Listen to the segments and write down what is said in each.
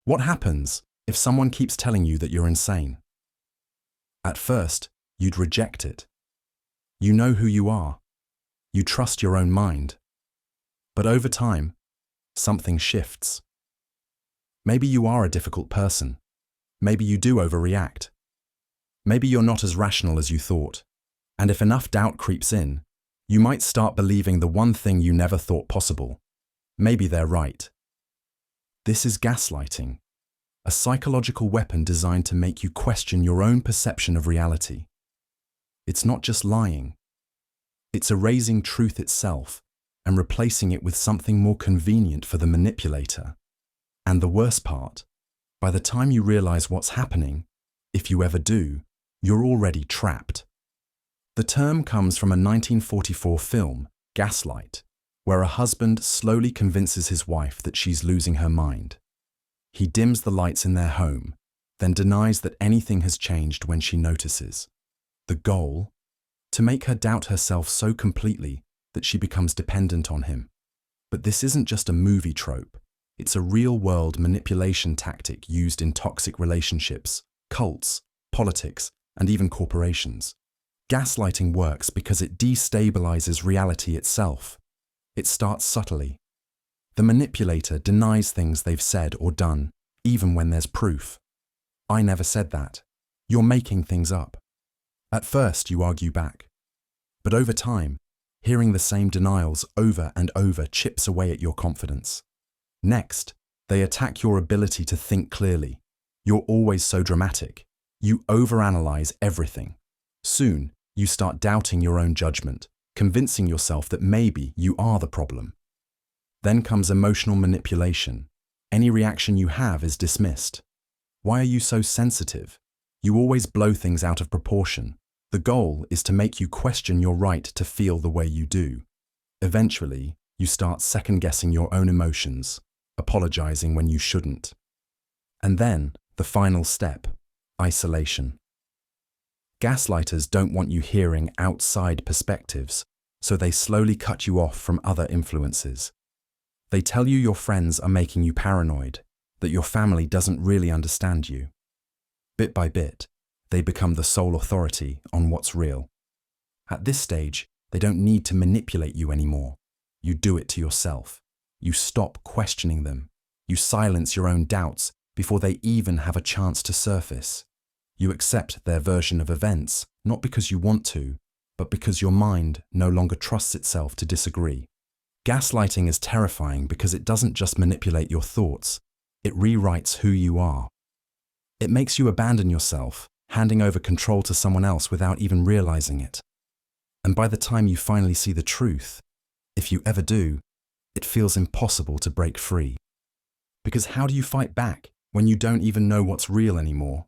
What happens if someone keeps telling you that you're insane? At first, you'd reject it. You know who you are. You trust your own mind. But over time, something shifts. Maybe you are a difficult person. Maybe you do overreact. Maybe you're not as rational as you thought. And if enough doubt creeps in, you might start believing the one thing you never thought possible. Maybe they're right. This is gaslighting, a psychological weapon designed to make you question your own perception of reality. It's not just lying. It's erasing truth itself and replacing it with something more convenient for the manipulator. And the worst part, by the time you realize what's happening, if you ever do, you're already trapped. The term comes from a 1944 film, Gaslight, where a husband slowly convinces his wife that she's losing her mind. He dims the lights in their home, then denies that anything has changed when she notices. The goal? To make her doubt herself so completely that she becomes dependent on him. But this isn't just a movie trope. It's a real-world manipulation tactic used in toxic relationships, cults, politics, and even corporations. Gaslighting works because it destabilizes reality itself. It starts subtly. The manipulator denies things they've said or done, even when there's proof. I never said that. You're making things up. At first, you argue back. But over time, hearing the same denials over and over chips away at your confidence. Next, they attack your ability to think clearly. You're always so dramatic. You overanalyze everything. Soon, you start doubting your own judgment, convincing yourself that maybe you are the problem. Then comes emotional manipulation. Any reaction you have is dismissed. Why are you so sensitive? You always blow things out of proportion. The goal is to make you question your right to feel the way you do. Eventually, you start second-guessing your own emotions, apologizing when you shouldn't. And then, the final step, isolation. Gaslighters don't want you hearing outside perspectives, so they slowly cut you off from other influences. They tell you your friends are making you paranoid, that your family doesn't really understand you. Bit by bit, they become the sole authority on what's real. At this stage, they don't need to manipulate you anymore. You do it to yourself. You stop questioning them. You silence your own doubts before they even have a chance to surface. You accept their version of events, not because you want to, but because your mind no longer trusts itself to disagree. Gaslighting is terrifying because it doesn't just manipulate your thoughts, it rewrites who you are. It makes you abandon yourself, handing over control to someone else without even realizing it. And by the time you finally see the truth, if you ever do, it feels impossible to break free. Because how do you fight back when you don't even know what's real anymore?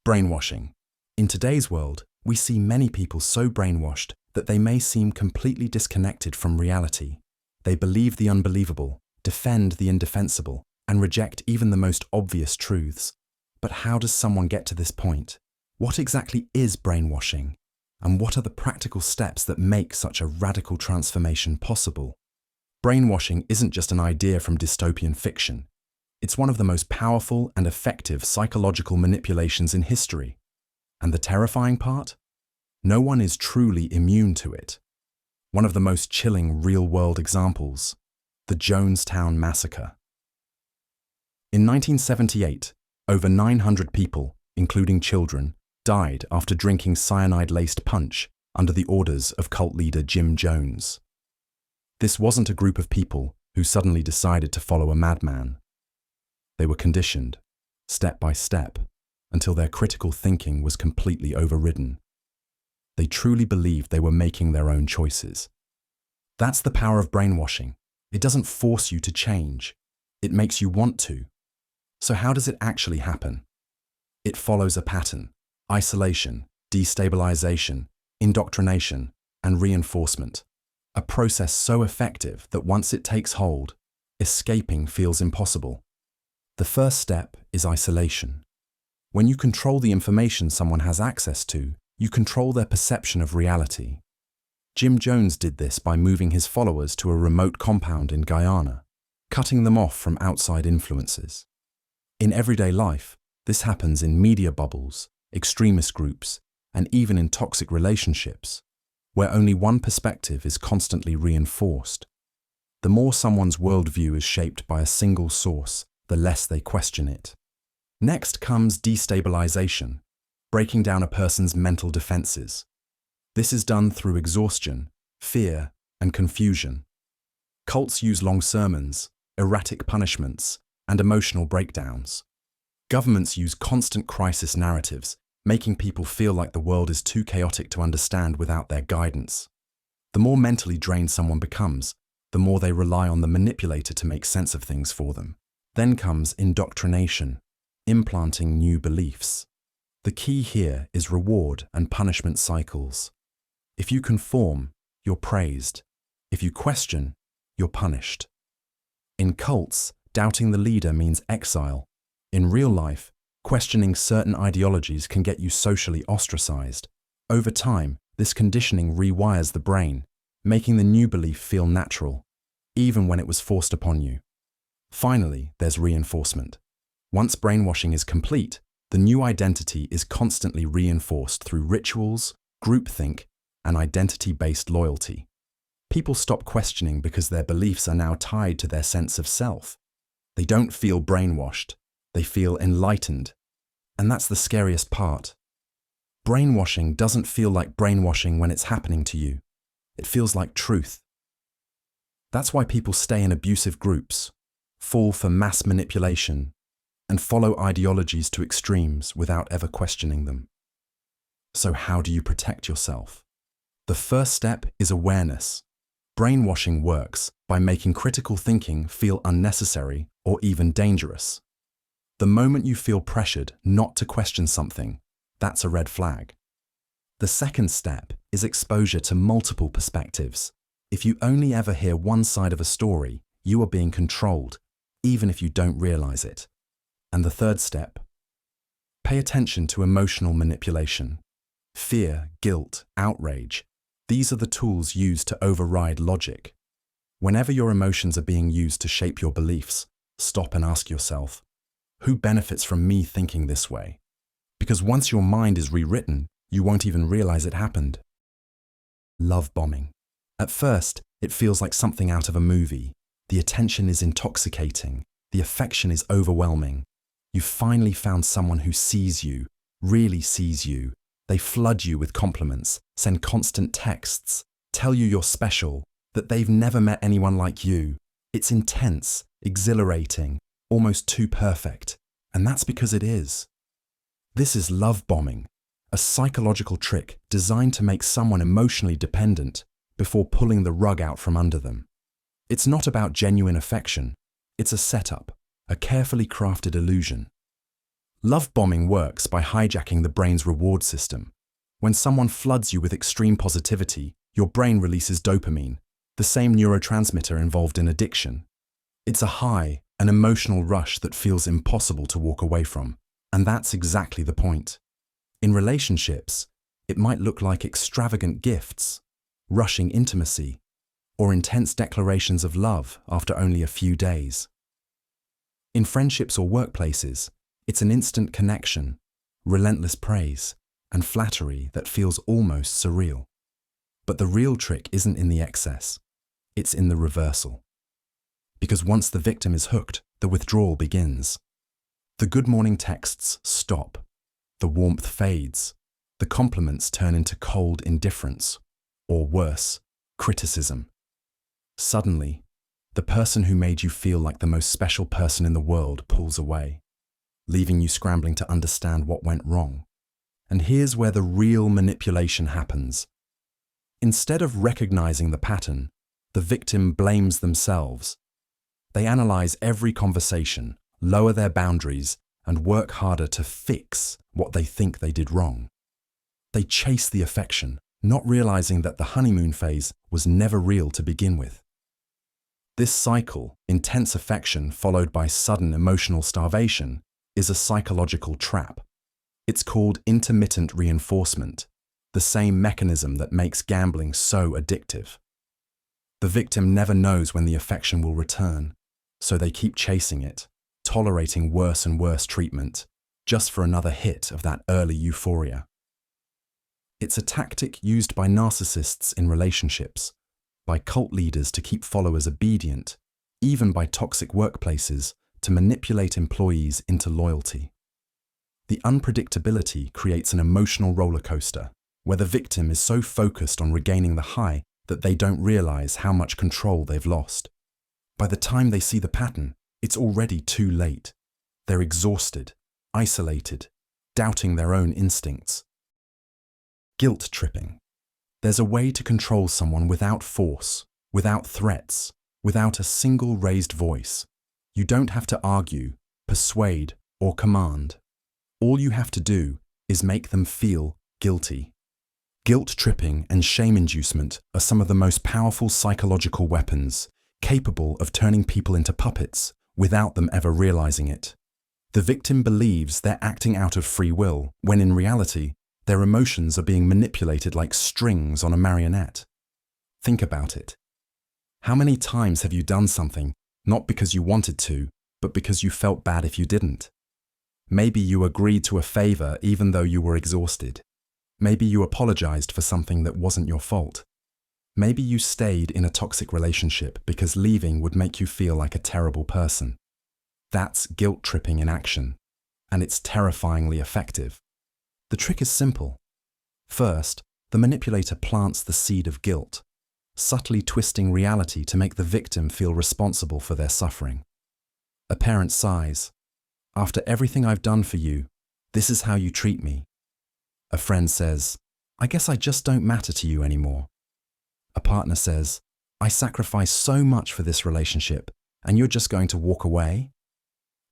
Brainwashing. In today's world, we see many people so brainwashed that they may seem completely disconnected from reality. They believe the unbelievable, defend the indefensible, and reject even the most obvious truths. But how does someone get to this point? What exactly is brainwashing? And what are the practical steps that make such a radical transformation possible? Brainwashing isn't just an idea from dystopian fiction. It's one of the most powerful and effective psychological manipulations in history. And the terrifying part? No one is truly immune to it. One of the most chilling real-world examples, the Jonestown Massacre. In 1978, over 900 people, including children, died after drinking cyanide-laced punch under the orders of cult leader Jim Jones. This wasn't a group of people who suddenly decided to follow a madman. They were conditioned, step by step, until their critical thinking was completely overridden. They truly believed they were making their own choices. That's the power of brainwashing. It doesn't force you to change. It makes you want to. So how does it actually happen? It follows a pattern: isolation, destabilization, indoctrination, and reinforcement. A process so effective that once it takes hold, escaping feels impossible. The first step is isolation. When you control the information someone has access to, you control their perception of reality. Jim Jones did this by moving his followers to a remote compound in Guyana, cutting them off from outside influences. In everyday life, this happens in media bubbles, extremist groups, and even in toxic relationships, where only one perspective is constantly reinforced. The more someone's worldview is shaped by a single source, the less they question it. Next comes destabilization, breaking down a person's mental defenses. This is done through exhaustion, fear, and confusion. Cults use long sermons, erratic punishments, and emotional breakdowns. Governments use constant crisis narratives, making people feel like the world is too chaotic to understand without their guidance. The more mentally drained someone becomes, the more they rely on the manipulator to make sense of things for them. Then comes indoctrination, implanting new beliefs. The key here is reward and punishment cycles. If you conform, you're praised. If you question, you're punished. In cults, doubting the leader means exile. In real life, questioning certain ideologies can get you socially ostracized. Over time, this conditioning rewires the brain, making the new belief feel natural, even when it was forced upon you. Finally, there's reinforcement. Once brainwashing is complete, the new identity is constantly reinforced through rituals, groupthink, and identity-based loyalty. People stop questioning because their beliefs are now tied to their sense of self. They don't feel brainwashed, they feel enlightened. And that's the scariest part. Brainwashing doesn't feel like brainwashing when it's happening to you. It feels like truth. That's why people stay in abusive groups, fall for mass manipulation, and follow ideologies to extremes without ever questioning them. So how do you protect yourself? The first step is awareness. Brainwashing works by making critical thinking feel unnecessary or even dangerous. The moment you feel pressured not to question something, that's a red flag. The second step is exposure to multiple perspectives. If you only ever hear one side of a story, you are being controlled, even if you don't realize it. And the third step, pay attention to emotional manipulation. Fear, guilt, outrage. These are the tools used to override logic. Whenever your emotions are being used to shape your beliefs, stop and ask yourself, who benefits from me thinking this way? Because once your mind is rewritten, you won't even realize it happened. Love bombing. At first, it feels like something out of a movie. The attention is intoxicating. The affection is overwhelming. You've finally found someone who sees you, really sees you. They flood you with compliments, send constant texts, tell you you're special, that they've never met anyone like you. It's intense, exhilarating, almost too perfect. And that's because it is. This is love bombing, a psychological trick designed to make someone emotionally dependent before pulling the rug out from under them. It's not about genuine affection. It's a setup, a carefully crafted illusion. Love bombing works by hijacking the brain's reward system. When someone floods you with extreme positivity, your brain releases dopamine, the same neurotransmitter involved in addiction. It's a high, an emotional rush that feels impossible to walk away from. And that's exactly the point. In relationships, it might look like extravagant gifts, rushing intimacy, or intense declarations of love after only a few days. In friendships or workplaces, it's an instant connection, relentless praise, and flattery that feels almost surreal. But the real trick isn't in the excess, it's in the reversal. Because once the victim is hooked, the withdrawal begins. The good morning texts stop, the warmth fades, the compliments turn into cold indifference, or worse, criticism. Suddenly, the person who made you feel like the most special person in the world pulls away, leaving you scrambling to understand what went wrong. And here's where the real manipulation happens. Instead of recognizing the pattern, the victim blames themselves. They analyze every conversation, lower their boundaries, and work harder to fix what they think they did wrong. They chase the affection, not realizing that the honeymoon phase was never real to begin with. This cycle, intense affection followed by sudden emotional starvation, is a psychological trap. It's called intermittent reinforcement, the same mechanism that makes gambling so addictive. The victim never knows when the affection will return, so they keep chasing it, tolerating worse and worse treatment, just for another hit of that early euphoria. It's a tactic used by narcissists in relationships, by cult leaders to keep followers obedient, even by toxic workplaces to manipulate employees into loyalty. The unpredictability creates an emotional roller coaster, where the victim is so focused on regaining the high that they don't realize how much control they've lost. By the time they see the pattern, it's already too late. They're exhausted, isolated, doubting their own instincts. Guilt tripping. There's a way to control someone without force, without threats, without a single raised voice. You don't have to argue, persuade, or command. All you have to do is make them feel guilty. Guilt tripping and shame inducement are some of the most powerful psychological weapons, capable of turning people into puppets without them ever realizing it. The victim believes they're acting out of free will, when in reality, their emotions are being manipulated like strings on a marionette. Think about it. How many times have you done something, not because you wanted to, but because you felt bad if you didn't? Maybe you agreed to a favor even though you were exhausted. Maybe you apologized for something that wasn't your fault. Maybe you stayed in a toxic relationship because leaving would make you feel like a terrible person. That's guilt tripping in action, and it's terrifyingly effective. The trick is simple. First, the manipulator plants the seed of guilt, subtly twisting reality to make the victim feel responsible for their suffering. A parent sighs, "After everything I've done for you, this is how you treat me." A friend says, "I guess I just don't matter to you anymore." A partner says, "I sacrificed so much for this relationship, and you're just going to walk away?"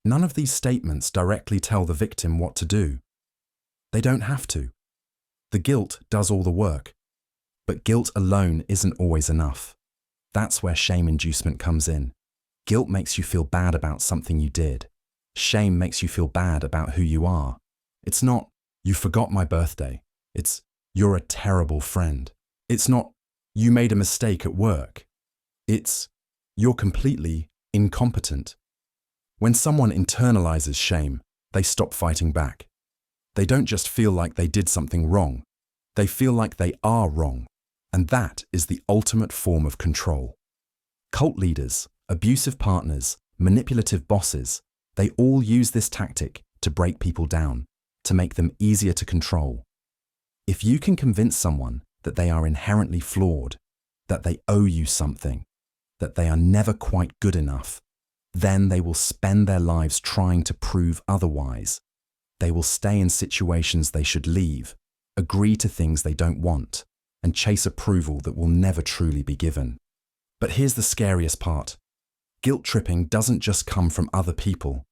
None of these statements directly tell the victim what to do. They don't have to. The guilt does all the work. But guilt alone isn't always enough. That's where shame inducement comes in. Guilt makes you feel bad about something you did. Shame makes you feel bad about who you are. It's not, "You forgot my birthday." It's, "You're a terrible friend." It's not, "You made a mistake at work." It's, "You're completely incompetent." When someone internalizes shame, they stop fighting back. They don't just feel like they did something wrong. They feel like they are wrong. And that is the ultimate form of control. Cult leaders, abusive partners, manipulative bosses, they all use this tactic to break people down, to make them easier to control. If you can convince someone that they are inherently flawed, that they owe you something, that they are never quite good enough, then they will spend their lives trying to prove otherwise. They will stay in situations they should leave, agree to things they don't want, and chase approval that will never truly be given. But here's the scariest part. Guilt tripping doesn't just come from other people.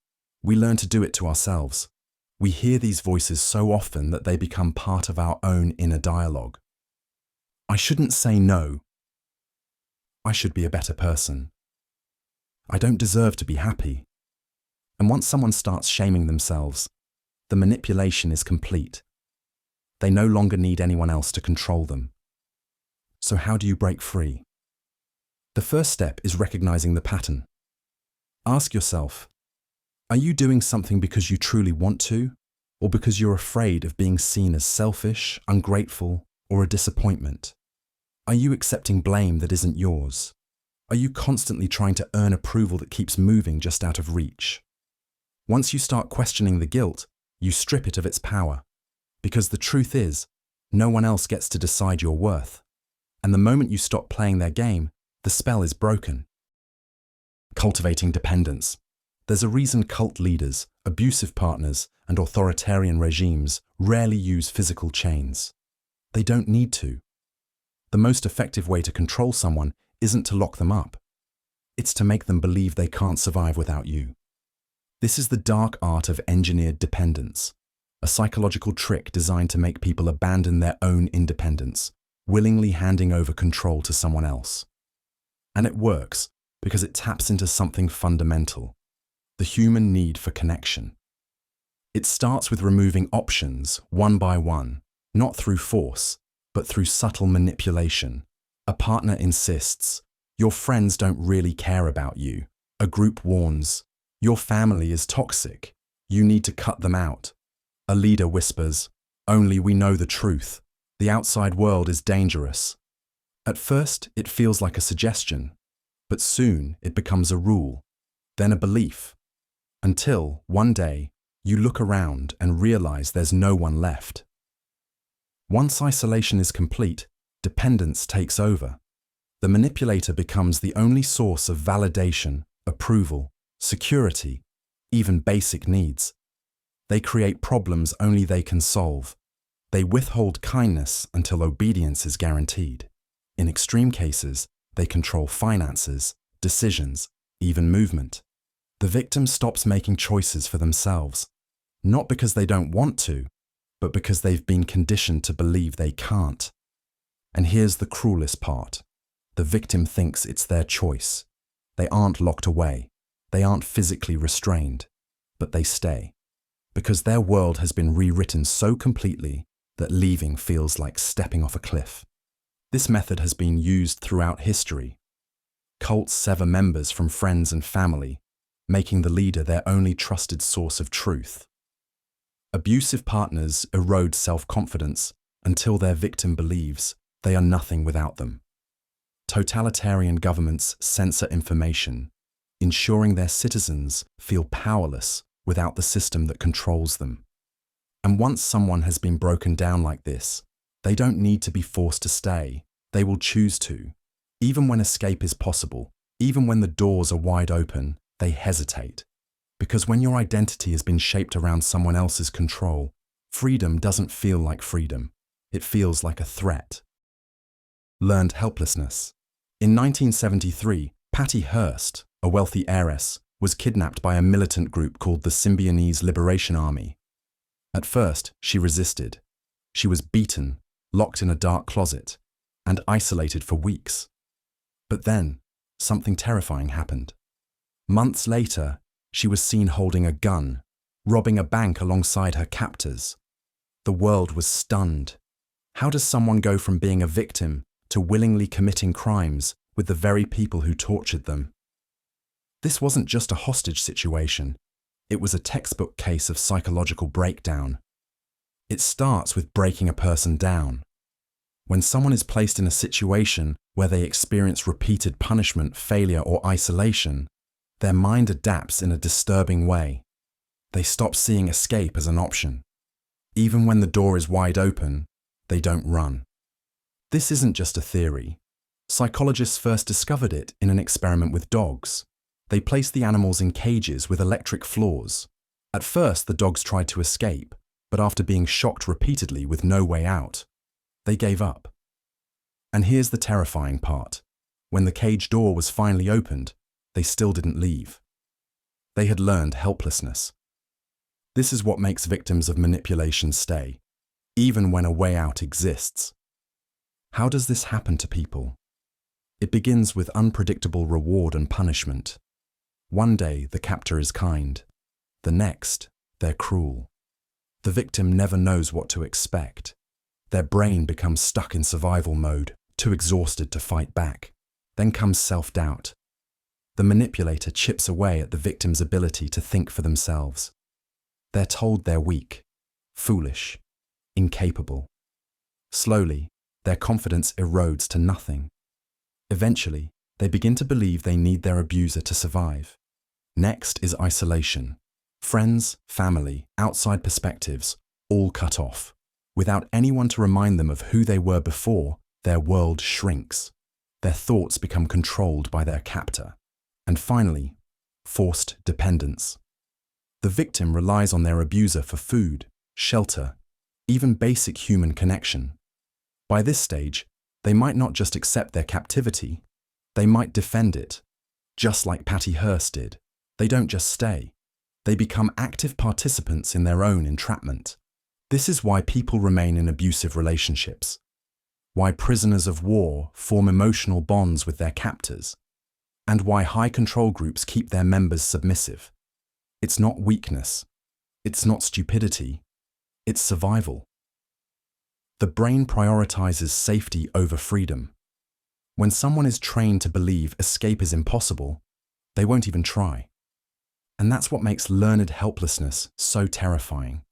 We learn to do it to ourselves. We hear these voices so often that they become part of our own inner dialogue. I shouldn't say no. I should be a better person. I don't deserve to be happy. And once someone starts shaming themselves, the manipulation is complete. They no longer need anyone else to control them. So how do you break free? The first step is recognizing the pattern. Ask yourself, are you doing something because you truly want to, or because you're afraid of being seen as selfish, ungrateful, or a disappointment? Are you accepting blame that isn't yours? Are you constantly trying to earn approval that keeps moving just out of reach? Once you start questioning the guilt, you strip it of its power. Because the truth is, no one else gets to decide your worth. And the moment you stop playing their game, the spell is broken. Cultivating dependence. There's a reason cult leaders, abusive partners, and authoritarian regimes rarely use physical chains. They don't need to. The most effective way to control someone isn't to lock them up. It's to make them believe they can't survive without you. This is the dark art of engineered dependence, a psychological trick designed to make people abandon their own independence, willingly handing over control to someone else. And it works because it taps into something fundamental, the human need for connection. It starts with removing options one by one, not through force, but through subtle manipulation. A partner insists, "Your friends don't really care about you." A group warns, Your family is toxic. You need to cut them out. A leader whispers, only we know the truth. The outside world is dangerous. At first, it feels like a suggestion, but soon it becomes a rule, then a belief, until one day you look around and realize there's no one left. Once isolation is complete, dependence takes over. The manipulator becomes the only source of validation, approval, security, even basic needs. They create problems only they can solve. They withhold kindness until obedience is guaranteed. In extreme cases, they control finances, decisions, even movement. The victim stops making choices for themselves, not because they don't want to, but because they've been conditioned to believe they can't. And here's the cruelest part. The victim thinks it's their choice. They aren't locked away. They aren't physically restrained, but they stay. Because their world has been rewritten so completely that leaving feels like stepping off a cliff. This method has been used throughout history. Cults sever members from friends and family, making the leader their only trusted source of truth. Abusive partners erode self-confidence until their victim believes they are nothing without them. Totalitarian governments censor information, ensuring their citizens feel powerless without the system that controls them. And once someone has been broken down like this, they don't need to be forced to stay. They will choose to. Even when escape is possible, even when the doors are wide open, they hesitate. Because when your identity has been shaped around someone else's control, freedom doesn't feel like freedom. It feels like a threat. Learned helplessness. In 1973, Patty Hearst, a wealthy heiress, was kidnapped by a militant group called the Symbionese Liberation Army. At first, she resisted. She was beaten, locked in a dark closet, and isolated for weeks. But then, something terrifying happened. Months later, she was seen holding a gun, robbing a bank alongside her captors. The world was stunned. How does someone go from being a victim to willingly committing crimes with the very people who tortured them? This wasn't just a hostage situation. It was a textbook case of psychological breakdown. It starts with breaking a person down. When someone is placed in a situation where they experience repeated punishment, failure, or isolation, their mind adapts in a disturbing way. They stop seeing escape as an option. Even when the door is wide open, they don't run. This isn't just a theory. Psychologists first discovered it in an experiment with dogs. They placed the animals in cages with electric floors. At first, the dogs tried to escape, but after being shocked repeatedly with no way out, they gave up. And here's the terrifying part. When the cage door was finally opened, they still didn't leave. They had learned helplessness. This is what makes victims of manipulation stay, even when a way out exists. How does this happen to people? It begins with unpredictable reward and punishment. One day, the captor is kind. The next, they're cruel. The victim never knows what to expect. Their brain becomes stuck in survival mode, too exhausted to fight back. Then comes self-doubt. The manipulator chips away at the victim's ability to think for themselves. They're told they're weak, foolish, incapable. Slowly, their confidence erodes to nothing. Eventually, they begin to believe they need their abuser to survive. Next is isolation. Friends, family, outside perspectives, all cut off. Without anyone to remind them of who they were before, their world shrinks. Their thoughts become controlled by their captor. And finally, forced dependence. The victim relies on their abuser for food, shelter, even basic human connection. By this stage, they might not just accept their captivity, they might defend it. Just like Patty Hearst did, they don't just stay. They become active participants in their own entrapment. This is why people remain in abusive relationships. Why prisoners of war form emotional bonds with their captors. And why high control groups keep their members submissive. It's not weakness. It's not stupidity. It's survival. The brain prioritizes safety over freedom. When someone is trained to believe escape is impossible, they won't even try. And that's what makes learned helplessness so terrifying.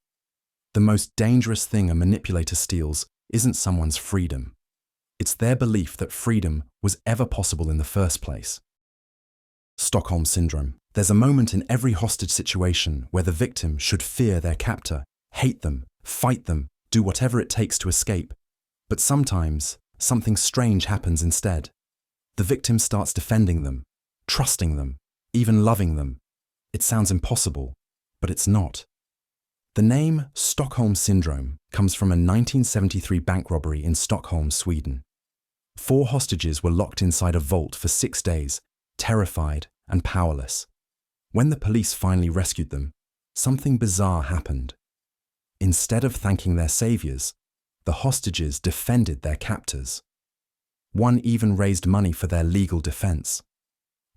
The most dangerous thing a manipulator steals isn't someone's freedom. It's their belief that freedom was ever possible in the first place. Stockholm Syndrome. There's a moment in every hostage situation where the victim should fear their captor, hate them, fight them, do whatever it takes to escape. But sometimes, something strange happens instead. The victim starts defending them, trusting them, even loving them. It sounds impossible, but it's not. The name Stockholm Syndrome comes from a 1973 bank robbery in Stockholm, Sweden. 4 hostages were locked inside a vault for 6 days, terrified and powerless. When the police finally rescued them, something bizarre happened. Instead of thanking their saviors, the hostages defended their captors. One even raised money for their legal defense.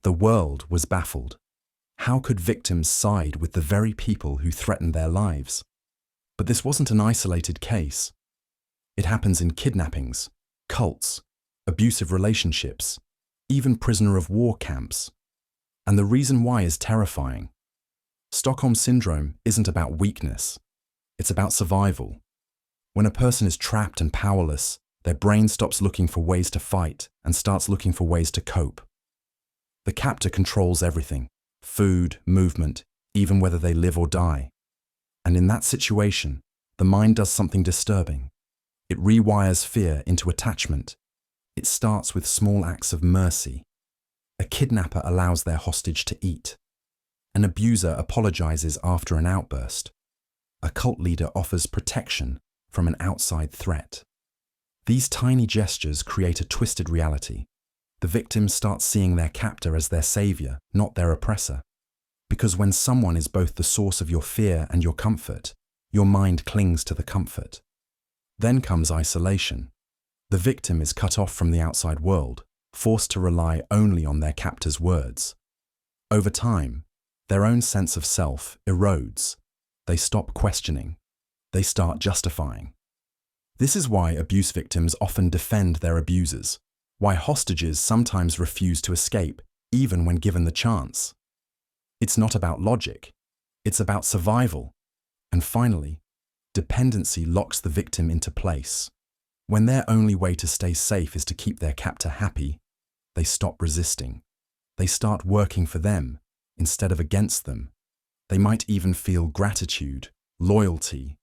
The world was baffled. How could victims side with the very people who threatened their lives? But this wasn't an isolated case. It happens in kidnappings, cults, abusive relationships, even prisoner of war camps. And the reason why is terrifying. Stockholm Syndrome isn't about weakness. It's about survival. When a person is trapped and powerless, their brain stops looking for ways to fight and starts looking for ways to cope. The captor controls everything: food, movement, even whether they live or die. And in that situation, the mind does something disturbing. It rewires fear into attachment. It starts with small acts of mercy. A kidnapper allows their hostage to eat. An abuser apologizes after an outburst. A cult leader offers protection from an outside threat. These tiny gestures create a twisted reality. The victim starts seeing their captor as their savior, not their oppressor. Because when someone is both the source of your fear and your comfort, your mind clings to the comfort. Then comes isolation. The victim is cut off from the outside world, forced to rely only on their captor's words. Over time, their own sense of self erodes. They stop questioning. They start justifying. This is why abuse victims often defend their abusers, why hostages sometimes refuse to escape, even when given the chance. It's not about logic. It's about survival. And finally, dependency locks the victim into place. When their only way to stay safe is to keep their captor happy, they stop resisting. They start working for them instead of against them. They might even feel gratitude, loyalty,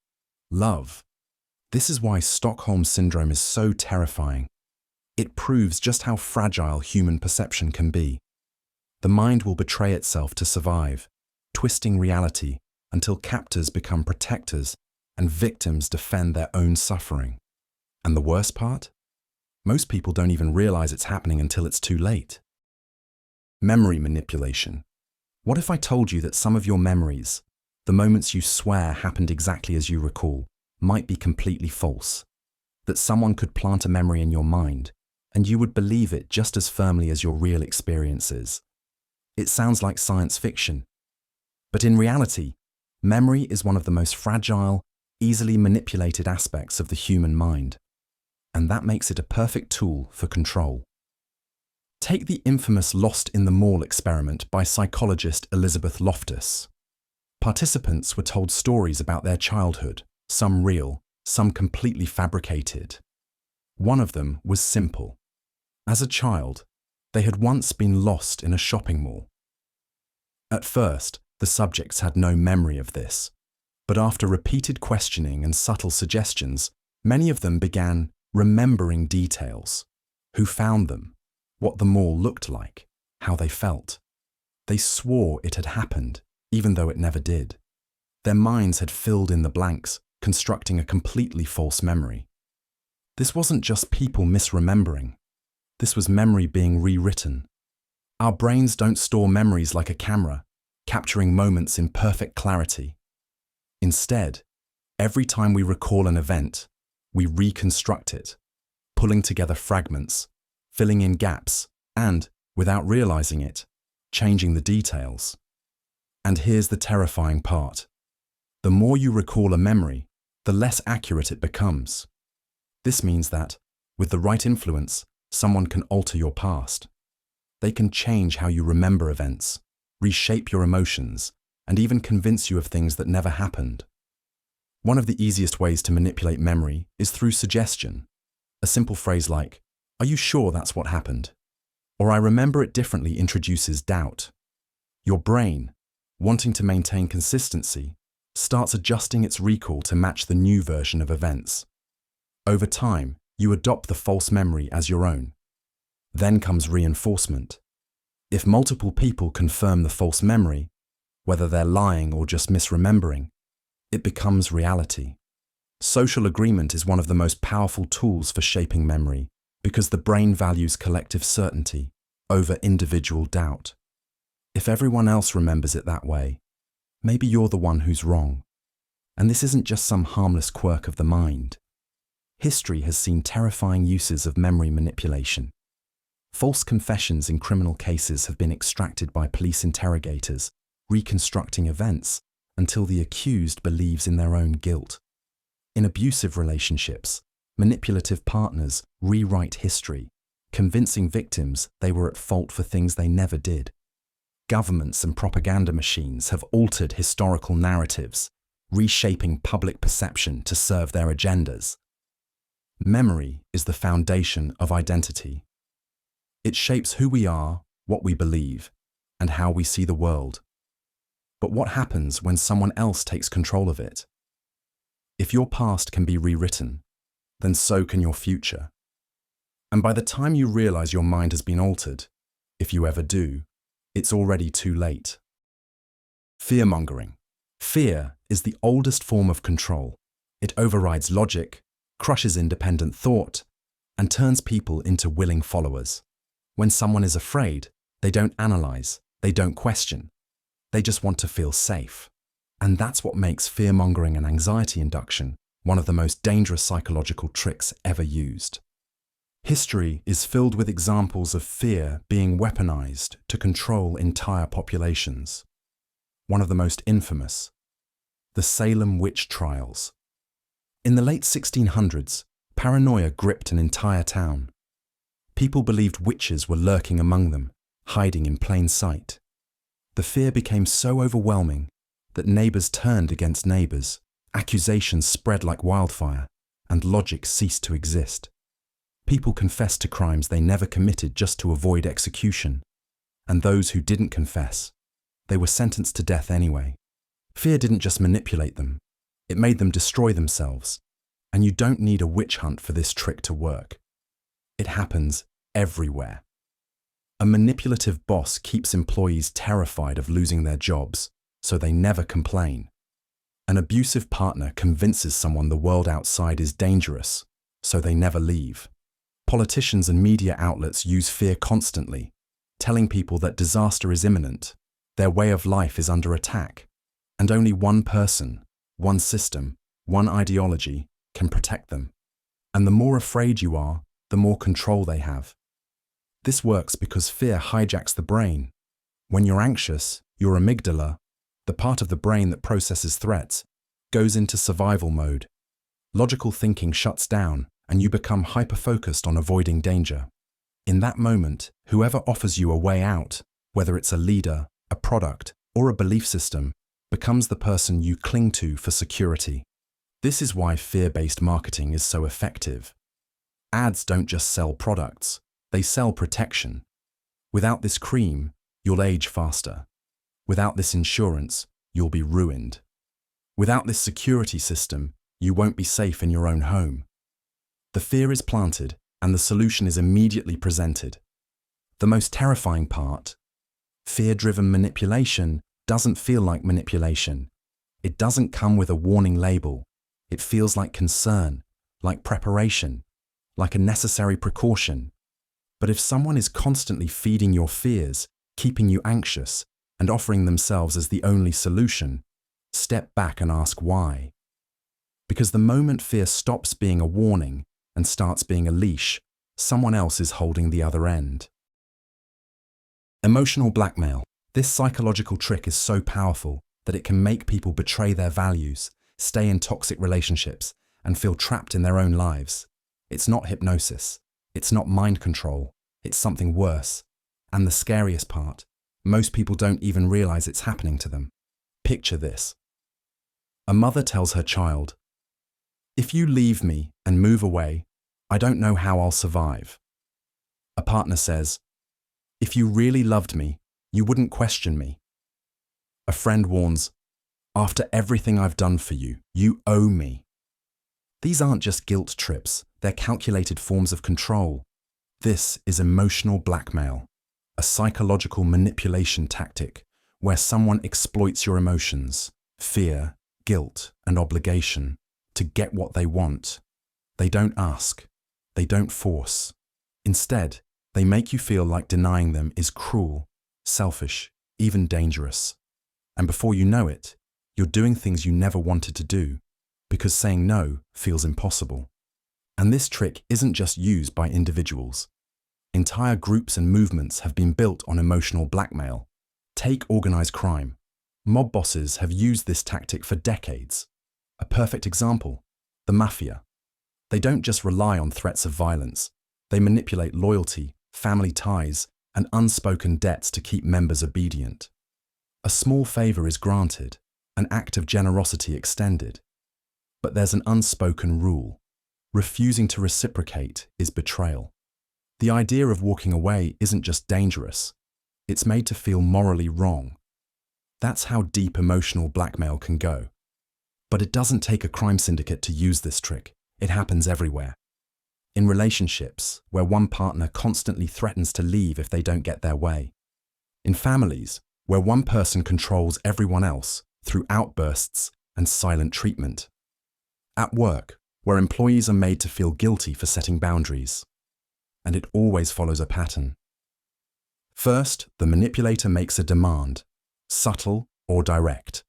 love. This is why Stockholm Syndrome is so terrifying. It proves just how fragile human perception can be. The mind will betray itself to survive, twisting reality until captors become protectors and victims defend their own suffering. And the worst part? Most people don't even realize it's happening until it's too late. Memory manipulation. What if I told you that some of your memories, the moments you swear happened exactly as you recall, might be completely false? That someone could plant a memory in your mind, and you would believe it just as firmly as your real experiences. It sounds like science fiction. But in reality, memory is one of the most fragile, easily manipulated aspects of the human mind. And that makes it a perfect tool for control. Take the infamous Lost in the Mall experiment by psychologist Elizabeth Loftus. Participants were told stories about their childhood, some real, some completely fabricated. One of them was simple. As a child, they had once been lost in a shopping mall. At first, the subjects had no memory of this, but after repeated questioning and subtle suggestions, many of them began remembering details: who found them, what the mall looked like, how they felt. They swore it had happened, even though it never did. Their minds had filled in the blanks, constructing a completely false memory. This wasn't just people misremembering. This was memory being rewritten. Our brains don't store memories like a camera, capturing moments in perfect clarity. Instead, every time we recall an event, we reconstruct it, pulling together fragments, filling in gaps, and, without realizing it, changing the details. And here's the terrifying part. The more you recall a memory, the less accurate it becomes. This means that, with the right influence, someone can alter your past. They can change how you remember events, reshape your emotions, and even convince you of things that never happened. One of the easiest ways to manipulate memory is through suggestion. A simple phrase like, "Are you sure that's what happened?" Or "I remember it differently" introduces doubt. Your brain, wanting to maintain consistency, starts adjusting its recall to match the new version of events. Over time, you adopt the false memory as your own. Then comes reinforcement. If multiple people confirm the false memory, whether they're lying or just misremembering, it becomes reality. Social agreement is one of the most powerful tools for shaping memory because the brain values collective certainty over individual doubt. If everyone else remembers it that way, maybe you're the one who's wrong. And this isn't just some harmless quirk of the mind. History has seen terrifying uses of memory manipulation. False confessions in criminal cases have been extracted by police interrogators, reconstructing events until the accused believes in their own guilt. In abusive relationships, manipulative partners rewrite history, convincing victims they were at fault for things they never did. Governments and propaganda machines have altered historical narratives, reshaping public perception to serve their agendas. Memory is the foundation of identity. It shapes who we are, what we believe, and how we see the world. But what happens when someone else takes control of it? If your past can be rewritten, then so can your future. And by the time you realize your mind has been altered, if you ever do, it's already too late. Fear-mongering. Fear is the oldest form of control. It overrides logic, crushes independent thought, and turns people into willing followers. When someone is afraid, they don't analyze, they don't question. They just want to feel safe. And that's what makes fear-mongering and anxiety induction one of the most dangerous psychological tricks ever used. History is filled with examples of fear being weaponized to control entire populations. One of the most infamous, the Salem witch trials. In the late 1600s, paranoia gripped an entire town. People believed witches were lurking among them, hiding in plain sight. The fear became so overwhelming that neighbors turned against neighbors, accusations spread like wildfire, and logic ceased to exist. People confessed to crimes they never committed just to avoid execution, and those who didn't confess, they were sentenced to death anyway. Fear didn't just manipulate them, it made them destroy themselves, and you don't need a witch hunt for this trick to work. It happens everywhere. A manipulative boss keeps employees terrified of losing their jobs, so they never complain. An abusive partner convinces someone the world outside is dangerous, so they never leave. Politicians and media outlets use fear constantly, telling people that disaster is imminent, their way of life is under attack, and only one person, one system, one ideology can protect them. And the more afraid you are, the more control they have. This works because fear hijacks the brain. When you're anxious, your amygdala, the part of the brain that processes threats, goes into survival mode. Logical thinking shuts down, and you become hyper-focused on avoiding danger. In that moment, whoever offers you a way out, whether it's a leader, a product, or a belief system, becomes the person you cling to for security. This is why fear-based marketing is so effective. Ads don't just sell products, they sell protection. Without this cream, you'll age faster. Without this insurance, you'll be ruined. Without this security system, you won't be safe in your own home. The fear is planted, and the solution is immediately presented. The most terrifying part, fear-driven manipulation doesn't feel like manipulation. It doesn't come with a warning label. It feels like concern, like preparation, like a necessary precaution. But if someone is constantly feeding your fears, keeping you anxious, and offering themselves as the only solution, step back and ask why. Because the moment fear stops being a warning and starts being a leash, someone else is holding the other end. Emotional blackmail. This psychological trick is so powerful that it can make people betray their values, stay in toxic relationships, and feel trapped in their own lives. It's not hypnosis. It's not mind control. It's something worse. And the scariest part, most people don't even realize it's happening to them. Picture this. A mother tells her child, "If you leave me and move away, I don't know how I'll survive." A partner says, "If you really loved me, you wouldn't question me." A friend warns, "After everything I've done for you, you owe me." These aren't just guilt trips, they're calculated forms of control. This is emotional blackmail, a psychological manipulation tactic where someone exploits your emotions, fear, guilt, and obligation to get what they want. They don't ask. They don't force. Instead, they make you feel like denying them is cruel, selfish, even dangerous. And before you know it, you're doing things you never wanted to do because saying no feels impossible. And this trick isn't just used by individuals. Entire groups and movements have been built on emotional blackmail. Take organized crime. Mob bosses have used this tactic for decades. A perfect example, the mafia. They don't just rely on threats of violence. They manipulate loyalty, family ties, and unspoken debts to keep members obedient. A small favor is granted, an act of generosity extended. But there's an unspoken rule. Refusing to reciprocate is betrayal. The idea of walking away isn't just dangerous, it's made to feel morally wrong. That's how deep emotional blackmail can go. But it doesn't take a crime syndicate to use this trick. It happens everywhere. In relationships, where one partner constantly threatens to leave if they don't get their way. In families, where one person controls everyone else through outbursts and silent treatment. At work, where employees are made to feel guilty for setting boundaries. And it always follows a pattern. First, the manipulator makes a demand, subtle or direct.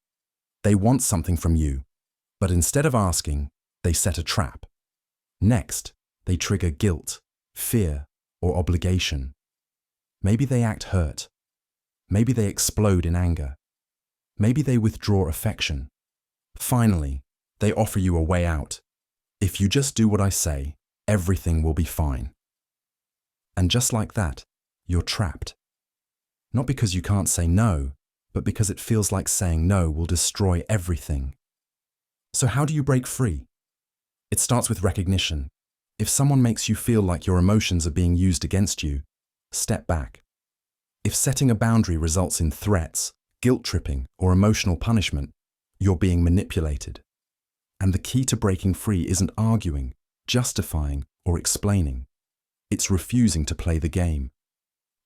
They want something from you, but instead of asking, they set a trap. Next, they trigger guilt, fear, or obligation. Maybe they act hurt. Maybe they explode in anger. Maybe they withdraw affection. Finally, they offer you a way out. If you just do what I say, everything will be fine. And just like that, you're trapped. Not because you can't say no, but because it feels like saying no will destroy everything. So how do you break free? It starts with recognition. If someone makes you feel like your emotions are being used against you, step back. If setting a boundary results in threats, guilt-tripping, or emotional punishment, you're being manipulated. And the key to breaking free isn't arguing, justifying, or explaining. It's refusing to play the game.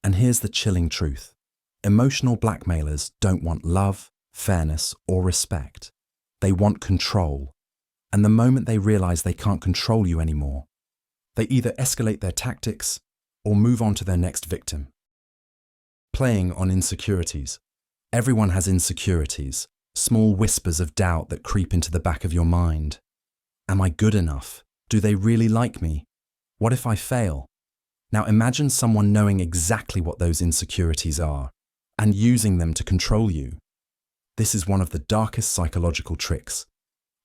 And here's the chilling truth. Emotional blackmailers don't want love, fairness, or respect. They want control. And the moment they realize they can't control you anymore, they either escalate their tactics or move on to their next victim. Playing on insecurities. Everyone has insecurities, small whispers of doubt that creep into the back of your mind. Am I good enough? Do they really like me? What if I fail? Now imagine someone knowing exactly what those insecurities are and using them to control you. This is one of the darkest psychological tricks,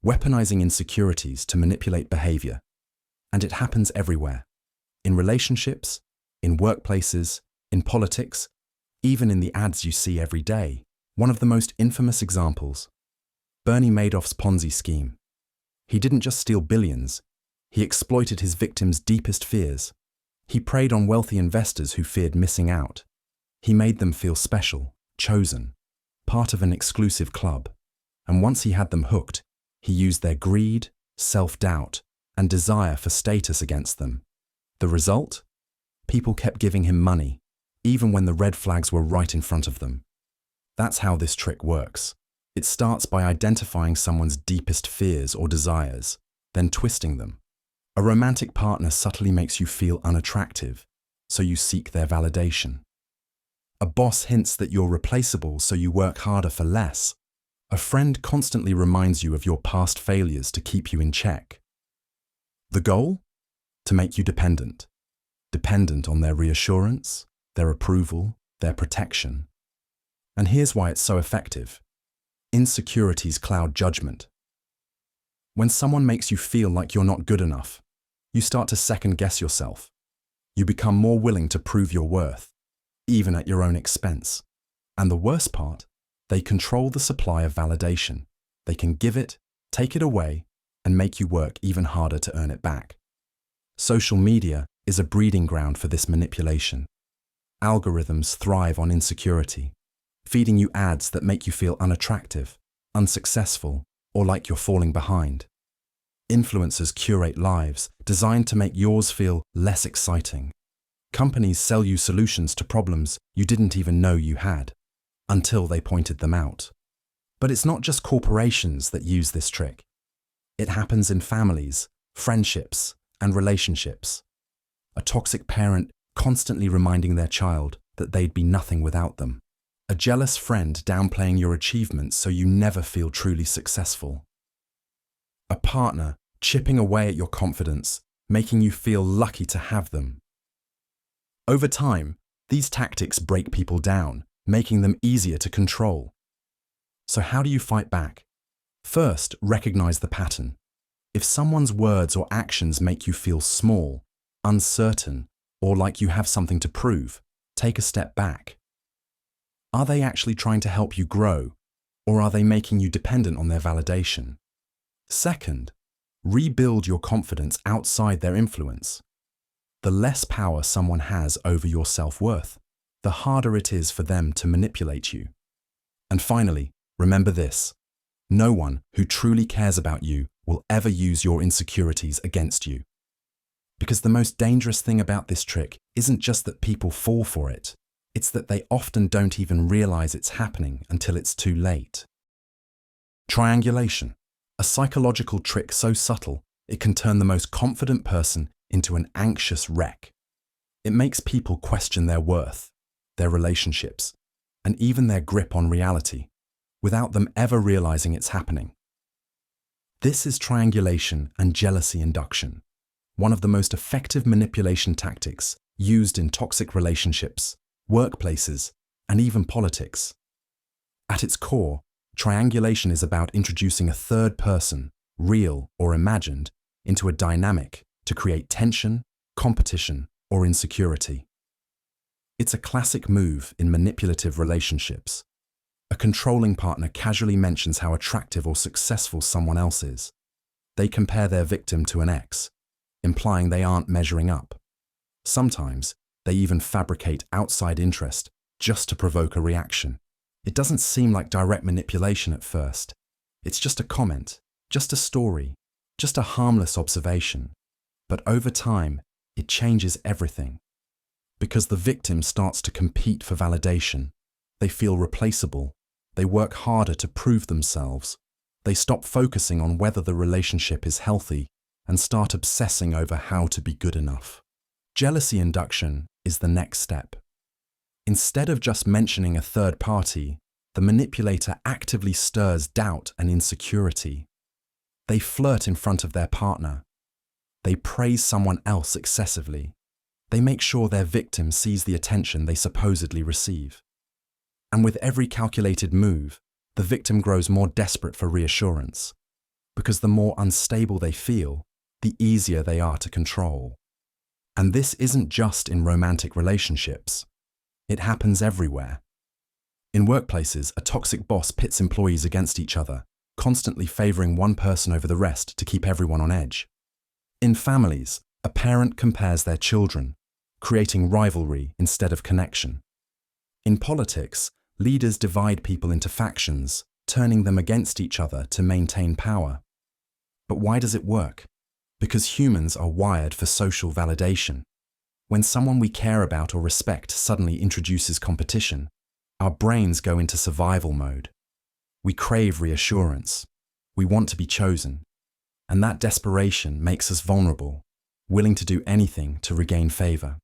weaponizing insecurities to manipulate behavior. And it happens everywhere. In relationships, in workplaces, in politics, even in the ads you see every day. One of the most infamous examples, Bernie Madoff's Ponzi scheme. He didn't just steal billions, he exploited his victims' deepest fears. He preyed on wealthy investors who feared missing out. He made them feel special, chosen, part of an exclusive club. And once he had them hooked, he used their greed, self-doubt, and desire for status against them. The result? People kept giving him money, even when the red flags were right in front of them. That's how this trick works. It starts by identifying someone's deepest fears or desires, then twisting them. A romantic partner subtly makes you feel unattractive, so you seek their validation. A boss hints that you're replaceable, so you work harder for less. A friend constantly reminds you of your past failures to keep you in check. The goal? To make you dependent. Dependent on their reassurance, their approval, their protection. And here's why it's so effective. Insecurities cloud judgment. When someone makes you feel like you're not good enough, you start to second-guess yourself. You become more willing to prove your worth, even at your own expense. And the worst part, They control the supply of validation. They can give it, take it away, and make you work even harder to earn it back. Social media is a breeding ground for this manipulation. Algorithms thrive on insecurity, feeding you ads that make you feel unattractive, unsuccessful, or like you're falling behind. Influencers curate lives designed to make yours feel less exciting. Companies sell you solutions to problems you didn't even know you had, until they pointed them out. But it's not just corporations that use this trick. It happens in families, friendships, and relationships. A toxic parent constantly reminding their child that they'd be nothing without them. A jealous friend downplaying your achievements so you never feel truly successful. A partner chipping away at your confidence, making you feel lucky to have them. Over time, these tactics break people down, making them easier to control. So how do you fight back? First, recognize the pattern. If someone's words or actions make you feel small, uncertain, or like you have something to prove, take a step back. Are they actually trying to help you grow, or are they making you dependent on their validation? Second, rebuild your confidence outside their influence. The less power someone has over your self-worth, the harder it is for them to manipulate you. And finally, remember this: no one who truly cares about you will ever use your insecurities against you. Because the most dangerous thing about this trick isn't just that people fall for it, it's that they often don't even realize it's happening until it's too late. Triangulation, a psychological trick so subtle it can turn the most confident person into an anxious wreck. It makes people question their worth, their relationships, and even their grip on reality, without them ever realizing it's happening. This is triangulation and jealousy induction, one of the most effective manipulation tactics used in toxic relationships, workplaces, and even politics. At its core, triangulation is about introducing a third person, real or imagined, into a dynamic to create tension, competition, or insecurity. It's a classic move in manipulative relationships. A controlling partner casually mentions how attractive or successful someone else is. They compare their victim to an ex, implying they aren't measuring up. Sometimes, they even fabricate outside interest just to provoke a reaction. It doesn't seem like direct manipulation at first. It's just a comment, just a story, just a harmless observation. But over time, it changes everything. Because the victim starts to compete for validation. They feel replaceable. They work harder to prove themselves. They stop focusing on whether the relationship is healthy and start obsessing over how to be good enough. Jealousy induction is the next step. Instead of just mentioning a third party, the manipulator actively stirs doubt and insecurity. They flirt in front of their partner. They praise someone else excessively. They make sure their victim sees the attention they supposedly receive. And with every calculated move, the victim grows more desperate for reassurance, because the more unstable they feel, the easier they are to control. And this isn't just in romantic relationships. It happens everywhere. In workplaces, a toxic boss pits employees against each other, constantly favoring one person over the rest to keep everyone on edge. In families, a parent compares their children, creating rivalry instead of connection. In politics, leaders divide people into factions, turning them against each other to maintain power. But why does it work? Because humans are wired for social validation. When someone we care about or respect suddenly introduces competition, our brains go into survival mode. We crave reassurance. We want to be chosen. And that desperation makes us vulnerable, willing to do anything to regain favor.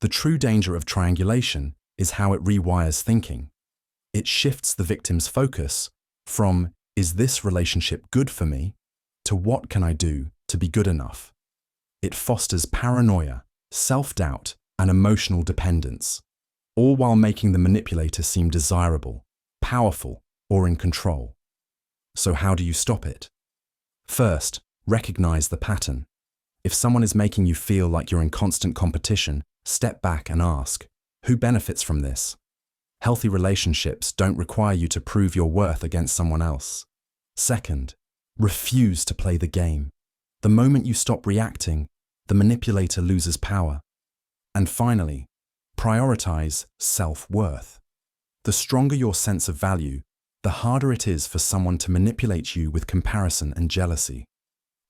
The true danger of triangulation is how it rewires thinking. It shifts the victim's focus from, is this relationship good for me, to what can I do to be good enough? It fosters paranoia, self-doubt, and emotional dependence, all while making the manipulator seem desirable, powerful, or in control. So how do you stop it? First, recognize the pattern. If someone is making you feel like you're in constant competition, step back and ask, who benefits from this? Healthy relationships don't require you to prove your worth against someone else. Second, refuse to play the game. The moment you stop reacting, the manipulator loses power. And finally, prioritize self-worth. The stronger your sense of value, the harder it is for someone to manipulate you with comparison and jealousy.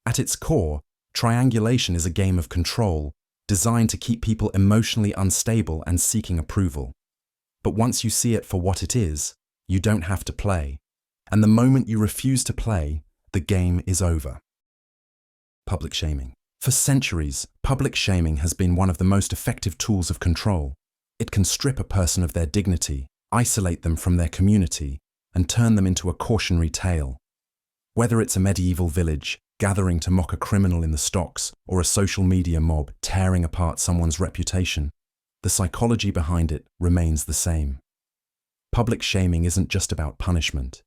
At its core, triangulation is a game of control, designed to keep people emotionally unstable and seeking approval. But once you see it for what it is, you don't have to play. And the moment you refuse to play, the game is over. Public shaming. For centuries, public shaming has been one of the most effective tools of control. It can strip a person of their dignity, isolate them from their community, and turn them into a cautionary tale. Whether it's a medieval village gathering to mock a criminal in the stocks or a social media mob tearing apart someone's reputation, the psychology behind it remains the same. Public shaming isn't just about punishment.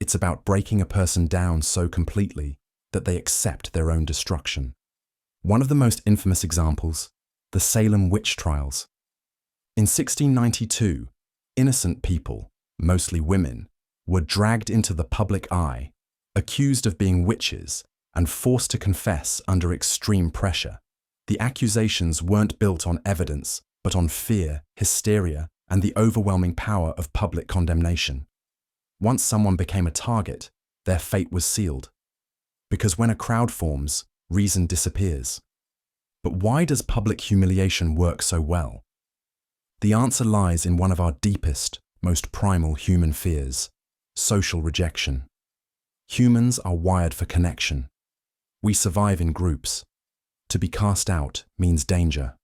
It's about breaking a person down so completely that they accept their own destruction. One of the most infamous examples, the Salem witch trials. In 1692, innocent people, mostly women, were dragged into the public eye, accused of being witches, and forced to confess under extreme pressure. The accusations weren't built on evidence, but on fear, hysteria, and the overwhelming power of public condemnation. Once someone became a target, their fate was sealed. Because when a crowd forms, reason disappears. But why does public humiliation work so well? The answer lies in one of our deepest, most primal human fears: social rejection. Humans are wired for connection. We survive in groups. To be cast out means danger.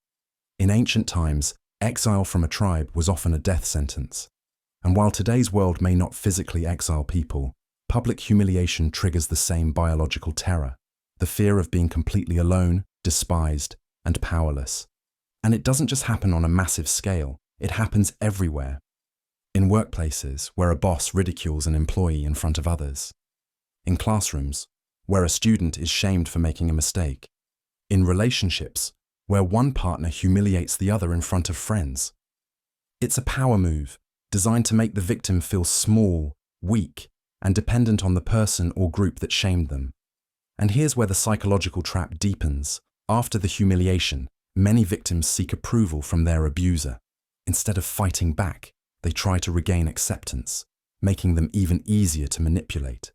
In ancient times, exile from a tribe was often a death sentence. And while today's world may not physically exile people, public humiliation triggers the same biological terror: the fear of being completely alone, despised, and powerless. And it doesn't just happen on a massive scale, it happens everywhere. In workplaces, where a boss ridicules an employee in front of others. In classrooms, where a student is shamed for making a mistake. In relationships, where one partner humiliates the other in front of friends. It's a power move, designed to make the victim feel small, weak, and dependent on the person or group that shamed them. And here's where the psychological trap deepens. After the humiliation, many victims seek approval from their abuser. Instead of fighting back, they try to regain acceptance, making them even easier to manipulate.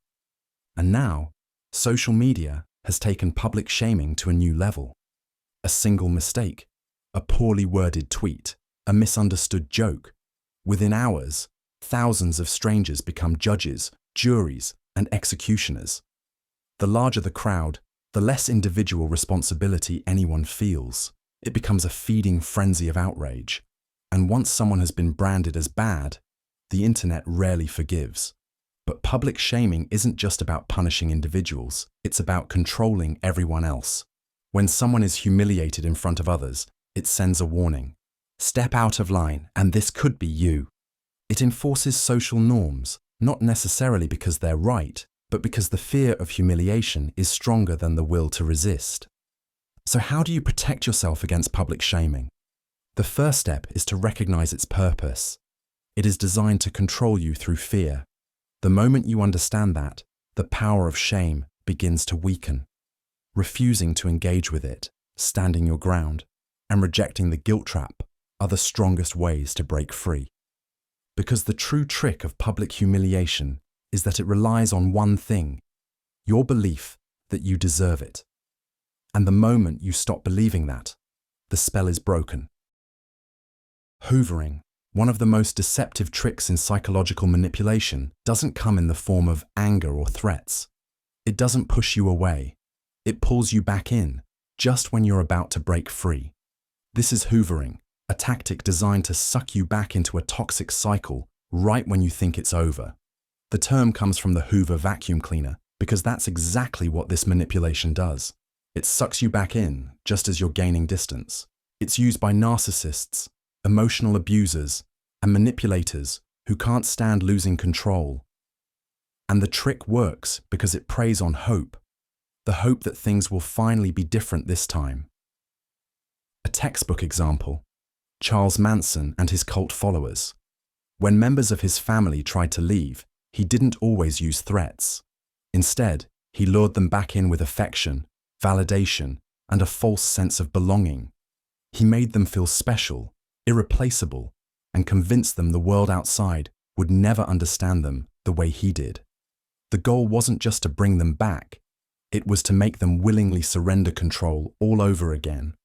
And now, social media has taken public shaming to a new level. A single mistake, a poorly worded tweet, a misunderstood joke. Within hours, thousands of strangers become judges, juries, and executioners. The larger the crowd, the less individual responsibility anyone feels. It becomes a feeding frenzy of outrage. And once someone has been branded as bad, the internet rarely forgives. But public shaming isn't just about punishing individuals, it's about controlling everyone else. When someone is humiliated in front of others, it sends a warning. Step out of line, and this could be you. It enforces social norms, not necessarily because they're right, but because the fear of humiliation is stronger than the will to resist. So how do you protect yourself against public shaming? The first step is to recognize its purpose. It is designed to control you through fear. The moment you understand that, the power of shame begins to weaken. Refusing to engage with it, standing your ground, and rejecting the guilt trap are the strongest ways to break free. Because the true trick of public humiliation is that it relies on one thing: your belief that you deserve it. And the moment you stop believing that, the spell is broken. Hoovering, one of the most deceptive tricks in psychological manipulation, doesn't come in the form of anger or threats. It doesn't push you away. It pulls you back in, just when you're about to break free. This is hoovering, a tactic designed to suck you back into a toxic cycle right when you think it's over. The term comes from the Hoover vacuum cleaner, because that's exactly what this manipulation does. It sucks you back in, just as you're gaining distance. It's used by narcissists, emotional abusers, and manipulators who can't stand losing control. And the trick works because it preys on hope, the hope that things will finally be different this time. A textbook example: Charles Manson and his cult followers. When members of his family tried to leave, he didn't always use threats. Instead, he lured them back in with affection, validation, and a false sense of belonging. He made them feel special, irreplaceable, and convinced them the world outside would never understand them the way he did. The goal wasn't just to bring them back, it was to make them willingly surrender control all over again.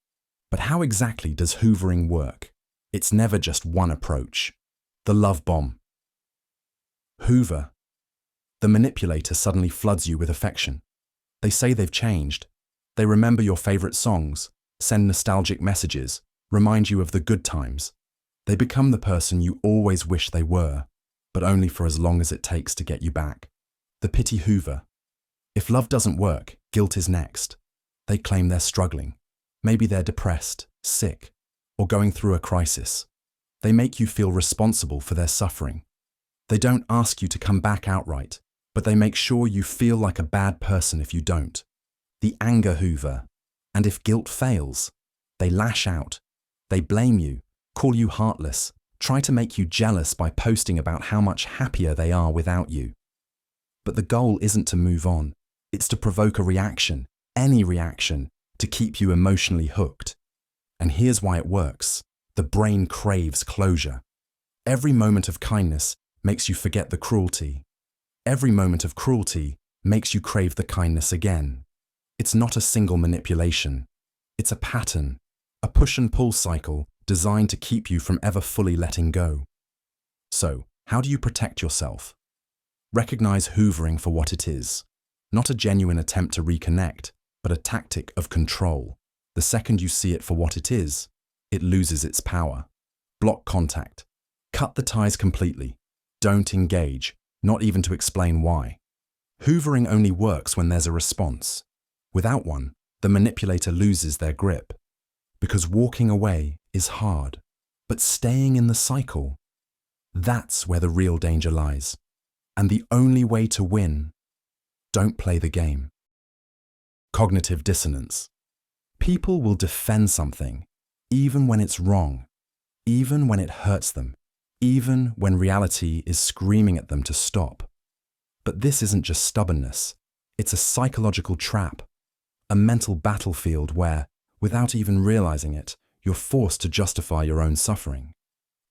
But how exactly does hoovering work? It's never just one approach. The love bomb. Hoover. The manipulator suddenly floods you with affection. They say they've changed. They remember your favorite songs, send nostalgic messages, remind you of the good times. They become the person you always wish they were, but only for as long as it takes to get you back. The pity Hoover. If love doesn't work, guilt is next. They claim they're struggling. Maybe they're depressed, sick, or going through a crisis. They make you feel responsible for their suffering. They don't ask you to come back outright, but they make sure you feel like a bad person if you don't. The anger Hoover. And if guilt fails, they lash out. They blame you, call you heartless, try to make you jealous by posting about how much happier they are without you. But the goal isn't to move on. It's to provoke a reaction, any reaction, to keep you emotionally hooked. And here's why it works. The brain craves closure. Every moment of kindness makes you forget the cruelty. Every moment of cruelty makes you crave the kindness again. It's not a single manipulation. It's a pattern, a push and pull cycle designed to keep you from ever fully letting go. So, how do you protect yourself? Recognize hoovering for what it is. Not a genuine attempt to reconnect, but a tactic of control. The second you see it for what it is, it loses its power. Block contact. Cut the ties completely. Don't engage, not even to explain why. Hoovering only works when there's a response. Without one, the manipulator loses their grip. Because walking away is hard, but staying in the cycle, that's where the real danger lies. And the only way to win, don't play the game. Cognitive dissonance. People will defend something, even when it's wrong, even when it hurts them, even when reality is screaming at them to stop. But this isn't just stubbornness, it's a psychological trap, a mental battlefield where, without even realizing it, you're forced to justify your own suffering.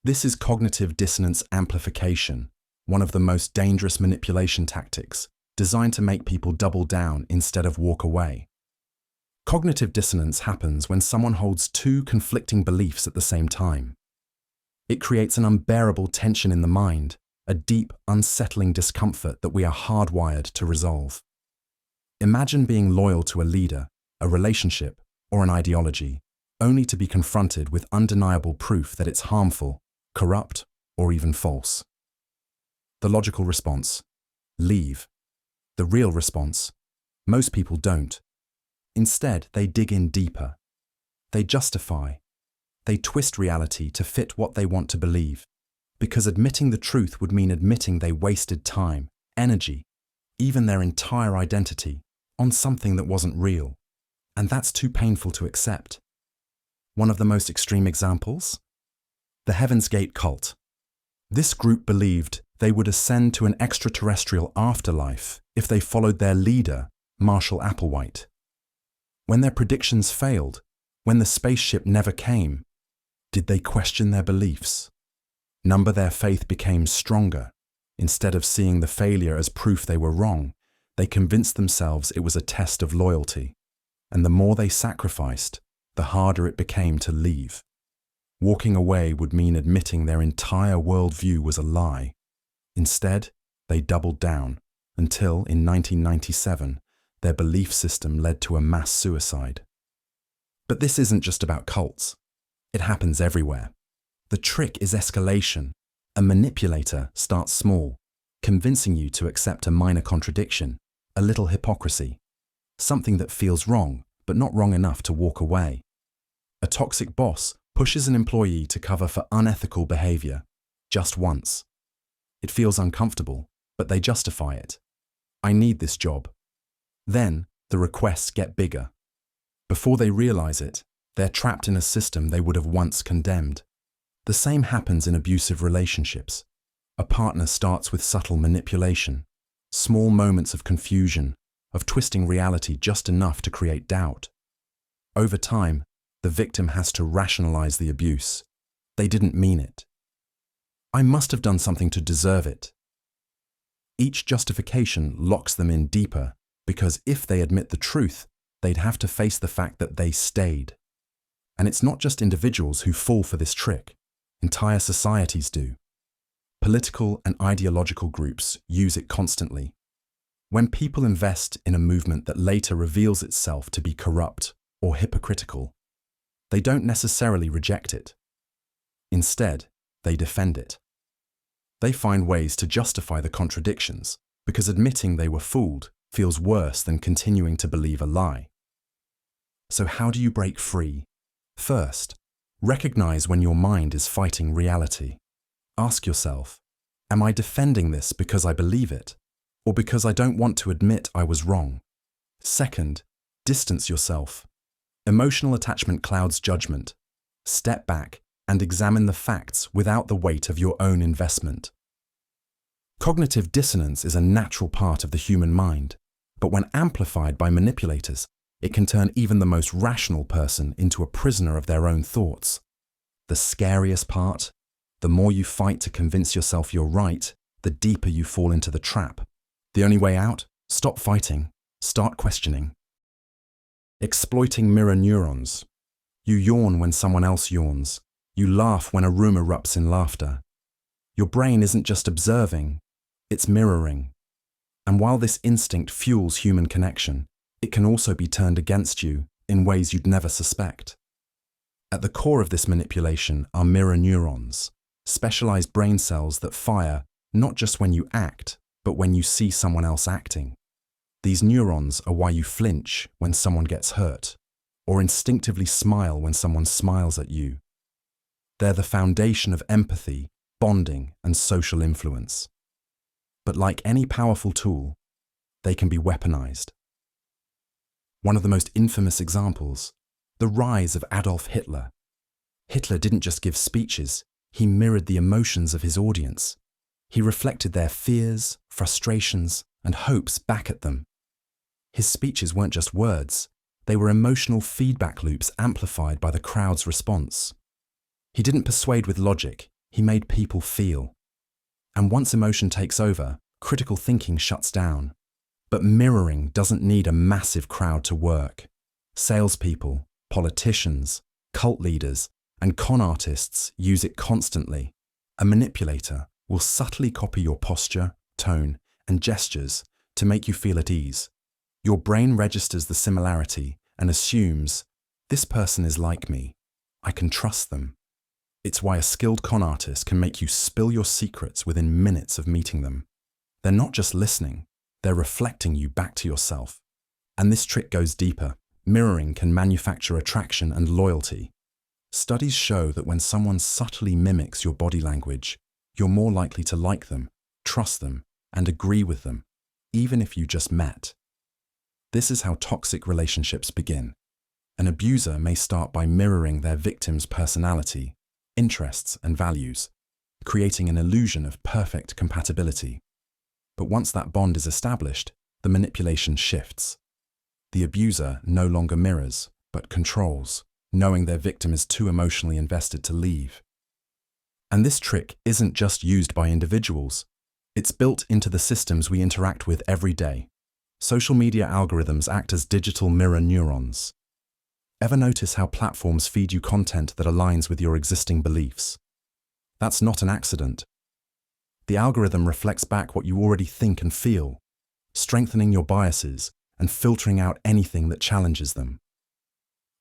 This is cognitive dissonance amplification, one of the most dangerous manipulation tactics, designed to make people double down instead of walk away. Cognitive dissonance happens when someone holds two conflicting beliefs at the same time. It creates an unbearable tension in the mind, a deep, unsettling discomfort that we are hardwired to resolve. Imagine being loyal to a leader, a relationship, or an ideology, only to be confronted with undeniable proof that it's harmful, corrupt, or even false. The logical response: leave. The real response: most people don't. Instead, they dig in deeper. They justify. They twist reality to fit what they want to believe. Because admitting the truth would mean admitting they wasted time, energy, even their entire identity, on something that wasn't real. And that's too painful to accept. One of the most extreme examples? The Heaven's Gate cult. This group believed they would ascend to an extraterrestrial afterlife if they followed their leader, Marshall Applewhite. When their predictions failed, when the spaceship never came, did they question their beliefs? Their faith became stronger. Instead of seeing the failure as proof they were wrong, they convinced themselves it was a test of loyalty. And the more they sacrificed, the harder it became to leave. Walking away would mean admitting their entire worldview was a lie. Instead, they doubled down, until, in 1997, their belief system led to a mass suicide. But this isn't just about cults. It happens everywhere. The trick is escalation. A manipulator starts small, convincing you to accept a minor contradiction, a little hypocrisy, something that feels wrong, but not wrong enough to walk away. A toxic boss pushes an employee to cover for unethical behavior, just once. It feels uncomfortable, but they justify it. I need this job. Then, the requests get bigger. Before they realize it, they're trapped in a system they would have once condemned. The same happens in abusive relationships. A partner starts with subtle manipulation, small moments of confusion, of twisting reality just enough to create doubt. Over time, the victim has to rationalize the abuse. They didn't mean it. I must have done something to deserve it. Each justification locks them in deeper, because if they admit the truth, they'd have to face the fact that they stayed. And it's not just individuals who fall for this trick. Entire societies do. Political and ideological groups use it constantly. When people invest in a movement that later reveals itself to be corrupt or hypocritical, they don't necessarily reject it. Instead, they defend it. They find ways to justify the contradictions, because admitting they were fooled feels worse than continuing to believe a lie. So how do you break free? First, recognize when your mind is fighting reality. Ask yourself, am I defending this because I believe it, or because I don't want to admit I was wrong? Second, distance yourself. Emotional attachment clouds judgment. Step back and examine the facts without the weight of your own investment. Cognitive dissonance is a natural part of the human mind, but when amplified by manipulators, it can turn even the most rational person into a prisoner of their own thoughts. The scariest part? The more you fight to convince yourself you're right, the deeper you fall into the trap. The only way out? Stop fighting. Start questioning. Exploiting mirror neurons. You yawn when someone else yawns. You laugh when a room erupts in laughter. Your brain isn't just observing, it's mirroring. And while this instinct fuels human connection, it can also be turned against you in ways you'd never suspect. At the core of this manipulation are mirror neurons, specialized brain cells that fire not just when you act, but when you see someone else acting. These neurons are why you flinch when someone gets hurt, or instinctively smile when someone smiles at you. They're the foundation of empathy, bonding, and social influence. But like any powerful tool, they can be weaponized. One of the most infamous examples, the rise of Adolf Hitler. Hitler didn't just give speeches, he mirrored the emotions of his audience. He reflected their fears, frustrations, and hopes back at them. His speeches weren't just words, they were emotional feedback loops amplified by the crowd's response. He didn't persuade with logic, he made people feel. And once emotion takes over, critical thinking shuts down. But mirroring doesn't need a massive crowd to work. Salespeople, politicians, cult leaders, and con artists use it constantly. A manipulator will subtly copy your posture, tone, and gestures to make you feel at ease. Your brain registers the similarity and assumes, this person is like me, I can trust them. It's why a skilled con artist can make you spill your secrets within minutes of meeting them. They're not just listening, they're reflecting you back to yourself. And this trick goes deeper. Mirroring can manufacture attraction and loyalty. Studies show that when someone subtly mimics your body language, you're more likely to like them, trust them, and agree with them, even if you just met. This is how toxic relationships begin. An abuser may start by mirroring their victim's personality, interests, and values, creating an illusion of perfect compatibility. But once that bond is established, the manipulation shifts. The abuser no longer mirrors, but controls, knowing their victim is too emotionally invested to leave. And this trick isn't just used by individuals. It's built into the systems we interact with every day. Social media algorithms act as digital mirror neurons. Ever notice how platforms feed you content that aligns with your existing beliefs? That's not an accident. The algorithm reflects back what you already think and feel, strengthening your biases and filtering out anything that challenges them.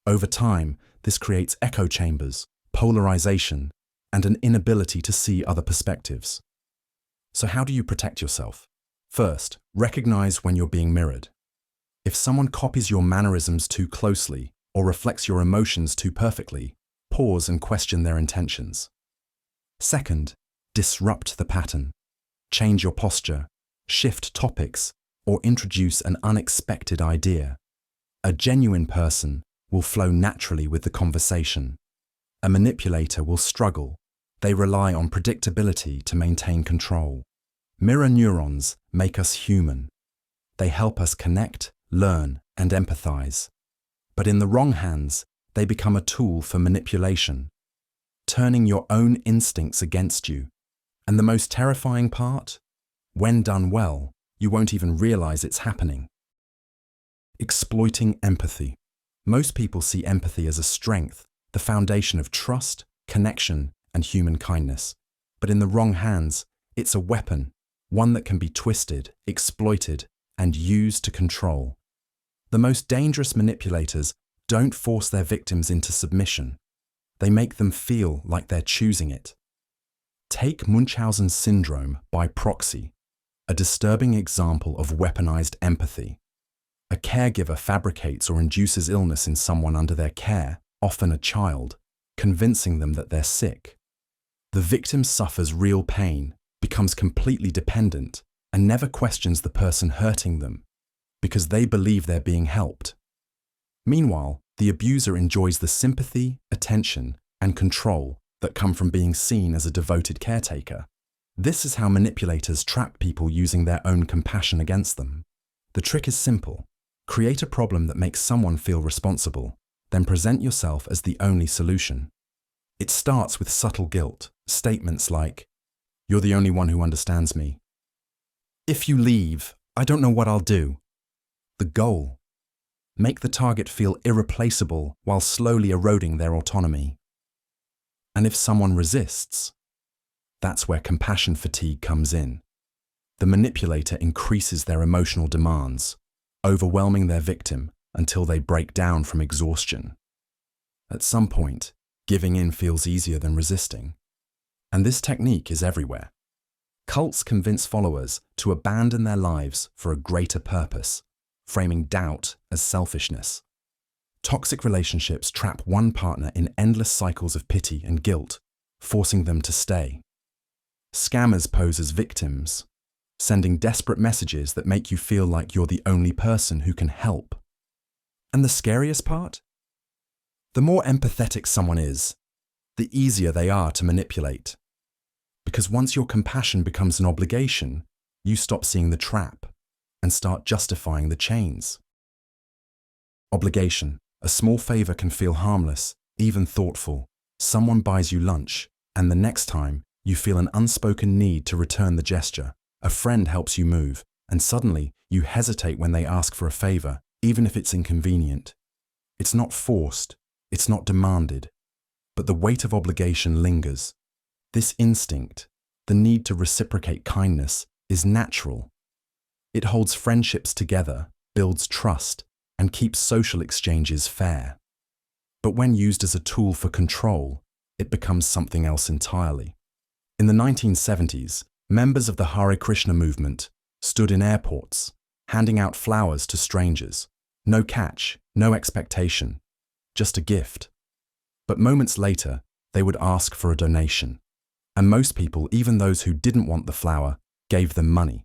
Over time, this creates echo chambers, polarization, and an inability to see other perspectives. So how do you protect yourself? First, recognize when you're being mirrored. If someone copies your mannerisms too closely or reflects your emotions too perfectly, pause and question their intentions. Second, disrupt the pattern. Change your posture, shift topics, or introduce an unexpected idea. A genuine person will flow naturally with the conversation. A manipulator will struggle. They rely on predictability to maintain control. Mirror neurons make us human. They help us connect, learn, and empathize. But in the wrong hands, they become a tool for manipulation, turning your own instincts against you. And the most terrifying part? When done well, you won't even realize it's happening. Exploiting empathy. Most people see empathy as a strength, the foundation of trust, connection, and human kindness. But in the wrong hands, it's a weapon, one that can be twisted, exploited, and used to control. The most dangerous manipulators don't force their victims into submission. They make them feel like they're choosing it. Take Munchausen's syndrome by proxy, a disturbing example of weaponized empathy. A caregiver fabricates or induces illness in someone under their care, often a child, convincing them that they're sick. The victim suffers real pain, becomes completely dependent, and never questions the person hurting them, because they believe they're being helped. Meanwhile, the abuser enjoys the sympathy, attention, and control that come from being seen as a devoted caretaker. This is how manipulators trap people using their own compassion against them. The trick is simple. Create a problem that makes someone feel responsible, then present yourself as the only solution. It starts with subtle guilt, statements like, "You're the only one who understands me. If you leave, I don't know what I'll do." The goal: make the target feel irreplaceable while slowly eroding their autonomy. And if someone resists, that's where compassion fatigue comes in. The manipulator increases their emotional demands, overwhelming their victim until they break down from exhaustion. At some point, giving in feels easier than resisting. And this technique is everywhere. Cults convince followers to abandon their lives for a greater purpose, framing doubt as selfishness. Toxic relationships trap one partner in endless cycles of pity and guilt, forcing them to stay. Scammers pose as victims, sending desperate messages that make you feel like you're the only person who can help. And the scariest part? The more empathetic someone is, the easier they are to manipulate. Because once your compassion becomes an obligation, you stop seeing the trap and start justifying the chains. Obligation. A small favor can feel harmless, even thoughtful. Someone buys you lunch, and the next time, you feel an unspoken need to return the gesture. A friend helps you move, and suddenly, you hesitate when they ask for a favor, even if it's inconvenient. It's not forced, it's not demanded, but the weight of obligation lingers. This instinct, the need to reciprocate kindness, is natural. It holds friendships together, builds trust, and keeps social exchanges fair. But when used as a tool for control, it becomes something else entirely. In the 1970s, members of the Hare Krishna movement stood in airports, handing out flowers to strangers. No catch, no expectation, just a gift. But moments later, they would ask for a donation. And most people, even those who didn't want the flower, gave them money.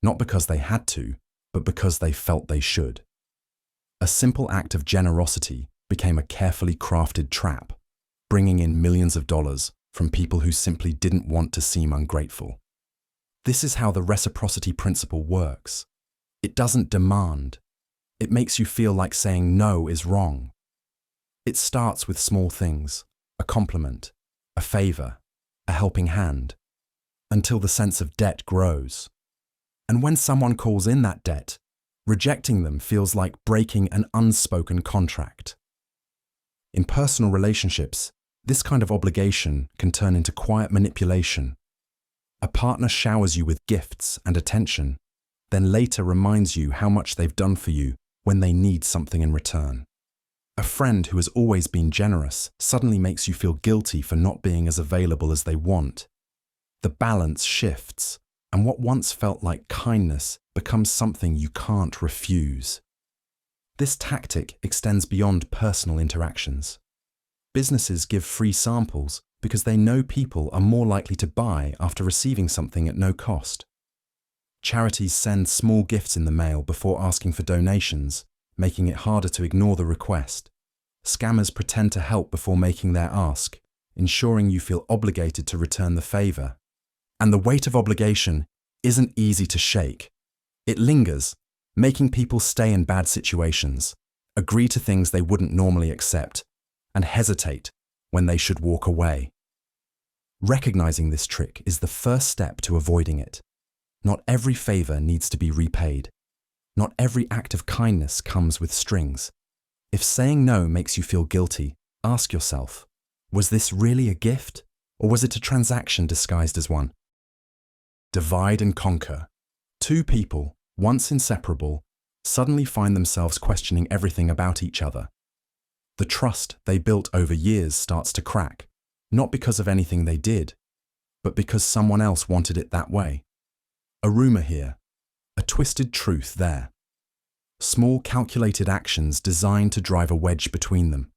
Not because they had to, but because they felt they should. A simple act of generosity became a carefully crafted trap, bringing in millions of dollars from people who simply didn't want to seem ungrateful. This is how the reciprocity principle works. It doesn't demand. It makes you feel like saying no is wrong. It starts with small things, a compliment, a favor, a helping hand, until the sense of debt grows. And when someone calls in that debt, rejecting them feels like breaking an unspoken contract. In personal relationships, this kind of obligation can turn into quiet manipulation. A partner showers you with gifts and attention, then later reminds you how much they've done for you when they need something in return. A friend who has always been generous suddenly makes you feel guilty for not being as available as they want. The balance shifts, and what once felt like kindness becomes something you can't refuse. This tactic extends beyond personal interactions. Businesses give free samples because they know people are more likely to buy after receiving something at no cost. Charities send small gifts in the mail before asking for donations, making it harder to ignore the request. Scammers pretend to help before making their ask, ensuring you feel obligated to return the favor. And the weight of obligation isn't easy to shake. It lingers, making people stay in bad situations, agree to things they wouldn't normally accept, and hesitate when they should walk away. Recognizing this trick is the first step to avoiding it. Not every favor needs to be repaid. Not every act of kindness comes with strings. If saying no makes you feel guilty, ask yourself, was this really a gift, or was it a transaction disguised as one? Divide and conquer. Two people, once inseparable, suddenly find themselves questioning everything about each other. The trust they built over years starts to crack, not because of anything they did, but because someone else wanted it that way. A rumor here, a twisted truth there. Small calculated actions designed to drive a wedge between them.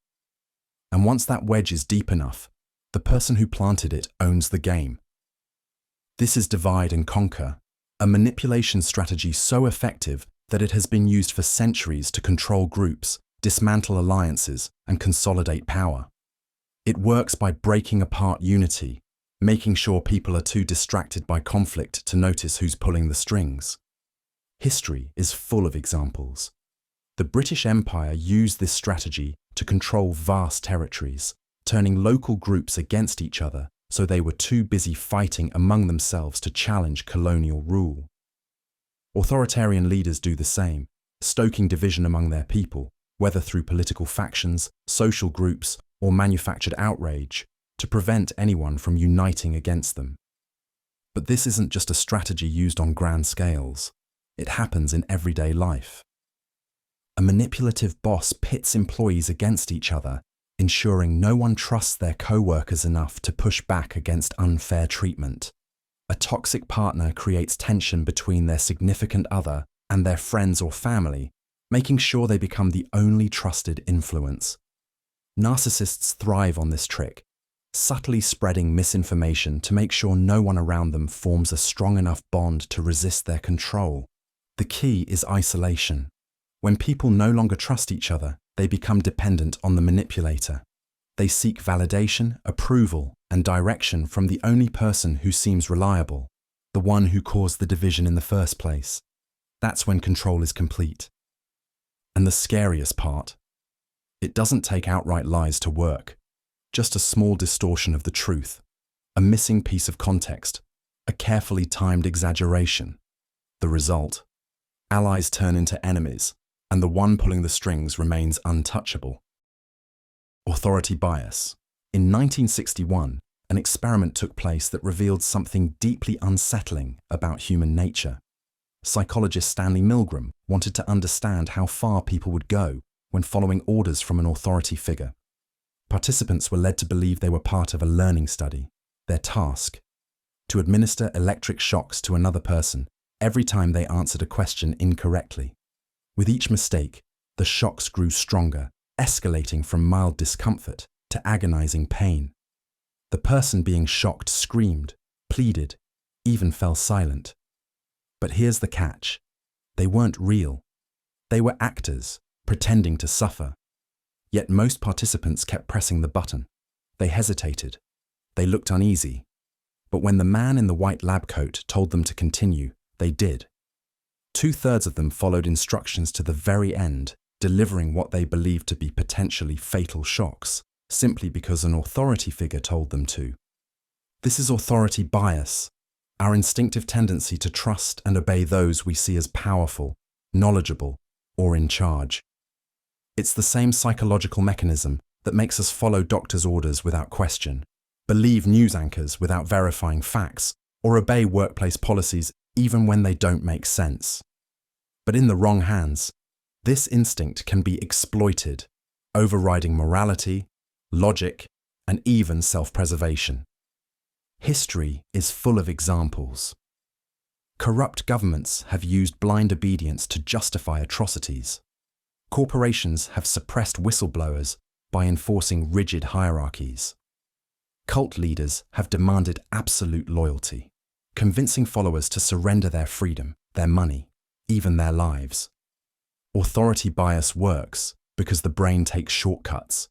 And once that wedge is deep enough, the person who planted it owns the game. This is divide and conquer, a manipulation strategy so effective that it has been used for centuries to control groups, dismantle alliances, and consolidate power. It works by breaking apart unity, making sure people are too distracted by conflict to notice who's pulling the strings. History is full of examples. The British Empire used this strategy to control vast territories, turning local groups against each other so they were too busy fighting among themselves to challenge colonial rule. Authoritarian leaders do the same, stoking division among their people, whether through political factions, social groups, or manufactured outrage, to prevent anyone from uniting against them. But this isn't just a strategy used on grand scales. It happens in everyday life. A manipulative boss pits employees against each other, ensuring no one trusts their co-workers enough to push back against unfair treatment. A toxic partner creates tension between their significant other and their friends or family, making sure they become the only trusted influence. Narcissists thrive on this trick, subtly spreading misinformation to make sure no one around them forms a strong enough bond to resist their control. The key is isolation. When people no longer trust each other, they become dependent on the manipulator. They seek validation, approval, and direction from the only person who seems reliable, the one who caused the division in the first place. That's when control is complete. And the scariest part, it doesn't take outright lies to work. Just a small distortion of the truth, a missing piece of context, a carefully timed exaggeration. The result? Allies turn into enemies, and the one pulling the strings remains untouchable. Authority bias. In 1961, an experiment took place that revealed something deeply unsettling about human nature. Psychologist Stanley Milgram wanted to understand how far people would go when following orders from an authority figure. Participants were led to believe they were part of a learning study. Their task? To administer electric shocks to another person every time they answered a question incorrectly. With each mistake, the shocks grew stronger, escalating from mild discomfort to agonizing pain. The person being shocked screamed, pleaded, even fell silent. But here's the catch. They weren't real. They were actors, pretending to suffer. Yet most participants kept pressing the button. They hesitated. They looked uneasy. But when the man in the white lab coat told them to continue, they did. 2/3 of them followed instructions to the very end, delivering what they believed to be potentially fatal shocks, simply because an authority figure told them to. This is authority bias, our instinctive tendency to trust and obey those we see as powerful, knowledgeable, or in charge. It's the same psychological mechanism that makes us follow doctors' orders without question, believe news anchors without verifying facts, or obey workplace policies even when they don't make sense. But in the wrong hands, this instinct can be exploited, overriding morality, logic, and even self-preservation. History is full of examples. Corrupt governments have used blind obedience to justify atrocities. Corporations have suppressed whistleblowers by enforcing rigid hierarchies. Cult leaders have demanded absolute loyalty, convincing followers to surrender their freedom, their money, even their lives. Authority bias works because the brain takes shortcuts.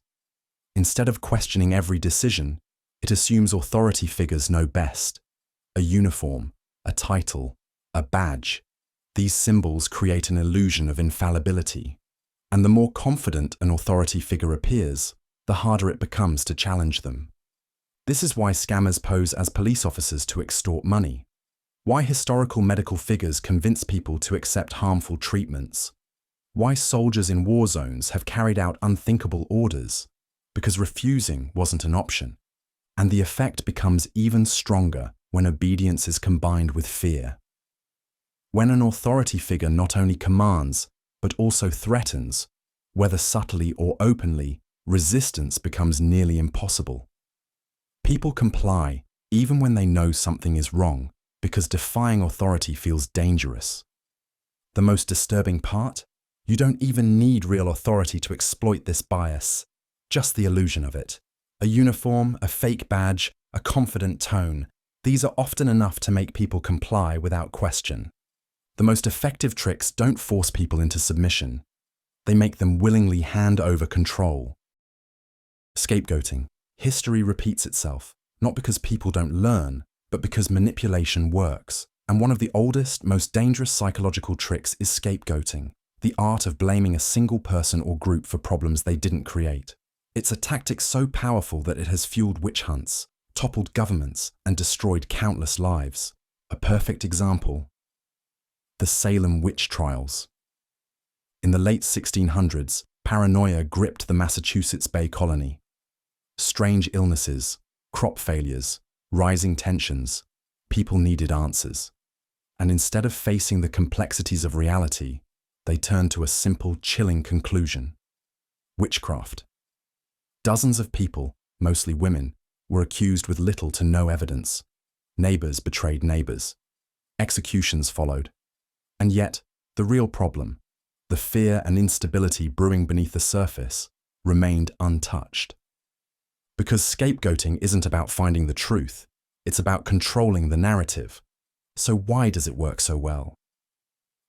Instead of questioning every decision, It assumes authority figures know best. A uniform, a title, a badge. These symbols create an illusion of infallibility. And the more confident an authority figure appears, the harder it becomes to challenge them. This is why scammers pose as police officers to extort money. Why historical medical figures convince people to accept harmful treatments. Why soldiers in war zones have carried out unthinkable orders. Because refusing wasn't an option. And the effect becomes even stronger when obedience is combined with fear. When an authority figure not only commands, but also threatens, whether subtly or openly, resistance becomes nearly impossible. People comply even when they know something is wrong, because defying authority feels dangerous. The most disturbing part? You don't even need real authority to exploit this bias, just the illusion of it. A uniform, a fake badge, a confident tone, these are often enough to make people comply without question. The most effective tricks don't force people into submission. They make them willingly hand over control. Scapegoating. History repeats itself, not because people don't learn, but because manipulation works. And one of the oldest, most dangerous psychological tricks is scapegoating, the art of blaming a single person or group for problems they didn't create. It's a tactic so powerful that it has fueled witch hunts, toppled governments, and destroyed countless lives. A perfect example: the Salem witch trials. In the late 1600s, paranoia gripped the Massachusetts Bay Colony. Strange illnesses, crop failures, rising tensions. People needed answers. And instead of facing the complexities of reality, they turned to a simple, chilling conclusion: witchcraft. Dozens of people, mostly women, were accused with little to no evidence. Neighbors betrayed neighbors. Executions followed. And yet, the real problem, the fear and instability brewing beneath the surface, remained untouched. Because scapegoating isn't about finding the truth, it's about controlling the narrative. So why does it work so well?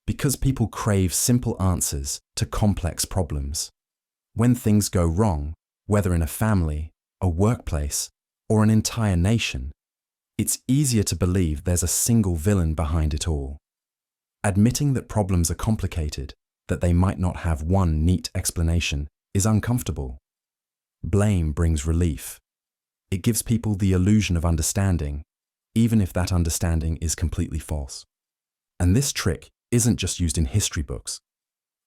Because people crave simple answers to complex problems. When things go wrong, whether in a family, a workplace, or an entire nation, it's easier to believe there's a single villain behind it all. Admitting that problems are complicated, that they might not have one neat explanation, is uncomfortable. Blame brings relief. It gives people the illusion of understanding, even if that understanding is completely false. And this trick isn't just used in history books.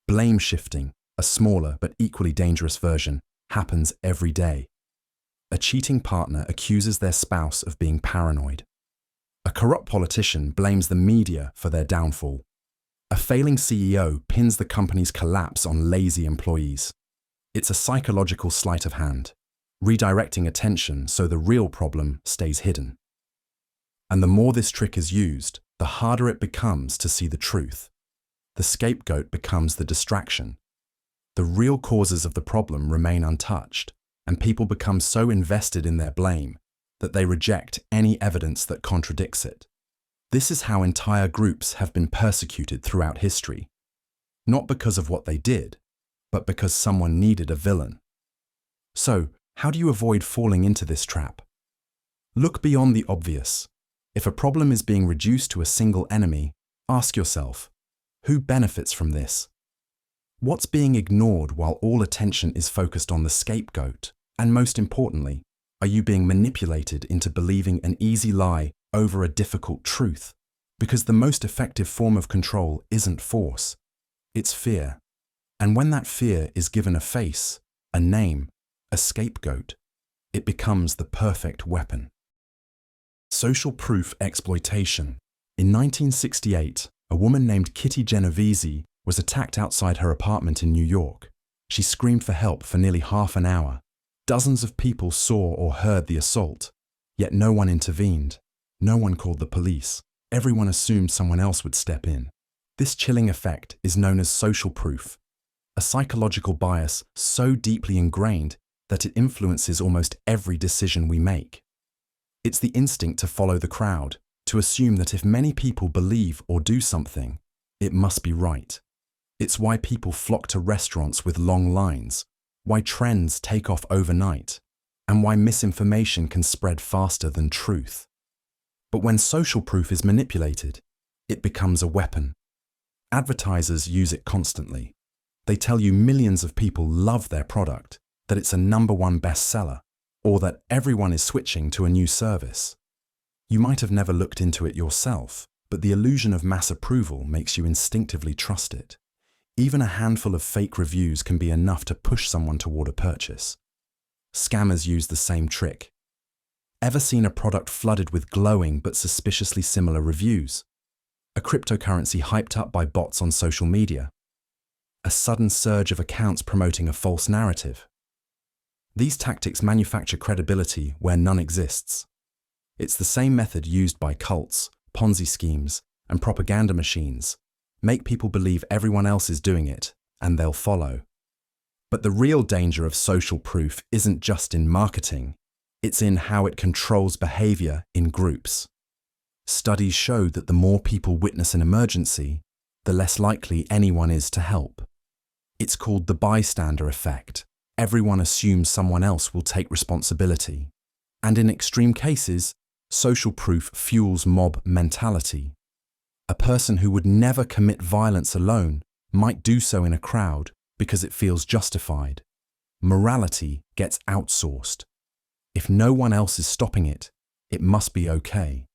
Blame shifting, a smaller but equally dangerous version, happens every day. A cheating partner accuses their spouse of being paranoid. A corrupt politician blames the media for their downfall. A failing CEO pins the company's collapse on lazy employees. It's a psychological sleight of hand, redirecting attention so the real problem stays hidden. And the more this trick is used, the harder it becomes to see the truth. The scapegoat becomes the distraction. The real causes of the problem remain untouched, and people become so invested in their blame that they reject any evidence that contradicts it. This is how entire groups have been persecuted throughout history, not because of what they did, but because someone needed a villain. So, how do you avoid falling into this trap? Look beyond the obvious. If a problem is being reduced to a single enemy, ask yourself, who benefits from this? What's being ignored while all attention is focused on the scapegoat? And most importantly, are you being manipulated into believing an easy lie over a difficult truth? Because the most effective form of control isn't force, it's fear. And when that fear is given a face, a name, a scapegoat, it becomes the perfect weapon. Social proof exploitation. In 1968, a woman named Kitty Genovese was attacked outside her apartment in New York. She screamed for help for nearly half an hour. Dozens of people saw or heard the assault, yet no one intervened. No one called the police. Everyone assumed someone else would step in. This chilling effect is known as social proof, a psychological bias so deeply ingrained that it influences almost every decision we make. It's the instinct to follow the crowd, to assume that if many people believe or do something, it must be right. It's why people flock to restaurants with long lines, why trends take off overnight, and why misinformation can spread faster than truth. But when social proof is manipulated, it becomes a weapon. Advertisers use it constantly. They tell you millions of people love their product, that it's a #1 bestseller, or that everyone is switching to a new service. You might have never looked into it yourself, but the illusion of mass approval makes you instinctively trust it. Even a handful of fake reviews can be enough to push someone toward a purchase. Scammers use the same trick. Ever seen a product flooded with glowing but suspiciously similar reviews? A cryptocurrency hyped up by bots on social media? A sudden surge of accounts promoting a false narrative? These tactics manufacture credibility where none exists. It's the same method used by cults, Ponzi schemes, and propaganda machines. Make people believe everyone else is doing it, and they'll follow. But the real danger of social proof isn't just in marketing, it's in how it controls behavior in groups. Studies show that the more people witness an emergency, the less likely anyone is to help. It's called the bystander effect. Everyone assumes someone else will take responsibility. And in extreme cases, social proof fuels mob mentality. A person who would never commit violence alone might do so in a crowd because it feels justified. Morality gets outsourced. If no one else is stopping it, it must be okay.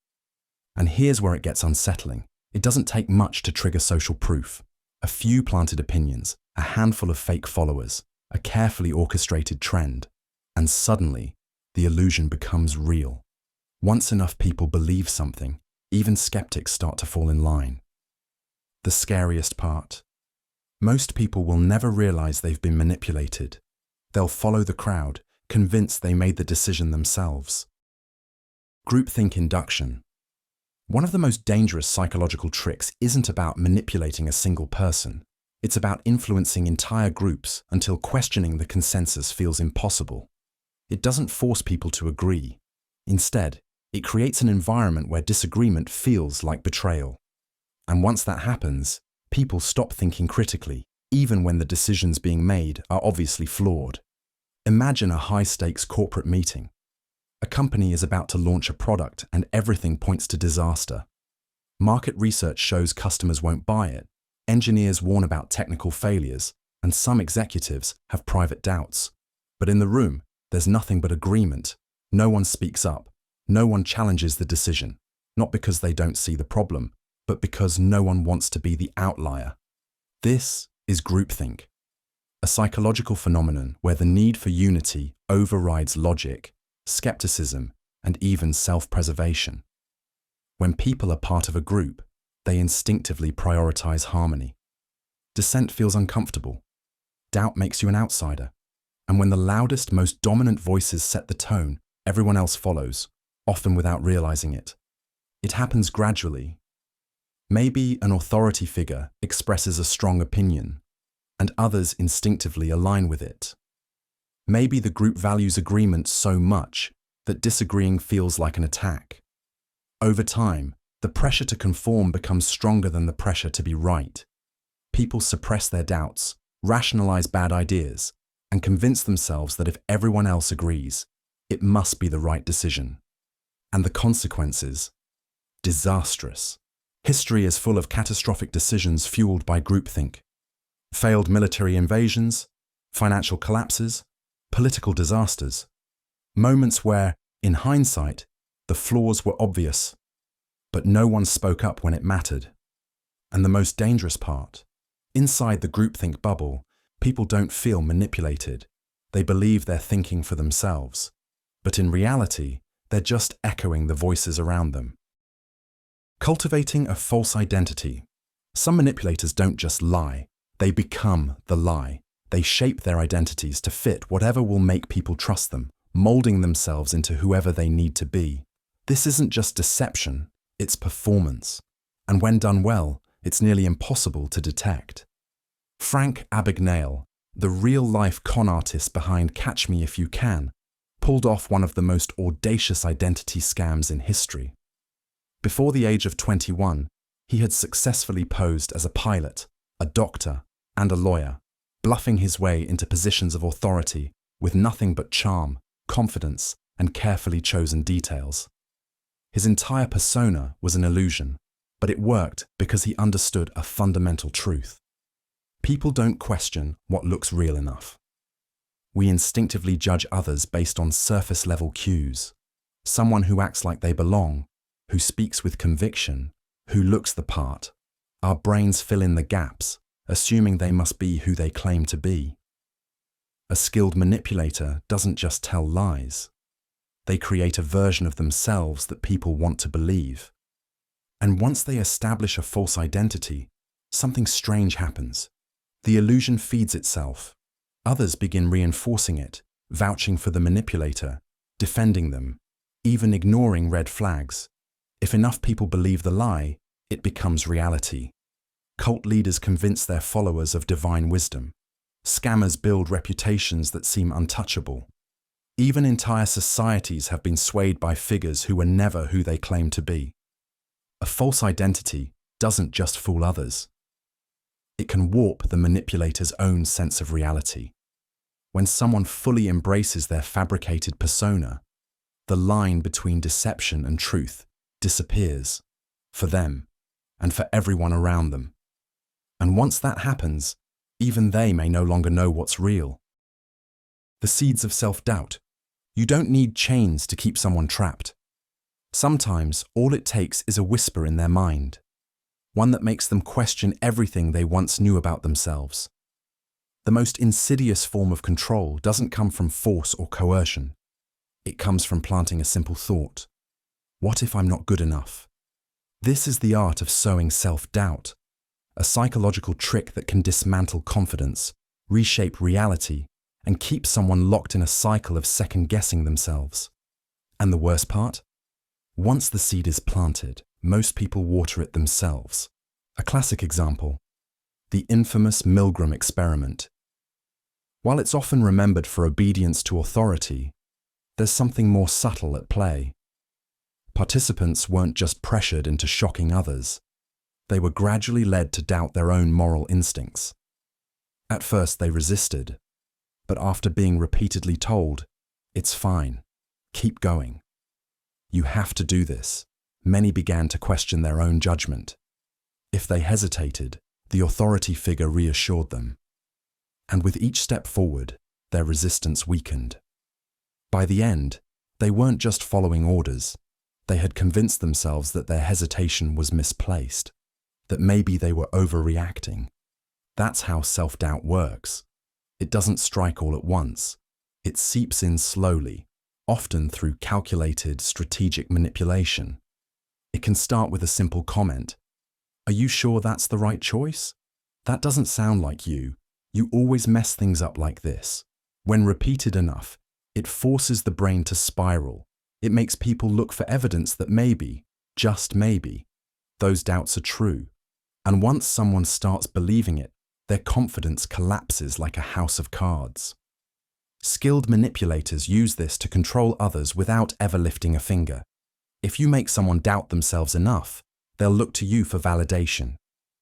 And here's where it gets unsettling. It doesn't take much to trigger social proof. A few planted opinions, a handful of fake followers, a carefully orchestrated trend, and suddenly, the illusion becomes real. Once enough people believe something, even skeptics start to fall in line. The scariest part. Most people will never realize they've been manipulated. They'll follow the crowd, convinced they made the decision themselves. Groupthink Induction. One of the most dangerous psychological tricks isn't about manipulating a single person. It's about influencing entire groups until questioning the consensus feels impossible. It doesn't force people to agree. Instead, it creates an environment where disagreement feels like betrayal. And once that happens, people stop thinking critically, even when the decisions being made are obviously flawed. Imagine a high-stakes corporate meeting. A company is about to launch a product and everything points to disaster. Market research shows customers won't buy it. Engineers warn about technical failures, and some executives have private doubts. But in the room, there's nothing but agreement. No one speaks up. No one challenges the decision, not because they don't see the problem, but because no one wants to be the outlier. This is groupthink, a psychological phenomenon where the need for unity overrides logic, skepticism, and even self-preservation. When people are part of a group, they instinctively prioritize harmony. Dissent feels uncomfortable. Doubt makes you an outsider. And when the loudest, most dominant voices set the tone, everyone else follows, often without realizing it. It happens gradually. Maybe an authority figure expresses a strong opinion, and others instinctively align with it. Maybe the group values agreement so much that disagreeing feels like an attack. Over time, the pressure to conform becomes stronger than the pressure to be right. People suppress their doubts, rationalize bad ideas, and convince themselves that if everyone else agrees, it must be the right decision. And the consequences? Disastrous. History is full of catastrophic decisions fueled by groupthink. Failed military invasions, financial collapses, political disasters. Moments where, in hindsight, the flaws were obvious, but no one spoke up when it mattered. And the most dangerous part, inside the groupthink bubble, people don't feel manipulated. They believe they're thinking for themselves. But in reality, they're just echoing the voices around them. Cultivating a false identity. Some manipulators don't just lie, they become the lie. They shape their identities to fit whatever will make people trust them, molding themselves into whoever they need to be. This isn't just deception, it's performance. And when done well, it's nearly impossible to detect. Frank Abagnale, the real-life con artist behind Catch Me If You Can, pulled off one of the most audacious identity scams in history. Before the age of 21, he had successfully posed as a pilot, a doctor, and a lawyer, bluffing his way into positions of authority with nothing but charm, confidence, and carefully chosen details. His entire persona was an illusion, but it worked because he understood a fundamental truth. People don't question what looks real enough. We instinctively judge others based on surface-level cues. Someone who acts like they belong, who speaks with conviction, who looks the part. Our brains fill in the gaps, assuming they must be who they claim to be. A skilled manipulator doesn't just tell lies. They create a version of themselves that people want to believe. And once they establish a false identity, something strange happens. The illusion feeds itself. Others begin reinforcing it, vouching for the manipulator, defending them, even ignoring red flags. If enough people believe the lie, it becomes reality. Cult leaders convince their followers of divine wisdom. Scammers build reputations that seem untouchable. Even entire societies have been swayed by figures who were never who they claim to be. A false identity doesn't just fool others. It can warp the manipulator's own sense of reality. When someone fully embraces their fabricated persona, the line between deception and truth disappears, for them and for everyone around them. And once that happens, even they may no longer know what's real. The seeds of self-doubt. You don't need chains to keep someone trapped. Sometimes all it takes is a whisper in their mind, one that makes them question everything they once knew about themselves. The most insidious form of control doesn't come from force or coercion. It comes from planting a simple thought. What if I'm not good enough? This is the art of sowing self-doubt, a psychological trick that can dismantle confidence, reshape reality, and keep someone locked in a cycle of second-guessing themselves. And the worst part? Once the seed is planted, most people water it themselves. A classic example, the infamous Milgram experiment. While it's often remembered for obedience to authority, there's something more subtle at play. Participants weren't just pressured into shocking others. They were gradually led to doubt their own moral instincts. At first they resisted, but after being repeatedly told, "It's fine, keep going. You have to do this," many began to question their own judgment. If they hesitated, the authority figure reassured them. And with each step forward, their resistance weakened. By the end, they weren't just following orders. They had convinced themselves that their hesitation was misplaced, that maybe they were overreacting. That's how self-doubt works. It doesn't strike all at once. It seeps in slowly, often through calculated, strategic manipulation. It can start with a simple comment. "Are you sure that's the right choice? That doesn't sound like you. You always mess things up like this." When repeated enough, it forces the brain to spiral. It makes people look for evidence that maybe, just maybe, those doubts are true. And once someone starts believing it, their confidence collapses like a house of cards. Skilled manipulators use this to control others without ever lifting a finger. If you make someone doubt themselves enough, they'll look to you for validation.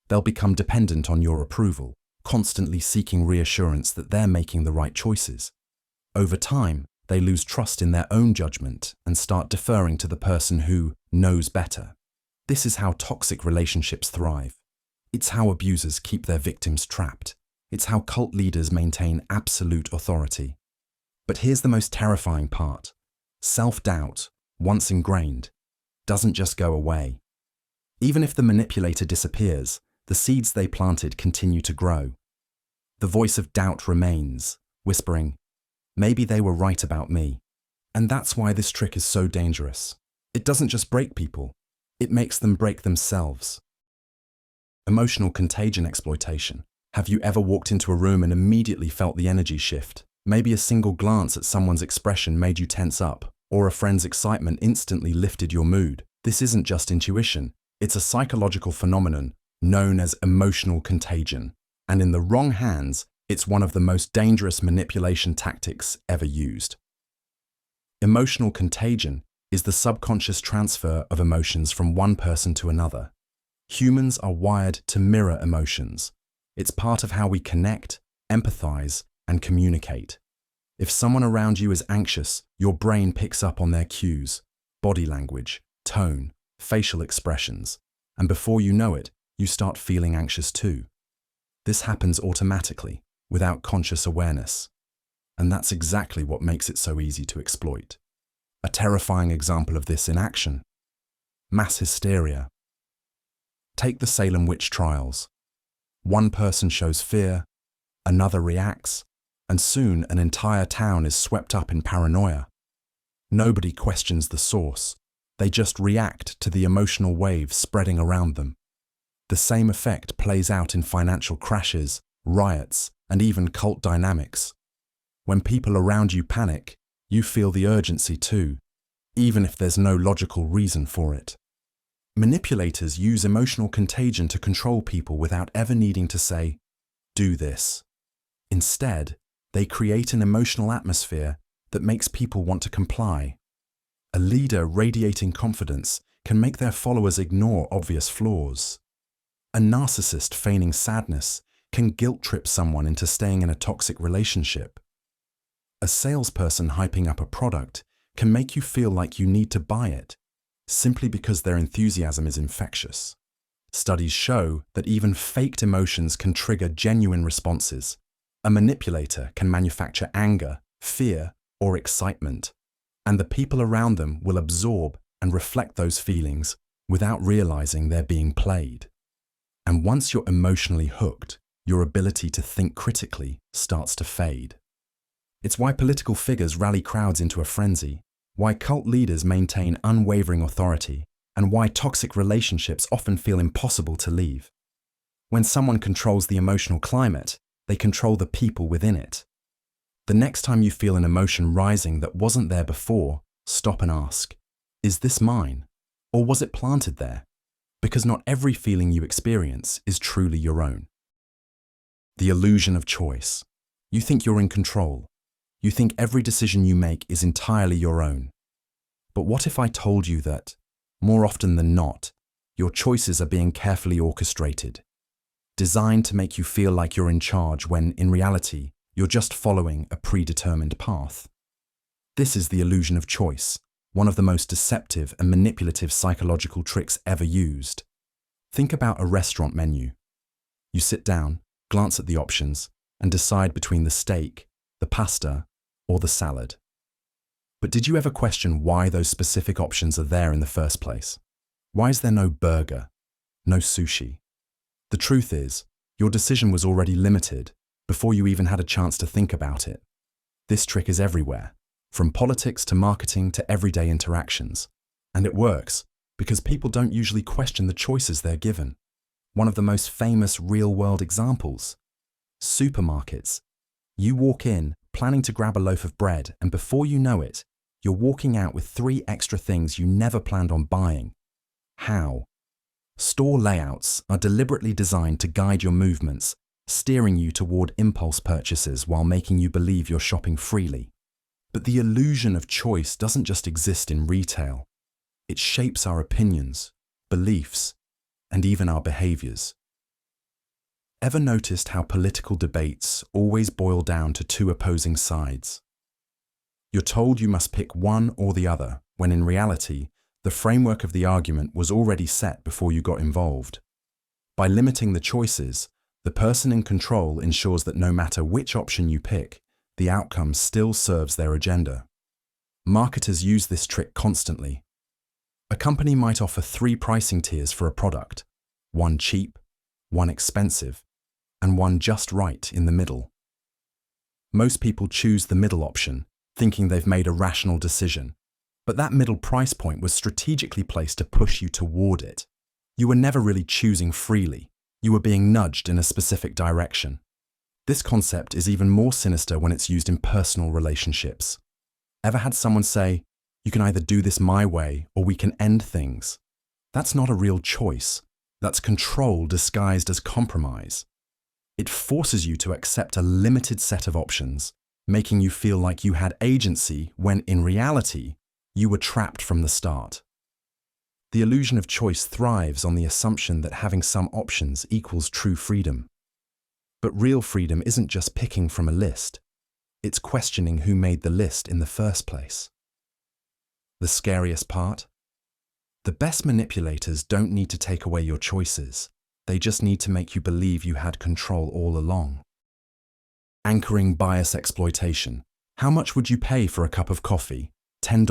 They'll become dependent on your approval, constantly seeking reassurance that they're making the right choices. Over time, they lose trust in their own judgment and start deferring to the person who knows better. This is how toxic relationships thrive. It's how abusers keep their victims trapped. It's how cult leaders maintain absolute authority. But here's the most terrifying part. Self-doubt, once ingrained, doesn't just go away. Even if the manipulator disappears, the seeds they planted continue to grow. The voice of doubt remains, whispering, "Maybe they were right about me." And that's why this trick is so dangerous. It doesn't just break people, it makes them break themselves. Emotional contagion exploitation. Have you ever walked into a room and immediately felt the energy shift? Maybe a single glance at someone's expression made you tense up, or a friend's excitement instantly lifted your mood. This isn't just intuition, it's a psychological phenomenon known as emotional contagion. And in the wrong hands, it's one of the most dangerous manipulation tactics ever used. Emotional contagion is the subconscious transfer of emotions from one person to another. Humans are wired to mirror emotions. It's part of how we connect, empathize, and communicate. If someone around you is anxious, your brain picks up on their cues, body language, tone, facial expressions, and before you know it, you start feeling anxious too. This happens automatically, without conscious awareness. And that's exactly what makes it so easy to exploit. A terrifying example of this in action: mass hysteria. Take the Salem witch trials. One person shows fear, another reacts, and soon an entire town is swept up in paranoia. Nobody questions the source. They just react to the emotional waves spreading around them. The same effect plays out in financial crashes, riots, and even cult dynamics. When people around you panic, you feel the urgency too, even if there's no logical reason for it. Manipulators use emotional contagion to control people without ever needing to say, "Do this." Instead, they create an emotional atmosphere that makes people want to comply. A leader radiating confidence can make their followers ignore obvious flaws. A narcissist feigning sadness can guilt-trip someone into staying in a toxic relationship. A salesperson hyping up a product can make you feel like you need to buy it, simply because their enthusiasm is infectious. Studies show that even faked emotions can trigger genuine responses. A manipulator can manufacture anger, fear, or excitement, and the people around them will absorb and reflect those feelings without realizing they're being played. And once you're emotionally hooked, your ability to think critically starts to fade. It's why political figures rally crowds into a frenzy, why cult leaders maintain unwavering authority, and why toxic relationships often feel impossible to leave. When someone controls the emotional climate, they control the people within it. The next time you feel an emotion rising that wasn't there before, stop and ask, is this mine? Or was it planted there? Because not every feeling you experience is truly your own. The illusion of choice. You think you're in control. You think every decision you make is entirely your own. But what if I told you that, more often than not, your choices are being carefully orchestrated, designed to make you feel like you're in charge when, in reality, you're just following a predetermined path? This is the illusion of choice, one of the most deceptive and manipulative psychological tricks ever used. Think about a restaurant menu. You sit down, glance at the options, and decide between the steak, the pasta, or the salad. But did you ever question why those specific options are there in the first place? Why is there no burger, no sushi? The truth is, your decision was already limited before you even had a chance to think about it. This trick is everywhere, from politics to marketing to everyday interactions. And it works because people don't usually question the choices they're given. One of the most famous real-world examples: supermarkets. You walk in, planning to grab a loaf of bread, and before you know it, you're walking out with 3 extra things you never planned on buying. How? Store layouts are deliberately designed to guide your movements, steering you toward impulse purchases while making you believe you're shopping freely. But the illusion of choice doesn't just exist in retail. It shapes our opinions, beliefs, and even our behaviors. Ever noticed how political debates always boil down to 2 opposing sides? You're told you must pick one or the other, when in reality, the framework of the argument was already set before you got involved. By limiting the choices, the person in control ensures that no matter which option you pick, the outcome still serves their agenda. Marketers use this trick constantly. A company might offer 3 pricing tiers for a product: one cheap, one expensive, and one just right in the middle. Most people choose the middle option, thinking they've made a rational decision. But that middle price point was strategically placed to push you toward it. You were never really choosing freely. You were being nudged in a specific direction. This concept is even more sinister when it's used in personal relationships. Ever had someone say, "You can either do this my way or we can end things"? That's not a real choice. That's control disguised as compromise. It forces you to accept a limited set of options, making you feel like you had agency when in reality, you were trapped from the start. The illusion of choice thrives on the assumption that having some options equals true freedom. But real freedom isn't just picking from a list. It's questioning who made the list in the first place. The scariest part? The best manipulators don't need to take away your choices. They just need to make you believe you had control all along. Anchoring bias exploitation. How much would you pay for a cup of coffee? $10?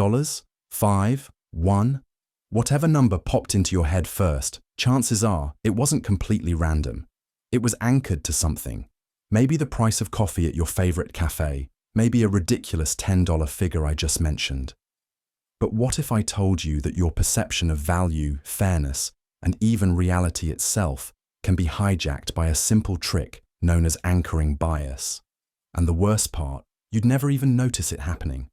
$5? $1? Whatever number popped into your head first, chances are it wasn't completely random. It was anchored to something. Maybe the price of coffee at your favorite cafe, maybe a ridiculous $10 figure I just mentioned. But what if I told you that your perception of value, fairness, and even reality itself can be hijacked by a simple trick known as anchoring bias? And the worst part, you'd never even notice it happening.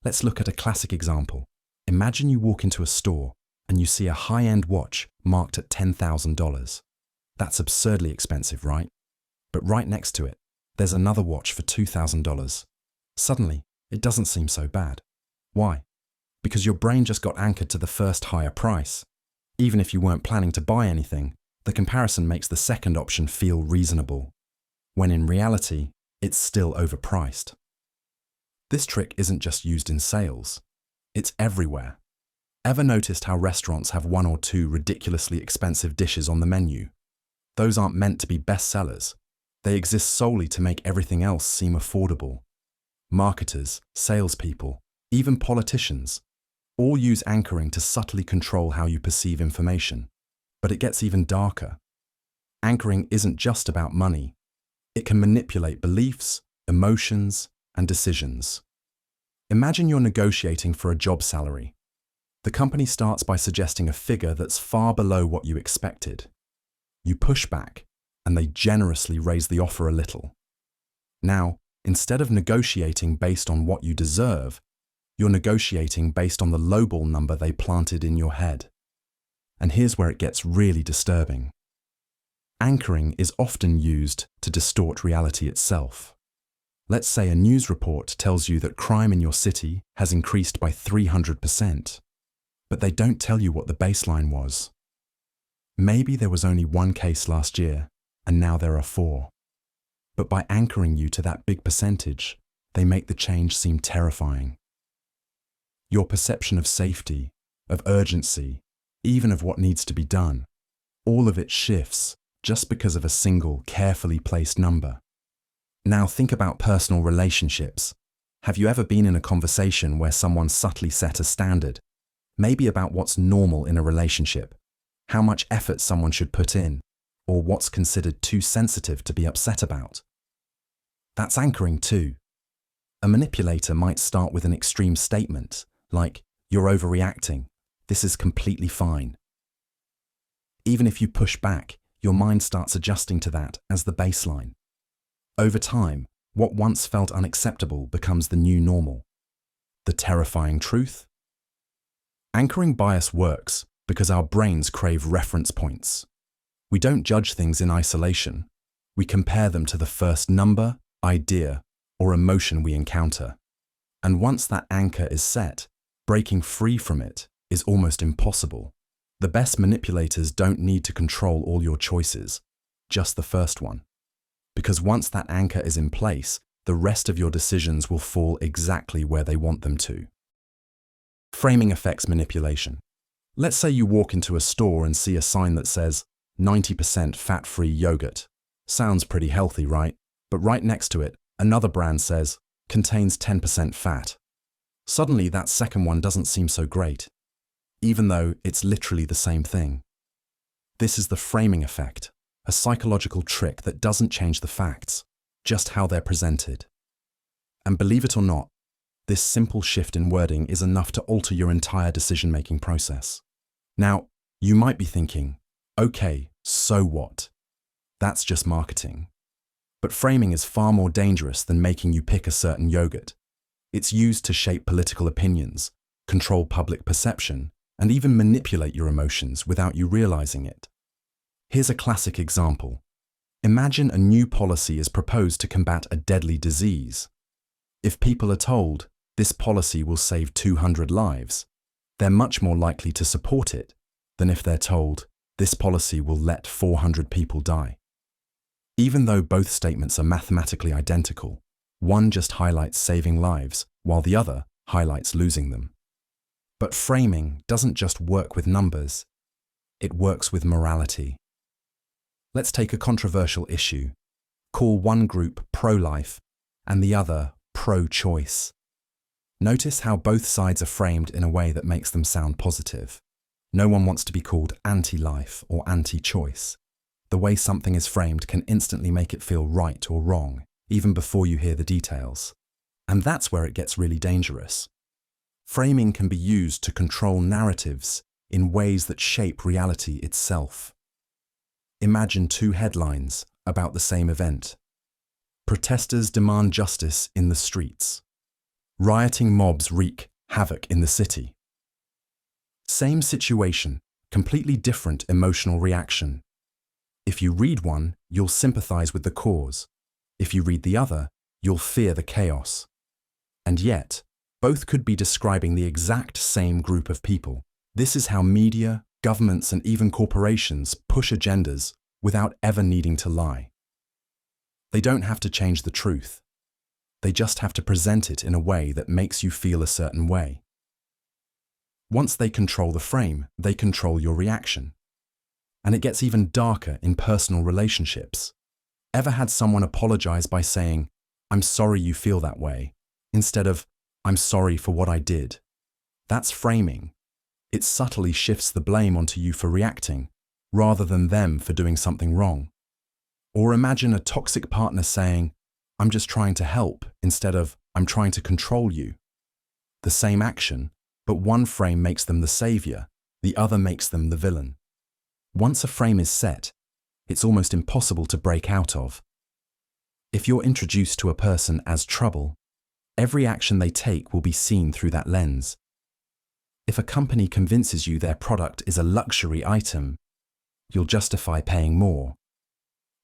Let's look at a classic example. Imagine you walk into a store and you see a high-end watch marked at $10,000. That's absurdly expensive, right? But right next to it, there's another watch for $2,000. Suddenly, it doesn't seem so bad. Why? Because your brain just got anchored to the first higher price. Even if you weren't planning to buy anything, the comparison makes the second option feel reasonable, when in reality, it's still overpriced. This trick isn't just used in sales. It's everywhere. Ever noticed how restaurants have one or two ridiculously expensive dishes on the menu? Those aren't meant to be bestsellers. They exist solely to make everything else seem affordable. Marketers, salespeople, even politicians, all use anchoring to subtly control how you perceive information. But it gets even darker. Anchoring isn't just about money. It can manipulate beliefs, emotions, and decisions. Imagine you're negotiating for a job salary. The company starts by suggesting a figure that's far below what you expected. You push back, and they generously raise the offer a little. Now, instead of negotiating based on what you deserve, you're negotiating based on the lowball number they planted in your head. And here's where it gets really disturbing. Anchoring is often used to distort reality itself. Let's say a news report tells you that crime in your city has increased by 300%, but they don't tell you what the baseline was. Maybe there was only one case last year, and now there are 4. But by anchoring you to that big percentage, they make the change seem terrifying. Your perception of safety, of urgency, even of what needs to be done, all of it shifts just because of a single, carefully placed number. Now think about personal relationships. Have you ever been in a conversation where someone subtly set a standard, maybe about what's normal in a relationship, how much effort someone should put in, or what's considered too sensitive to be upset about? That's anchoring too. A manipulator might start with an extreme statement, like, "You're overreacting. This is completely fine." Even if you push back, your mind starts adjusting to that as the baseline. Over time, what once felt unacceptable becomes the new normal. The terrifying truth? Anchoring bias works because our brains crave reference points. We don't judge things in isolation. We compare them to the first number, idea, or emotion we encounter. And once that anchor is set, breaking free from it is almost impossible. The best manipulators don't need to control all your choices, just the first one. Because once that anchor is in place, the rest of your decisions will fall exactly where they want them to. Framing effects manipulation. Let's say you walk into a store and see a sign that says 90% fat-free yogurt. Sounds pretty healthy, right? But right next to it, another brand says contains 10% fat. Suddenly, that second one doesn't seem so great, even though it's literally the same thing. This is the framing effect, a psychological trick that doesn't change the facts, just how they're presented. And believe it or not, this simple shift in wording is enough to alter your entire decision-making process. Now, you might be thinking, okay, so what? That's just marketing. But framing is far more dangerous than making you pick a certain yogurt. It's used to shape political opinions, control public perception, and even manipulate your emotions without you realizing it. Here's a classic example. Imagine a new policy is proposed to combat a deadly disease. If people are told, this policy will save 200 lives, they're much more likely to support it than if they're told, this policy will let 400 people die. Even though both statements are mathematically identical, One just highlights saving lives, while the other highlights losing them. But framing doesn't just work with numbers, it works with morality. Let's take a controversial issue. Call one group pro-life and the other pro-choice. Notice how both sides are framed in a way that makes them sound positive. No one wants to be called anti-life or anti-choice. The way something is framed can instantly make it feel right or wrong, even before you hear the details. And that's where it gets really dangerous. Framing can be used to control narratives in ways that shape reality itself. Imagine two headlines about the same event. Protesters demand justice in the streets. Rioting mobs wreak havoc in the city. Same situation, completely different emotional reaction. If you read one, you'll sympathize with the cause. If you read the other, you'll fear the chaos. And yet, both could be describing the exact same group of people. This is how media, governments, and even corporations push agendas without ever needing to lie. They don't have to change the truth. They just have to present it in a way that makes you feel a certain way. Once they control the frame, they control your reaction. And it gets even darker in personal relationships. Ever had someone apologize by saying, "I'm sorry you feel that way," instead of, "I'm sorry for what I did"? That's framing. It subtly shifts the blame onto you for reacting, rather than them for doing something wrong. Or imagine a toxic partner saying, "I'm just trying to help," instead of, "I'm trying to control you." The same action, but one frame makes them the savior, the other makes them the villain. Once a frame is set, it's almost impossible to break out of. If you're introduced to a person as trouble, every action they take will be seen through that lens. If a company convinces you their product is a luxury item, you'll justify paying more,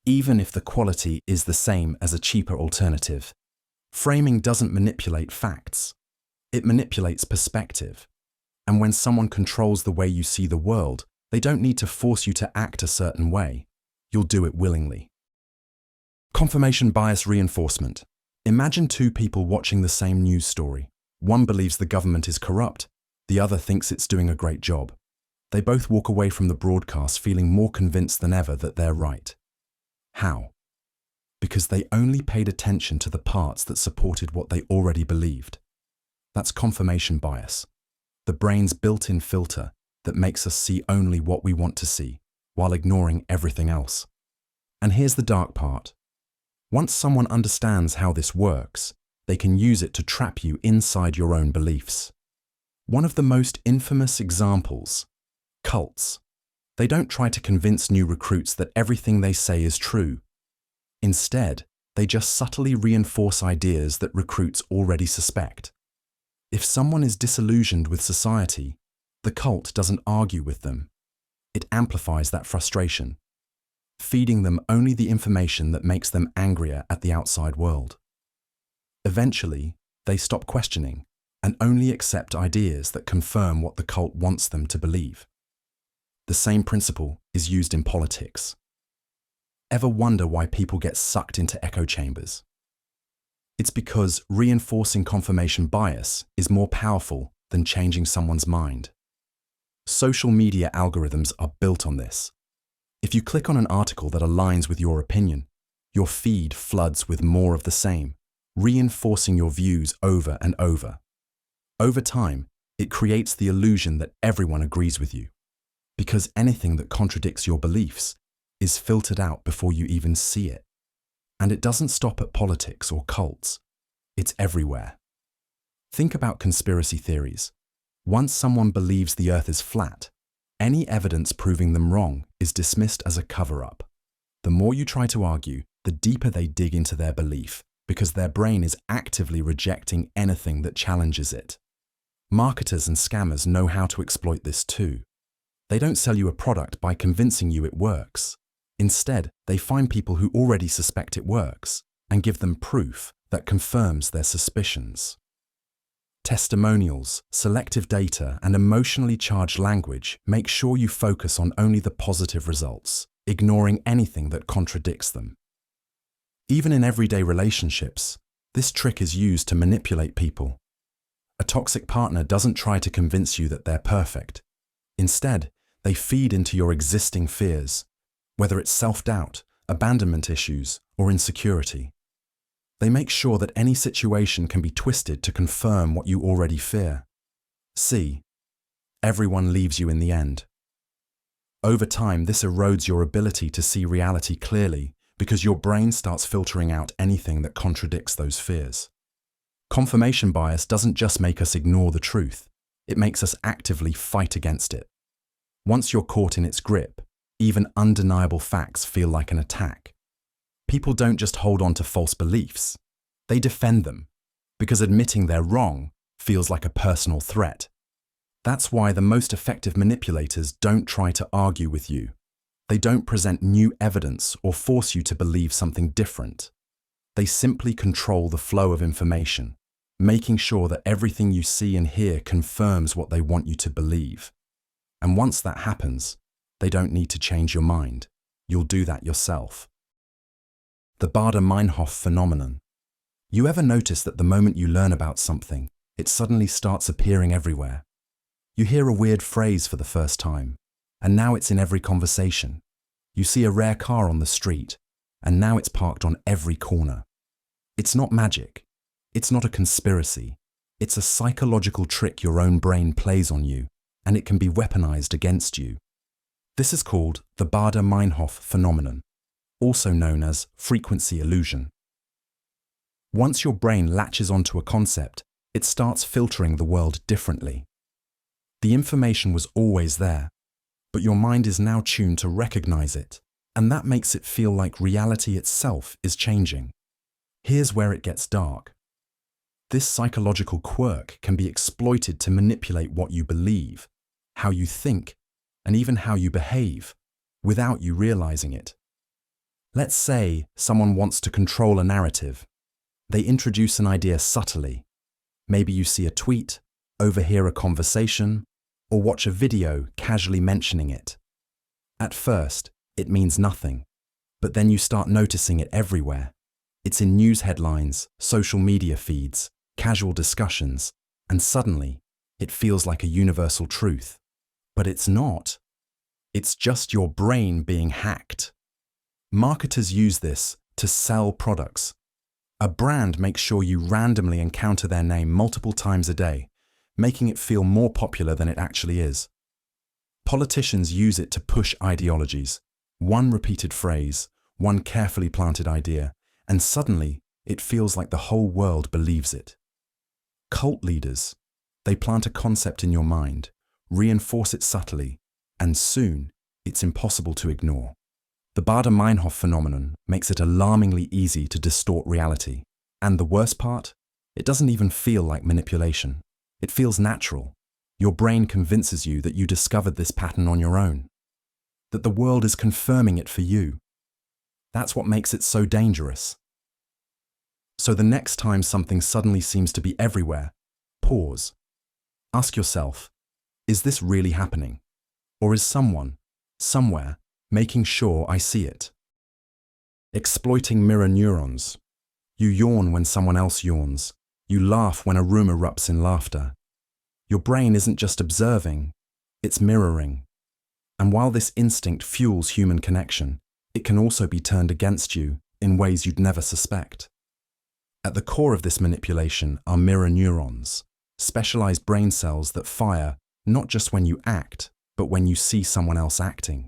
even if the quality is the same as a cheaper alternative. Framing doesn't manipulate facts. It manipulates perspective. And when someone controls the way you see the world, they don't need to force you to act a certain way. You'll do it willingly. Confirmation bias reinforcement. Imagine two people watching the same news story. One believes the government is corrupt. The other thinks it's doing a great job. They both walk away from the broadcast feeling more convinced than ever that they're right. How? Because they only paid attention to the parts that supported what they already believed. That's confirmation bias, the brain's built-in filter that makes us see only what we want to see, while ignoring everything else. And here's the dark part. Once someone understands how this works, they can use it to trap you inside your own beliefs. One of the most infamous examples, cults. They don't try to convince new recruits that everything they say is true. Instead, they just subtly reinforce ideas that recruits already suspect. If someone is disillusioned with society, the cult doesn't argue with them. It amplifies that frustration, feeding them only the information that makes them angrier at the outside world. Eventually, they stop questioning and only accept ideas that confirm what the cult wants them to believe. The same principle is used in politics. Ever wonder why people get sucked into echo chambers? It's because reinforcing confirmation bias is more powerful than changing someone's mind. Social media algorithms are built on this. If you click on an article that aligns with your opinion, your feed floods with more of the same, reinforcing your views over and over. Over time, it creates the illusion that everyone agrees with you, because anything that contradicts your beliefs is filtered out before you even see it. And it doesn't stop at politics or cults. It's everywhere. Think about conspiracy theories. Once someone believes the Earth is flat, any evidence proving them wrong is dismissed as a cover-up. The more you try to argue, the deeper they dig into their belief, because their brain is actively rejecting anything that challenges it. Marketers and scammers know how to exploit this too. They don't sell you a product by convincing you it works. Instead, they find people who already suspect it works and give them proof that confirms their suspicions. Testimonials, selective data, and emotionally charged language make sure you focus on only the positive results, ignoring anything that contradicts them. Even in everyday relationships, This trick is used to manipulate people. A toxic partner doesn't try to convince you that they're perfect. Instead, they feed into your existing fears, whether it's self-doubt, abandonment issues, or insecurity. They make sure that any situation can be twisted to confirm what you already fear. See, everyone leaves you in the end. Over time, this erodes your ability to see reality clearly because your brain starts filtering out anything that contradicts those fears. Confirmation bias doesn't just make us ignore the truth, it makes us actively fight against it. Once you're caught in its grip, even undeniable facts feel like an attack. People don't just hold on to false beliefs, they defend them, because admitting they're wrong feels like a personal threat. That's why the most effective manipulators don't try to argue with you. They don't present new evidence or force you to believe something different. They simply control the flow of information, making sure that everything you see and hear confirms what they want you to believe. And once that happens, they don't need to change your mind. You'll do that yourself. The Baader-Meinhof Phenomenon. You ever notice that the moment you learn about something, it suddenly starts appearing everywhere? You hear a weird phrase for the first time, and now it's in every conversation. You see a rare car on the street, and now it's parked on every corner. It's not magic. It's not a conspiracy. It's a psychological trick your own brain plays on you, and it can be weaponized against you. This is called the Baader-Meinhof Phenomenon, also known as frequency illusion. Once your brain latches onto a concept, it starts filtering the world differently. The information was always there, but your mind is now tuned to recognize it, and that makes it feel like reality itself is changing. Here's where it gets dark. This psychological quirk can be exploited to manipulate what you believe, how you think, and even how you behave, without you realizing it. Let's say someone wants to control a narrative. They introduce an idea subtly. Maybe you see a tweet, overhear a conversation, or watch a video casually mentioning it. At first, it means nothing, but then you start noticing it everywhere. It's in news headlines, social media feeds, casual discussions, and suddenly, it feels like a universal truth. But it's not. It's just your brain being hacked. Marketers use this to sell products. A brand makes sure you randomly encounter their name multiple times a day, making it feel more popular than it actually is. Politicians use it to push ideologies. One repeated phrase, one carefully planted idea, and suddenly it feels like the whole world believes it. Cult leaders, they plant a concept in your mind, reinforce it subtly, and soon it's impossible to ignore. The Baader-Meinhof phenomenon makes it alarmingly easy to distort reality. And the worst part? It doesn't even feel like manipulation. It feels natural. Your brain convinces you that you discovered this pattern on your own, that the world is confirming it for you. That's what makes it so dangerous. So the next time something suddenly seems to be everywhere, pause. Ask yourself, is this really happening? Or is someone, somewhere, making sure I see it? Exploiting mirror neurons. You yawn when someone else yawns. You laugh when a room erupts in laughter. Your brain isn't just observing, it's mirroring. And while this instinct fuels human connection, it can also be turned against you in ways you'd never suspect. At the core of this manipulation are mirror neurons, specialized brain cells that fire not just when you act, but when you see someone else acting.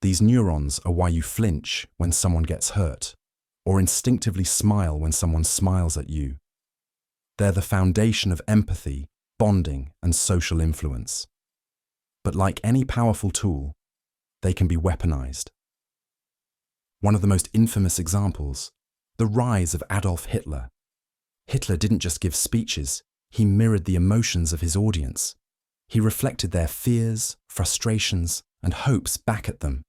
These neurons are why you flinch when someone gets hurt, or instinctively smile when someone smiles at you. They're the foundation of empathy, bonding, and social influence. But like any powerful tool, they can be weaponized. One of the most infamous examples, the rise of Adolf Hitler. Hitler didn't just give speeches, he mirrored the emotions of his audience. He reflected their fears, frustrations, and hopes back at them.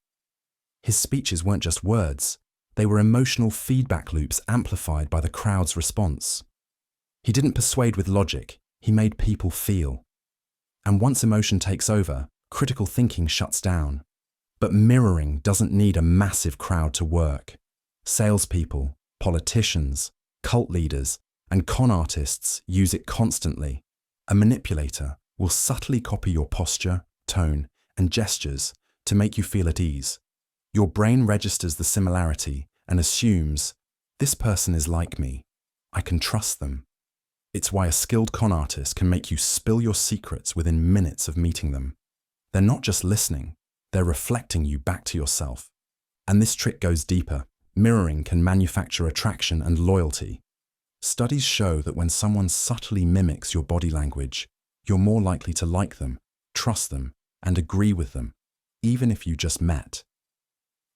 His speeches weren't just words, they were emotional feedback loops amplified by the crowd's response. He didn't persuade with logic, he made people feel. And once emotion takes over, critical thinking shuts down. But mirroring doesn't need a massive crowd to work. Salespeople, politicians, Cult leaders and con artists use it constantly. A manipulator will subtly copy your posture, tone, and gestures to make you feel at ease. Your brain registers the similarity and assumes, this person is like me. I can trust them. It's why a skilled con artist can make you spill your secrets within minutes of meeting them. They're not just listening, they're reflecting you back to yourself. And this trick goes deeper. Mirroring can manufacture attraction and loyalty. Studies show that when someone subtly mimics your body language, you're more likely to like them, trust them, and agree with them, even if you just met.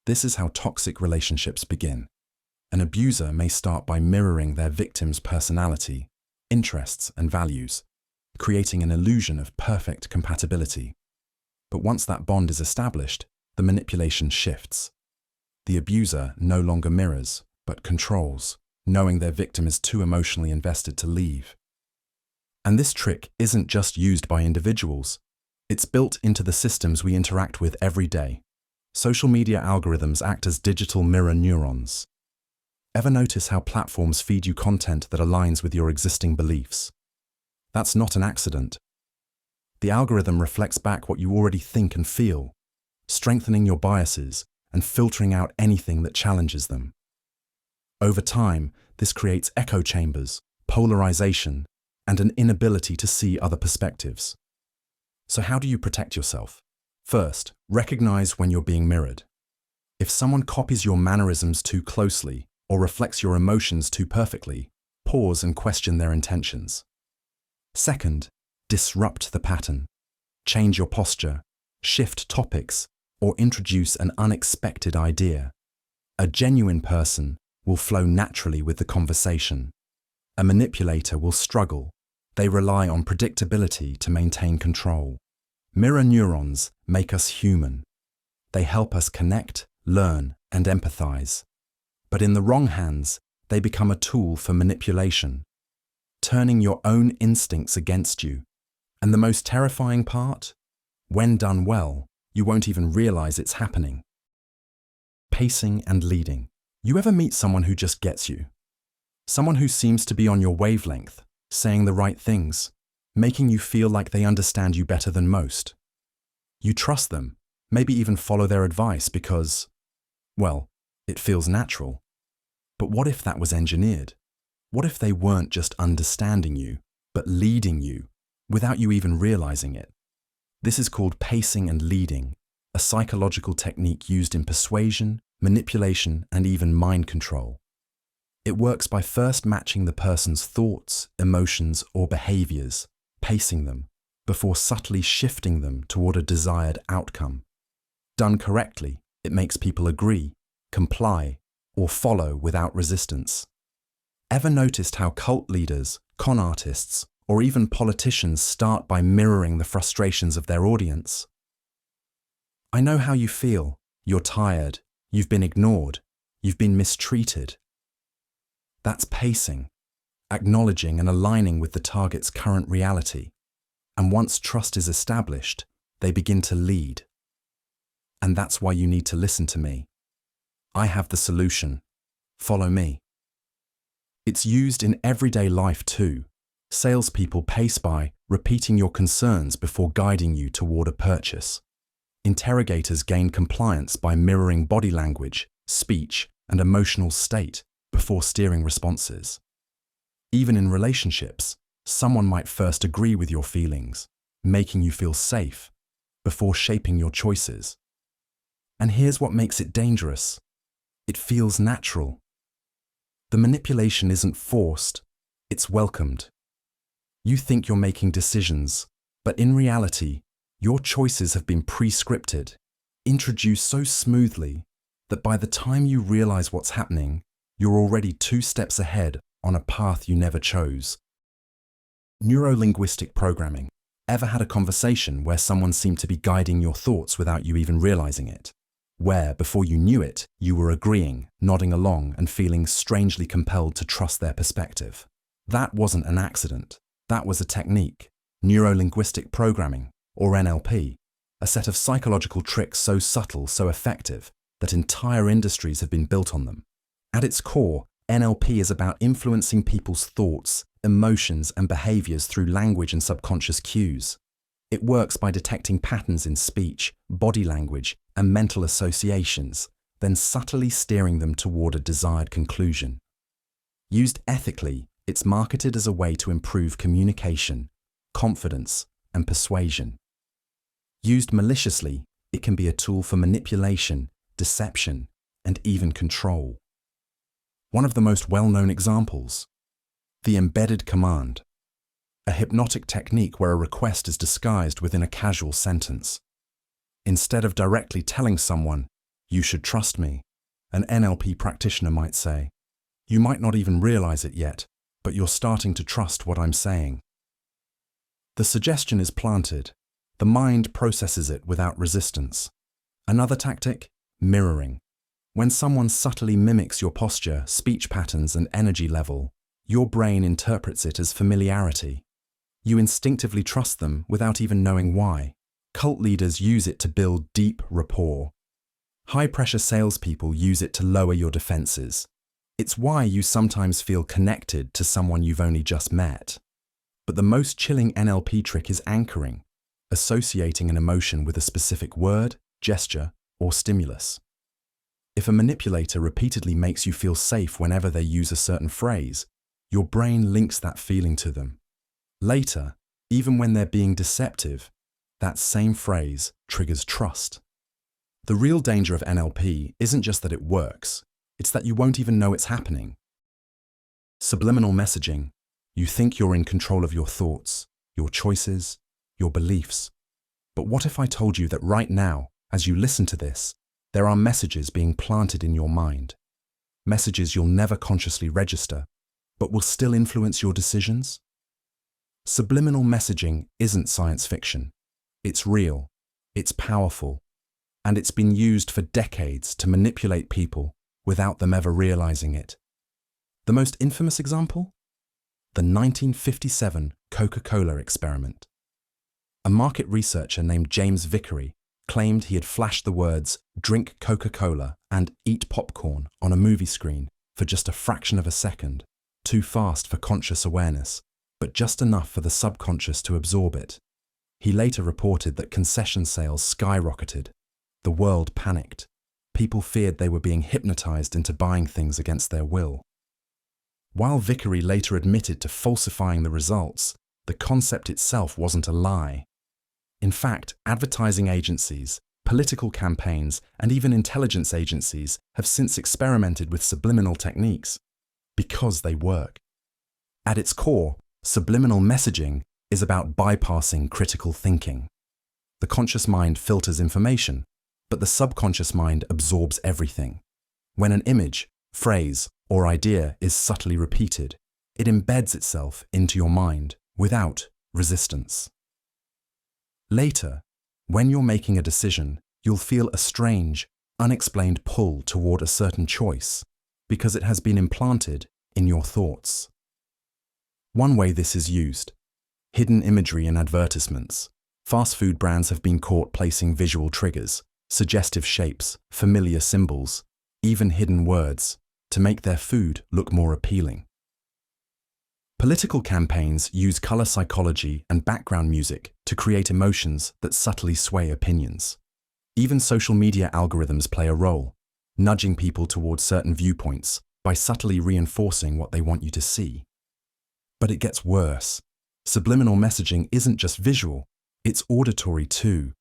This is how toxic relationships begin. An abuser may start by mirroring their victim's personality, interests, and values, creating an illusion of perfect compatibility. But once that bond is established, the manipulation shifts. The abuser no longer mirrors, but controls, knowing their victim is too emotionally invested to leave. And this trick isn't just used by individuals. It's built into the systems we interact with every day. Social media algorithms act as digital mirror neurons. Ever notice how platforms feed you content that aligns with your existing beliefs? That's not an accident. The algorithm reflects back what you already think and feel, strengthening your biases and filtering out anything that challenges them. Over time, this creates echo chambers, polarization, and an inability to see other perspectives. So how do you protect yourself? First, recognize when you're being mirrored. If someone copies your mannerisms too closely or reflects your emotions too perfectly, pause and question their intentions. Second, disrupt the pattern. Change your posture, shift topics, or introduce an unexpected idea. A genuine person will flow naturally with the conversation. A manipulator will struggle. They rely on predictability to maintain control. Mirror neurons make us human. They help us connect, learn, and empathize. But in the wrong hands, they become a tool for manipulation, turning your own instincts against you. And the most terrifying part? When done well, you won't even realize it's happening. Pacing and leading. You ever meet someone who just gets you? Someone who seems to be on your wavelength, saying the right things, making you feel like they understand you better than most. You trust them, maybe even follow their advice because, well, it feels natural. But what if that was engineered? What if they weren't just understanding you, but leading you, without you even realizing it? This is called pacing and leading, a psychological technique used in persuasion, manipulation, and even mind control. It works by first matching the person's thoughts, emotions, or behaviors, pacing them, before subtly shifting them toward a desired outcome. Done correctly, it makes people agree, comply, or follow without resistance. Ever noticed how cult leaders, con artists, or even politicians start by mirroring the frustrations of their audience? I know how you feel. You're tired. You've been ignored. You've been mistreated. That's pacing, acknowledging and aligning with the target's current reality. And once trust is established, they begin to lead. And that's why you need to listen to me. I have the solution. Follow me. It's used in everyday life too. Salespeople pace by repeating your concerns before guiding you toward a purchase. Interrogators gain compliance by mirroring body language, speech, and emotional state before steering responses. Even in relationships, someone might first agree with your feelings, making you feel safe, before shaping your choices. And here's what makes it dangerous. It feels natural. The manipulation isn't forced, it's welcomed. You think you're making decisions, but in reality, your choices have been pre-scripted, introduced so smoothly that by the time you realize what's happening, you're already 2 steps ahead on a path you never chose. Neuro-Linguistic Programming. Ever had a conversation where someone seemed to be guiding your thoughts without you even realizing it? Where, before you knew it, you were agreeing, nodding along, and feeling strangely compelled to trust their perspective? That wasn't an accident. That was a technique. Neuro-Linguistic Programming, or NLP, a set of psychological tricks so subtle, so effective, that entire industries have been built on them. At its core, NLP is about influencing people's thoughts, emotions, and behaviors through language and subconscious cues. It works by detecting patterns in speech, body language, and mental associations, then subtly steering them toward a desired conclusion. Used ethically, it's marketed as a way to improve communication, confidence, and persuasion. Used maliciously, it can be a tool for manipulation, deception, and even control. One of the most well-known examples: the embedded command, a hypnotic technique where a request is disguised within a casual sentence. Instead of directly telling someone, "You should trust me," an NLP practitioner might say, "You might not even realize it yet, but you're starting to trust what I'm saying." The suggestion is planted. The mind processes it without resistance. Another tactic: mirroring. When someone subtly mimics your posture, speech patterns, and energy level, your brain interprets it as familiarity. You instinctively trust them without even knowing why. Cult leaders use it to build deep rapport. High-pressure salespeople use it to lower your defenses. It's why you sometimes feel connected to someone you've only just met. But the most chilling NLP trick is anchoring, associating an emotion with a specific word, gesture, or stimulus. If a manipulator repeatedly makes you feel safe whenever they use a certain phrase, your brain links that feeling to them. Later, even when they're being deceptive, that same phrase triggers trust. The real danger of NLP isn't just that it works, it's that you won't even know it's happening. Subliminal messaging: you think you're in control of your thoughts, your choices, your beliefs. But what if I told you that right now, as you listen to this, there are messages being planted in your mind? Messages you'll never consciously register, but will still influence your decisions? Subliminal messaging isn't science fiction. It's real, it's powerful, and it's been used for decades to manipulate people without them ever realizing it. The most infamous example? The 1957 Coca-Cola experiment. A market researcher named James Vickery claimed he had flashed the words "drink Coca-Cola" and "eat popcorn" on a movie screen for just a fraction of a second, too fast for conscious awareness, but just enough for the subconscious to absorb it. He later reported that concession sales skyrocketed. The world panicked. People feared they were being hypnotized into buying things against their will. While Vickery later admitted to falsifying the results, the concept itself wasn't a lie. In fact, advertising agencies, political campaigns, and even intelligence agencies have since experimented with subliminal techniques because they work. At its core, subliminal messaging is about bypassing critical thinking. The conscious mind filters information, but the subconscious mind absorbs everything. When an image, phrase, or idea is subtly repeated, it embeds itself into your mind without resistance. Later, when you're making a decision, you'll feel a strange, unexplained pull toward a certain choice because it has been implanted in your thoughts. One way this is used: hidden imagery in advertisements. Fast food brands have been caught placing visual triggers, suggestive shapes, familiar symbols, even hidden words, to make their food look more appealing. Political campaigns use color psychology and background music to create emotions that subtly sway opinions. Even social media algorithms play a role, nudging people towards certain viewpoints by subtly reinforcing what they want you to see. But it gets worse. Subliminal messaging isn't just visual, it's auditory too.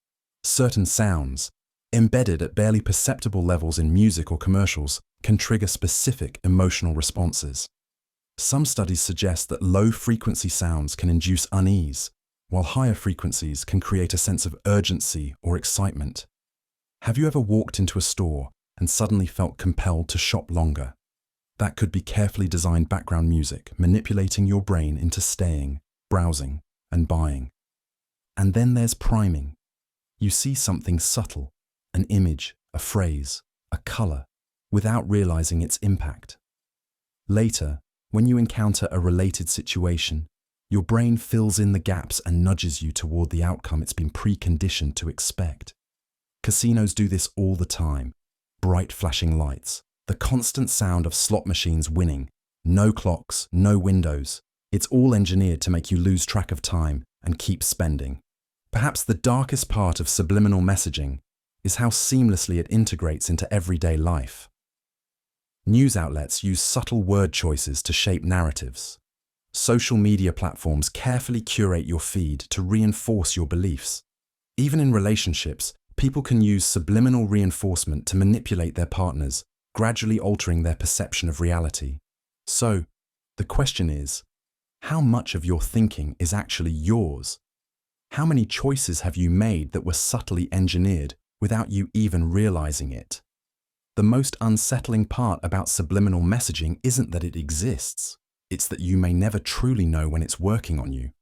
Certain sounds, embedded at barely perceptible levels in music or commercials, can trigger specific emotional responses. Some studies suggest that low-frequency sounds can induce unease, while higher frequencies can create a sense of urgency or excitement. Have you ever walked into a store and suddenly felt compelled to shop longer? That could be carefully designed background music manipulating your brain into staying, browsing, and buying. And then there's priming. You see something subtle, an image, a phrase, a color, without realizing its impact. Later, when you encounter a related situation, your brain fills in the gaps and nudges you toward the outcome it's been preconditioned to expect. Casinos do this all the time. Bright flashing lights, The constant sound of slot machines winning. No clocks, no windows. It's all engineered to make you lose track of time and keep spending. Perhaps the darkest part of subliminal messaging is how seamlessly it integrates into everyday life. News outlets use subtle word choices to shape narratives. Social media platforms carefully curate your feed to reinforce your beliefs. Even in relationships, people can use subliminal reinforcement to manipulate their partners, gradually altering their perception of reality. So, the question is, how much of your thinking is actually yours? How many choices have you made that were subtly engineered without you even realizing it? The most unsettling part about subliminal messaging isn't that it exists. It's that you may never truly know when it's working on you.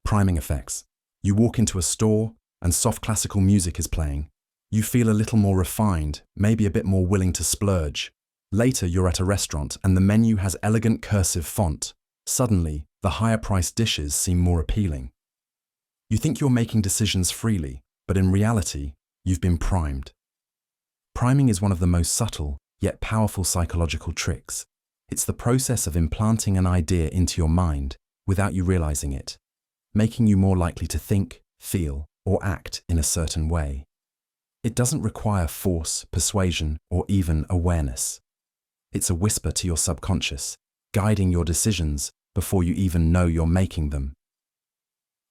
Priming effects. You walk into a store and soft classical music is playing. You feel a little more refined, maybe a bit more willing to splurge. Later, you're at a restaurant and the menu has elegant cursive font. Suddenly, the higher-priced dishes seem more appealing. You think you're making decisions freely, but in reality, you've been primed. Priming is one of the most subtle, yet powerful psychological tricks. It's the process of implanting an idea into your mind without you realizing it, making you more likely to think, feel, or act in a certain way. It doesn't require force, persuasion, or even awareness. It's a whisper to your subconscious, guiding your decisions before you even know you're making them.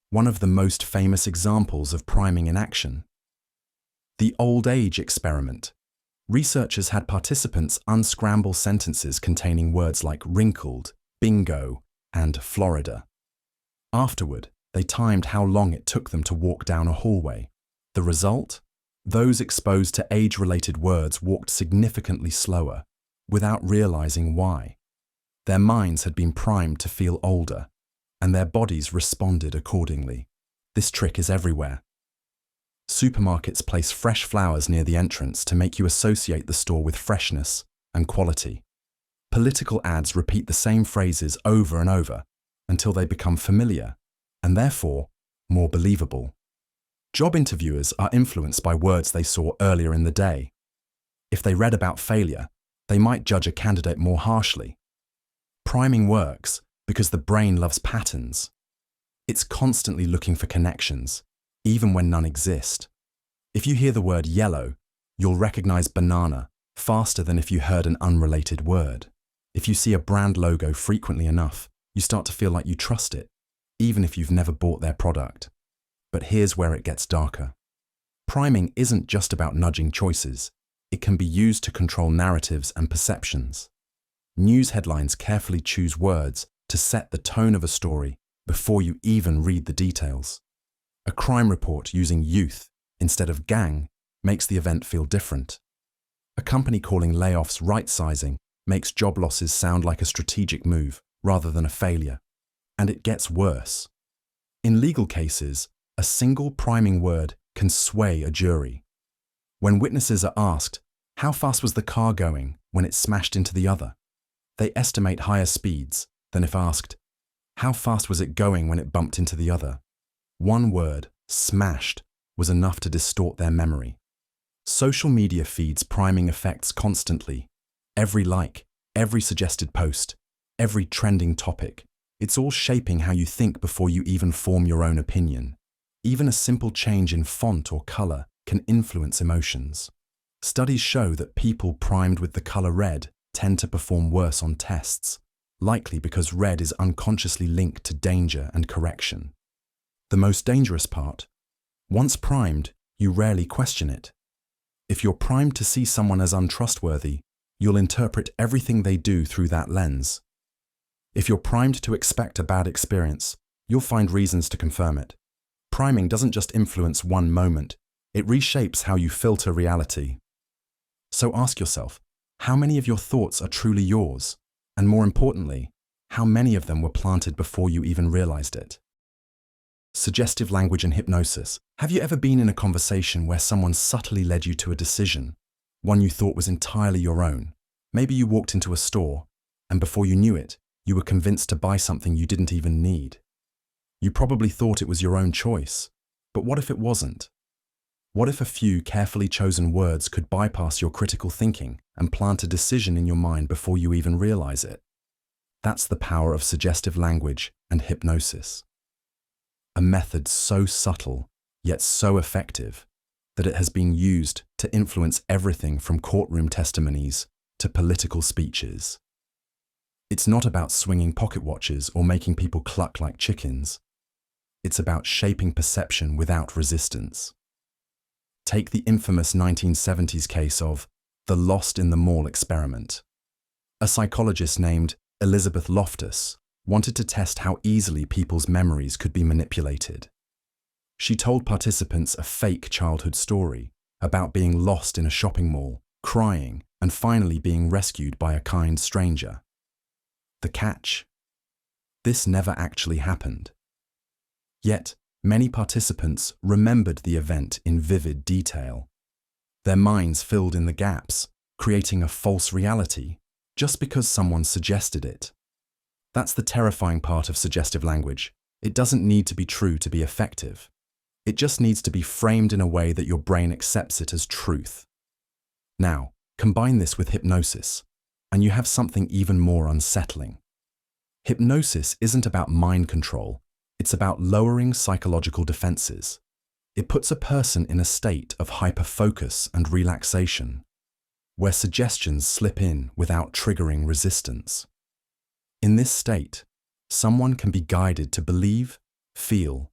One of the most famous examples of priming in action. The old age experiment. Researchers had participants unscramble sentences containing words like wrinkled, bingo, and Florida. Afterward, they timed how long it took them to walk down a hallway. The result? Those exposed to age-related words walked significantly slower, without realizing why. Their minds had been primed to feel older, and their bodies responded accordingly. This trick is everywhere. Supermarkets place fresh flowers near the entrance to make you associate the store with freshness and quality. Political ads repeat the same phrases over and over until they become familiar, and therefore more believable. Job interviewers are influenced by words they saw earlier in the day. If they read about failure, they might judge a candidate more harshly. Priming works because the brain loves patterns. It's constantly looking for connections, even when none exist. If you hear the word yellow, you'll recognize banana faster than if you heard an unrelated word. If you see a brand logo frequently enough, you start to feel like you trust it, even if you've never bought their product. But here's where it gets darker. Priming isn't just about nudging choices. It can be used to control narratives and perceptions. News headlines carefully choose words to set the tone of a story before you even read the details. A crime report using youth instead of gang makes the event feel different. A company calling layoffs right-sizing makes job losses sound like a strategic move rather than a failure. And it gets worse. In legal cases, a single priming word can sway a jury. When witnesses are asked, how fast was the car going when it smashed into the other? They estimate higher speeds than if asked, how fast was it going when it bumped into the other? One word, smashed, was enough to distort their memory. Social media feeds priming effects constantly. Every like, every suggested post, every trending topic. It's all shaping how you think before you even form your own opinion. Even a simple change in font or color can influence emotions. Studies show that people primed with the color red tend to perform worse on tests, likely because red is unconsciously linked to danger and correction. The most dangerous part, once primed, you rarely question it. If you're primed to see someone as untrustworthy, you'll interpret everything they do through that lens. If you're primed to expect a bad experience, you'll find reasons to confirm it. Priming doesn't just influence one moment, it reshapes how you filter reality. So ask yourself, how many of your thoughts are truly yours? And more importantly, how many of them were planted before you even realized it? Suggestive language and hypnosis. Have you ever been in a conversation where someone subtly led you to a decision, one you thought was entirely your own? Maybe you walked into a store, and before you knew it, you were convinced to buy something you didn't even need. You probably thought it was your own choice, but what if it wasn't? What if a few carefully chosen words could bypass your critical thinking and plant a decision in your mind before you even realize it? That's the power of suggestive language and hypnosis. A method so subtle, yet so effective, that it has been used to influence everything from courtroom testimonies to political speeches. It's not about swinging pocket watches or making people cluck like chickens. It's about shaping perception without resistance. Take the infamous 1970s case of the Lost in the Mall experiment. A psychologist named Elizabeth Loftus wanted to test how easily people's memories could be manipulated. She told participants a fake childhood story about being lost in a shopping mall, crying, and finally being rescued by a kind stranger. The catch? This never actually happened. Yet, many participants remembered the event in vivid detail. Their minds filled in the gaps, creating a false reality just because someone suggested it. That's the terrifying part of suggestive language. It doesn't need to be true to be effective. It just needs to be framed in a way that your brain accepts it as truth. Now, combine this with hypnosis, and you have something even more unsettling. Hypnosis isn't about mind control. It's about lowering psychological defenses. It puts a person in a state of hyper-focus and relaxation, where suggestions slip in without triggering resistance. In this state, someone can be guided to believe, feel,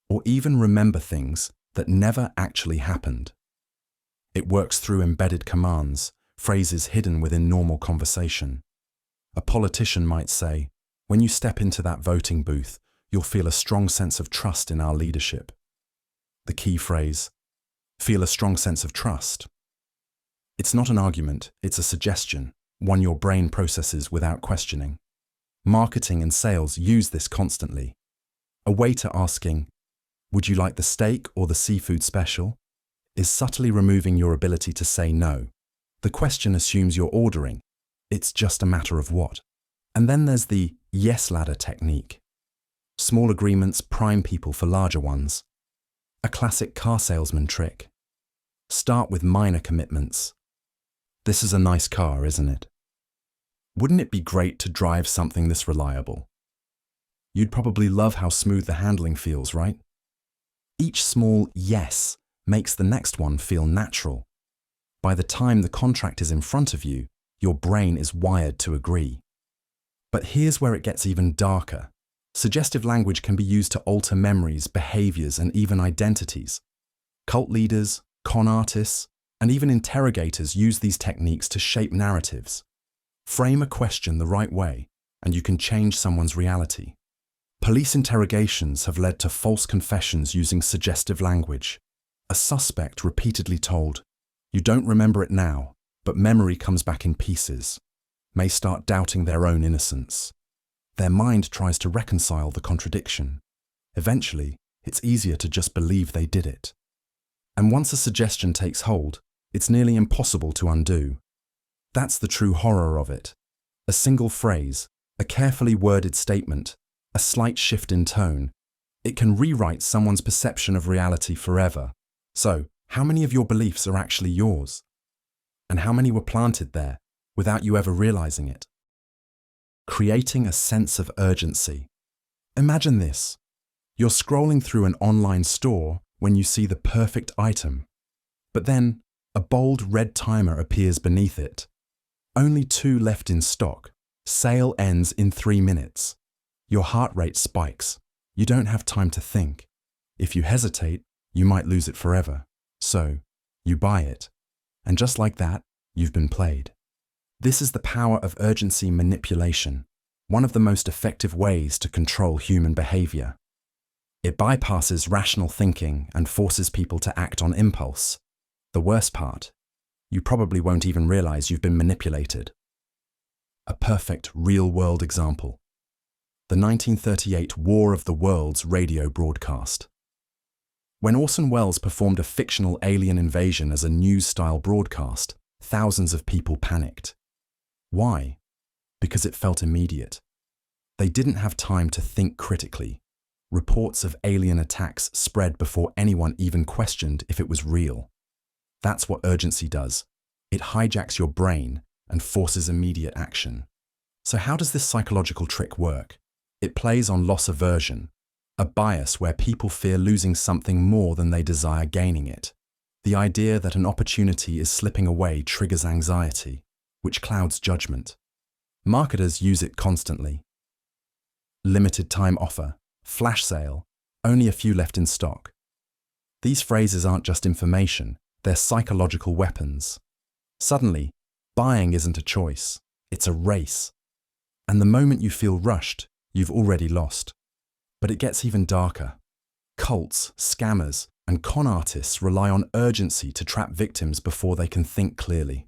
or even remember things that never actually happened. It works through embedded commands, phrases hidden within normal conversation. A politician might say, "When you step into that voting booth, you'll feel a strong sense of trust in our leadership." The key phrase, "feel a strong sense of trust." It's not an argument, it's a suggestion, one your brain processes without questioning. Marketing and sales use this constantly. A waiter asking, "Would you like the steak or the seafood special?" is subtly removing your ability to say no. The question assumes you're ordering. It's just a matter of what. And then there's the yes ladder technique. Small agreements prime people for larger ones. A classic car salesman trick. Start with minor commitments. "This is a nice car, isn't it? Wouldn't it be great to drive something this reliable? You'd probably love how smooth the handling feels, right?" Each small yes makes the next one feel natural. By the time the contract is in front of you, your brain is wired to agree. But here's where it gets even darker. Suggestive language can be used to alter memories, behaviors, and even identities. Cult leaders, con artists, and even interrogators use these techniques to shape narratives. Frame a question the right way, and you can change someone's reality. Police interrogations have led to false confessions using suggestive language. A suspect repeatedly told, "You don't remember it now, but memory comes back in pieces," may start doubting their own innocence. Their mind tries to reconcile the contradiction. Eventually, it's easier to just believe they did it. And once a suggestion takes hold, it's nearly impossible to undo. That's the true horror of it. A single phrase, a carefully worded statement, a slight shift in tone, it can rewrite someone's perception of reality forever. So, how many of your beliefs are actually yours? And how many were planted there without you ever realizing it? Creating a sense of urgency. Imagine this. You're scrolling through an online store when you see the perfect item, but then a bold red timer appears beneath it. Only 2 left in stock. Sale ends in 3 minutes. Your heart rate spikes. You don't have time to think. If you hesitate, you might lose it forever. So, you buy it. And just like that, you've been played. This is the power of urgency manipulation, one of the most effective ways to control human behavior. It bypasses rational thinking and forces people to act on impulse. The worst part, you probably won't even realize you've been manipulated. A perfect real-world example. The 1938 War of the Worlds radio broadcast. When Orson Welles performed a fictional alien invasion as a news-style broadcast, thousands of people panicked. Why? Because it felt immediate. They didn't have time to think critically. Reports of alien attacks spread before anyone even questioned if it was real. That's what urgency does. It hijacks your brain and forces immediate action. So how does this psychological trick work? It plays on loss aversion, a bias where people fear losing something more than they desire gaining it. The idea that an opportunity is slipping away triggers anxiety, which clouds judgment. Marketers use it constantly. Limited time offer, flash sale, only a few left in stock. These phrases aren't just information, they're psychological weapons. Suddenly, buying isn't a choice, it's a race. And the moment you feel rushed, you've already lost. But it gets even darker. Cults, scammers, and con artists rely on urgency to trap victims before they can think clearly.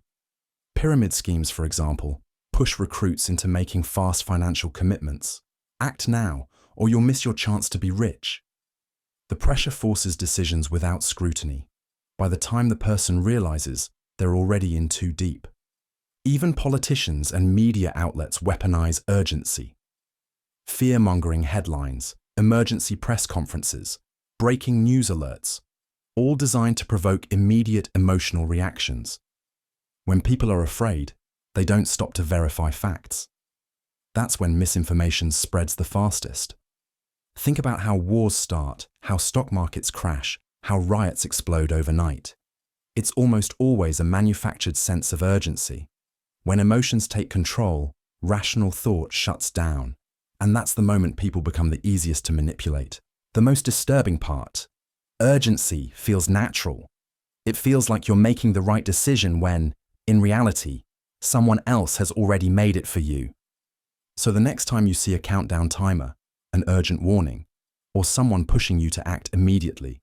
Pyramid schemes, for example, push recruits into making fast financial commitments. Act now, or you'll miss your chance to be rich. The pressure forces decisions without scrutiny. By the time the person realizes, they're already in too deep. Even politicians and media outlets weaponize urgency. Fear-mongering headlines, emergency press conferences, breaking news alerts, all designed to provoke immediate emotional reactions. When people are afraid, they don't stop to verify facts. That's when misinformation spreads the fastest. Think about how wars start, how stock markets crash, how riots explode overnight. It's almost always a manufactured sense of urgency. When emotions take control, rational thought shuts down. And that's the moment people become the easiest to manipulate. The most disturbing part, urgency feels natural. It feels like you're making the right decision when, in reality, someone else has already made it for you. So the next time you see a countdown timer, an urgent warning, or someone pushing you to act immediately,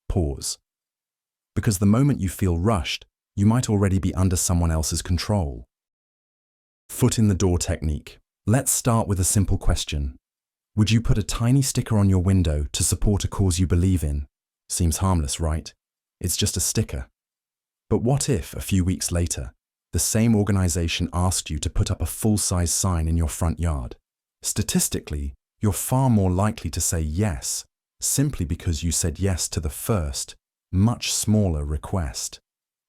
pause. Because the moment you feel rushed, you might already be under someone else's control. Foot in the door technique. Let's start with a simple question. Would you put a tiny sticker on your window to support a cause you believe in? Seems harmless, right? It's just a sticker. But what if, a few weeks later, the same organization asked you to put up a full-size sign in your front yard? Statistically, you're far more likely to say yes, simply because you said yes to the first, much smaller request.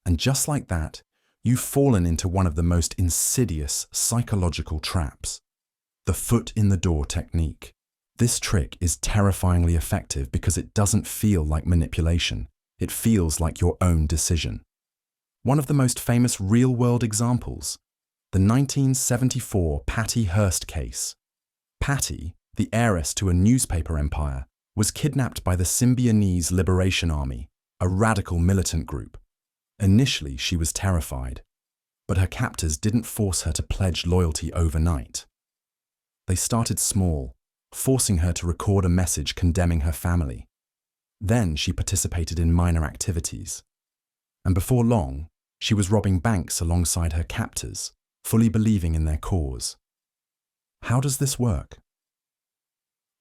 And just like that, you've fallen into one of the most insidious psychological traps. The foot in the door technique. This trick is terrifyingly effective because it doesn't feel like manipulation. It feels like your own decision. One of the most famous real-world examples, the 1974 Patty Hearst case. Patty, the heiress to a newspaper empire, was kidnapped by the Symbionese Liberation Army, a radical militant group. Initially, she was terrified, but her captors didn't force her to pledge loyalty overnight. They started small, forcing her to record a message condemning her family. Then she participated in minor activities. And before long, she was robbing banks alongside her captors, fully believing in their cause. How does this work?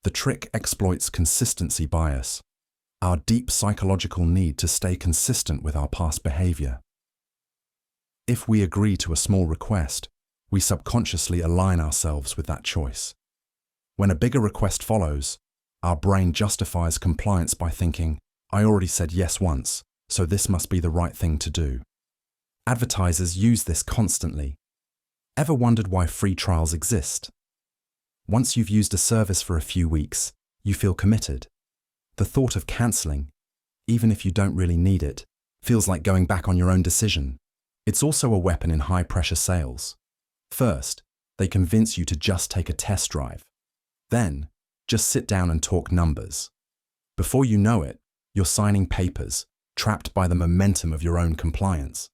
The trick exploits consistency bias, our deep psychological need to stay consistent with our past behavior. If we agree to a small request, we subconsciously align ourselves with that choice. When a bigger request follows, our brain justifies compliance by thinking, I already said yes once, so this must be the right thing to do. Advertisers use this constantly. Ever wondered why free trials exist? Once you've used a service for a few weeks, you feel committed. The thought of cancelling, even if you don't really need it, feels like going back on your own decision. It's also a weapon in high-pressure sales. First, they convince you to just take a test drive. Then, just sit down and talk numbers. Before you know it, you're signing papers, trapped by the momentum of your own compliance.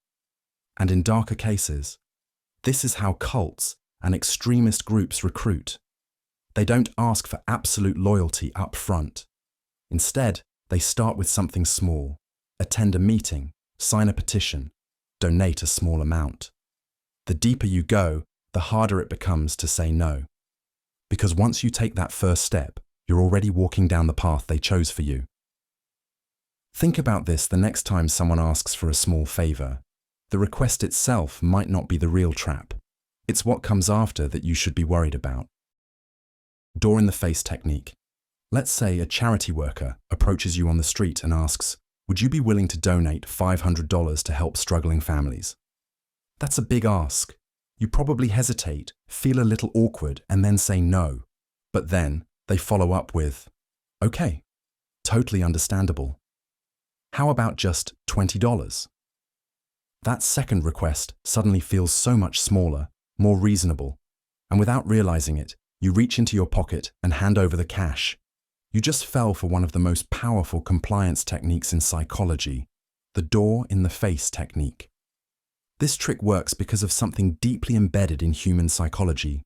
And in darker cases, this is how cults and extremist groups recruit. They don't ask for absolute loyalty up front. Instead, they start with something small. Attend a meeting, sign a petition, donate a small amount. The deeper you go, the harder it becomes to say no. Because once you take that first step, you're already walking down the path they chose for you. Think about this the next time someone asks for a small favor. The request itself might not be the real trap. It's what comes after that you should be worried about. Door in the face technique. Let's say a charity worker approaches you on the street and asks, "Would you be willing to donate $500 to help struggling families?" That's a big ask. You probably hesitate, feel a little awkward, and then say no. But then they follow up with, "Okay, totally understandable. How about just $20? That second request suddenly feels so much smaller, more reasonable, and without realizing it, you reach into your pocket and hand over the cash. You just fell for one of the most powerful compliance techniques in psychology, the door-in-the-face technique. This trick works because of something deeply embedded in human psychology: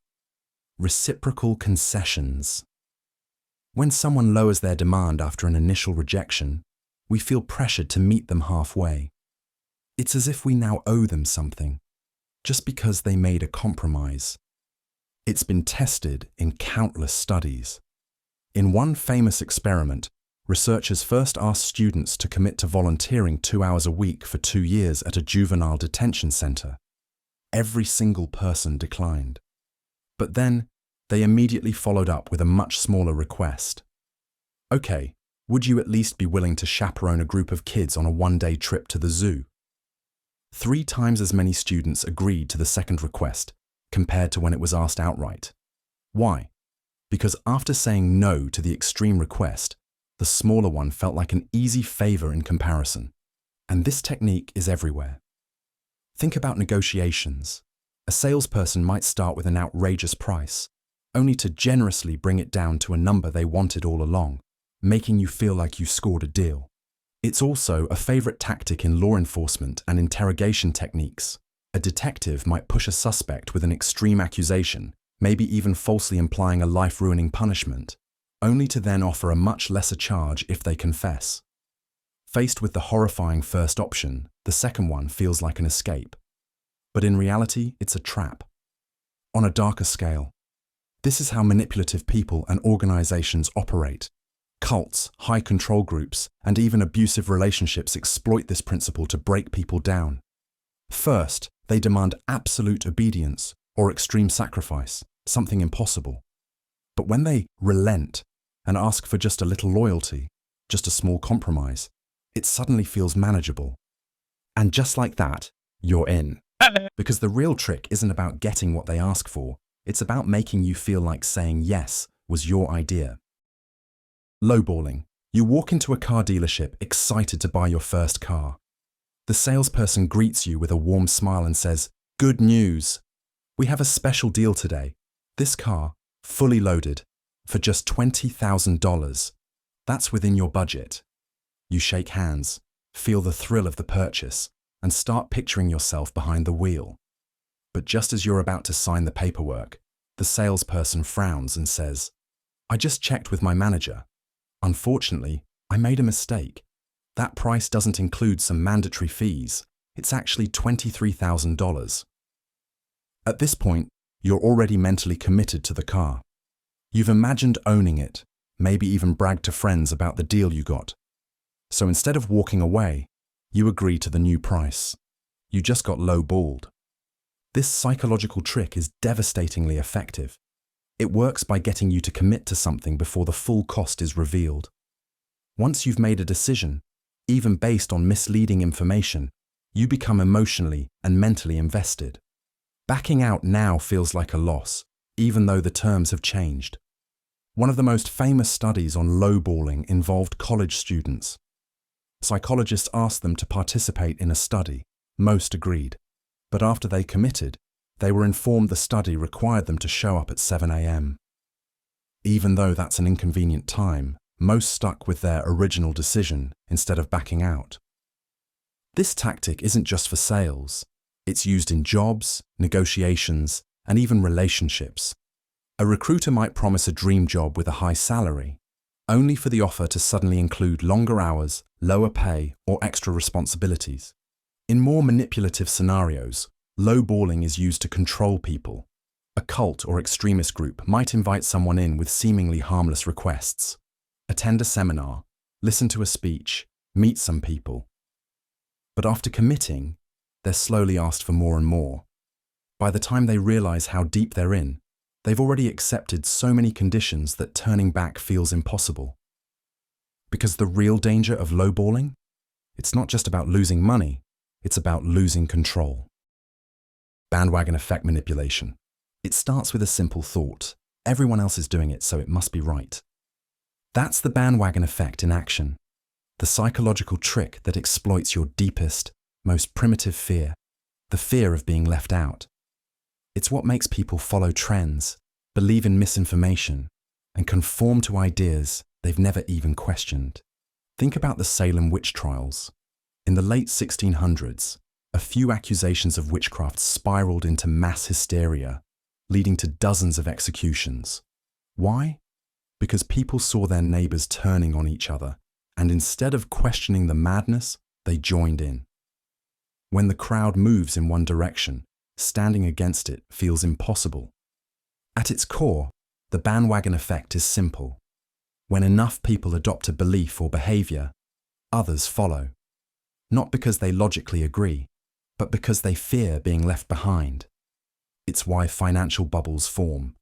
reciprocal concessions. When someone lowers their demand after an initial rejection, we feel pressured to meet them halfway. It's as if we now owe them something, just because they made a compromise. It's been tested in countless studies. In one famous experiment, researchers first asked students to commit to volunteering 2 hours a week for 2 years at a juvenile detention center. Every single person declined. But then, they immediately followed up with a much smaller request. "Okay, would you at least be willing to chaperone a group of kids on a one-day trip to the zoo?" 3 times as many students agreed to the second request compared to when it was asked outright. Why? Because after saying no to the extreme request, the smaller one felt like an easy favor in comparison. And this technique is everywhere. Think about negotiations. A salesperson might start with an outrageous price, only to generously bring it down to a number they wanted all along, making you feel like you scored a deal. It's also a favorite tactic in law enforcement and interrogation techniques. A detective might push a suspect with an extreme accusation, maybe even falsely implying a life-ruining punishment, only to then offer a much lesser charge if they confess. Faced with the horrifying first option, the second one feels like an escape. But in reality, it's a trap. On a darker scale, this is how manipulative people and organizations operate. Cults, high control groups, and even abusive relationships exploit this principle to break people down. First, they demand absolute obedience or extreme sacrifice, something impossible. But when they relent and ask for just a little loyalty, just a small compromise, it suddenly feels manageable. And just like that, you're in. Because the real trick isn't about getting what they ask for, it's about making you feel like saying yes was your idea. Lowballing. You walk into a car dealership excited to buy your first car. The salesperson greets you with a warm smile and says, "Good news! We have a special deal today. This car, fully loaded, for just $20,000. That's within your budget." You shake hands, feel the thrill of the purchase, and start picturing yourself behind the wheel. But just as you're about to sign the paperwork, the salesperson frowns and says, "I just checked with my manager. Unfortunately, I made a mistake. That price doesn't include some mandatory fees. It's actually $23,000. At this point, you're already mentally committed to the car. You've imagined owning it, maybe even bragged to friends about the deal you got. So instead of walking away, you agree to the new price. You just got low-balled. This psychological trick is devastatingly effective. It works by getting you to commit to something before the full cost is revealed. Once you've made a decision, even based on misleading information, you become emotionally and mentally invested. Backing out now feels like a loss, even though the terms have changed. One of the most famous studies on lowballing involved college students. Psychologists asked them to participate in a study. Most agreed. But after they committed, they were informed the study required them to show up at 7 a.m. Even though that's an inconvenient time, most stuck with their original decision instead of backing out. This tactic isn't just for sales. It's used in jobs, negotiations, and even relationships. A recruiter might promise a dream job with a high salary, only for the offer to suddenly include longer hours, lower pay, or extra responsibilities. In more manipulative scenarios, lowballing is used to control people. A cult or extremist group might invite someone in with seemingly harmless requests. Attend a seminar, listen to a speech, meet some people. But after committing, they're slowly asked for more and more. By the time they realize how deep they're in, They've already accepted so many conditions that turning back feels impossible. Because the real danger of lowballing? It's not just about losing money, it's about losing control. Bandwagon effect manipulation. It starts with a simple thought. Everyone else is doing it, so it must be right. That's the bandwagon effect in action. The psychological trick that exploits your deepest, most primitive fear, the fear of being left out. It's what makes people follow trends, believe in misinformation, and conform to ideas they've never even questioned. Think about the Salem witch trials. In the late 1600s, a few accusations of witchcraft spiraled into mass hysteria, leading to dozens of executions. Why? Because people saw their neighbors turning on each other, and instead of questioning the madness, they joined in. When the crowd moves in one direction, standing against it feels impossible. At its core, the bandwagon effect is simple. When enough people adopt a belief or behavior, others follow. Not because they logically agree, but because they fear being left behind. It's why financial bubbles form.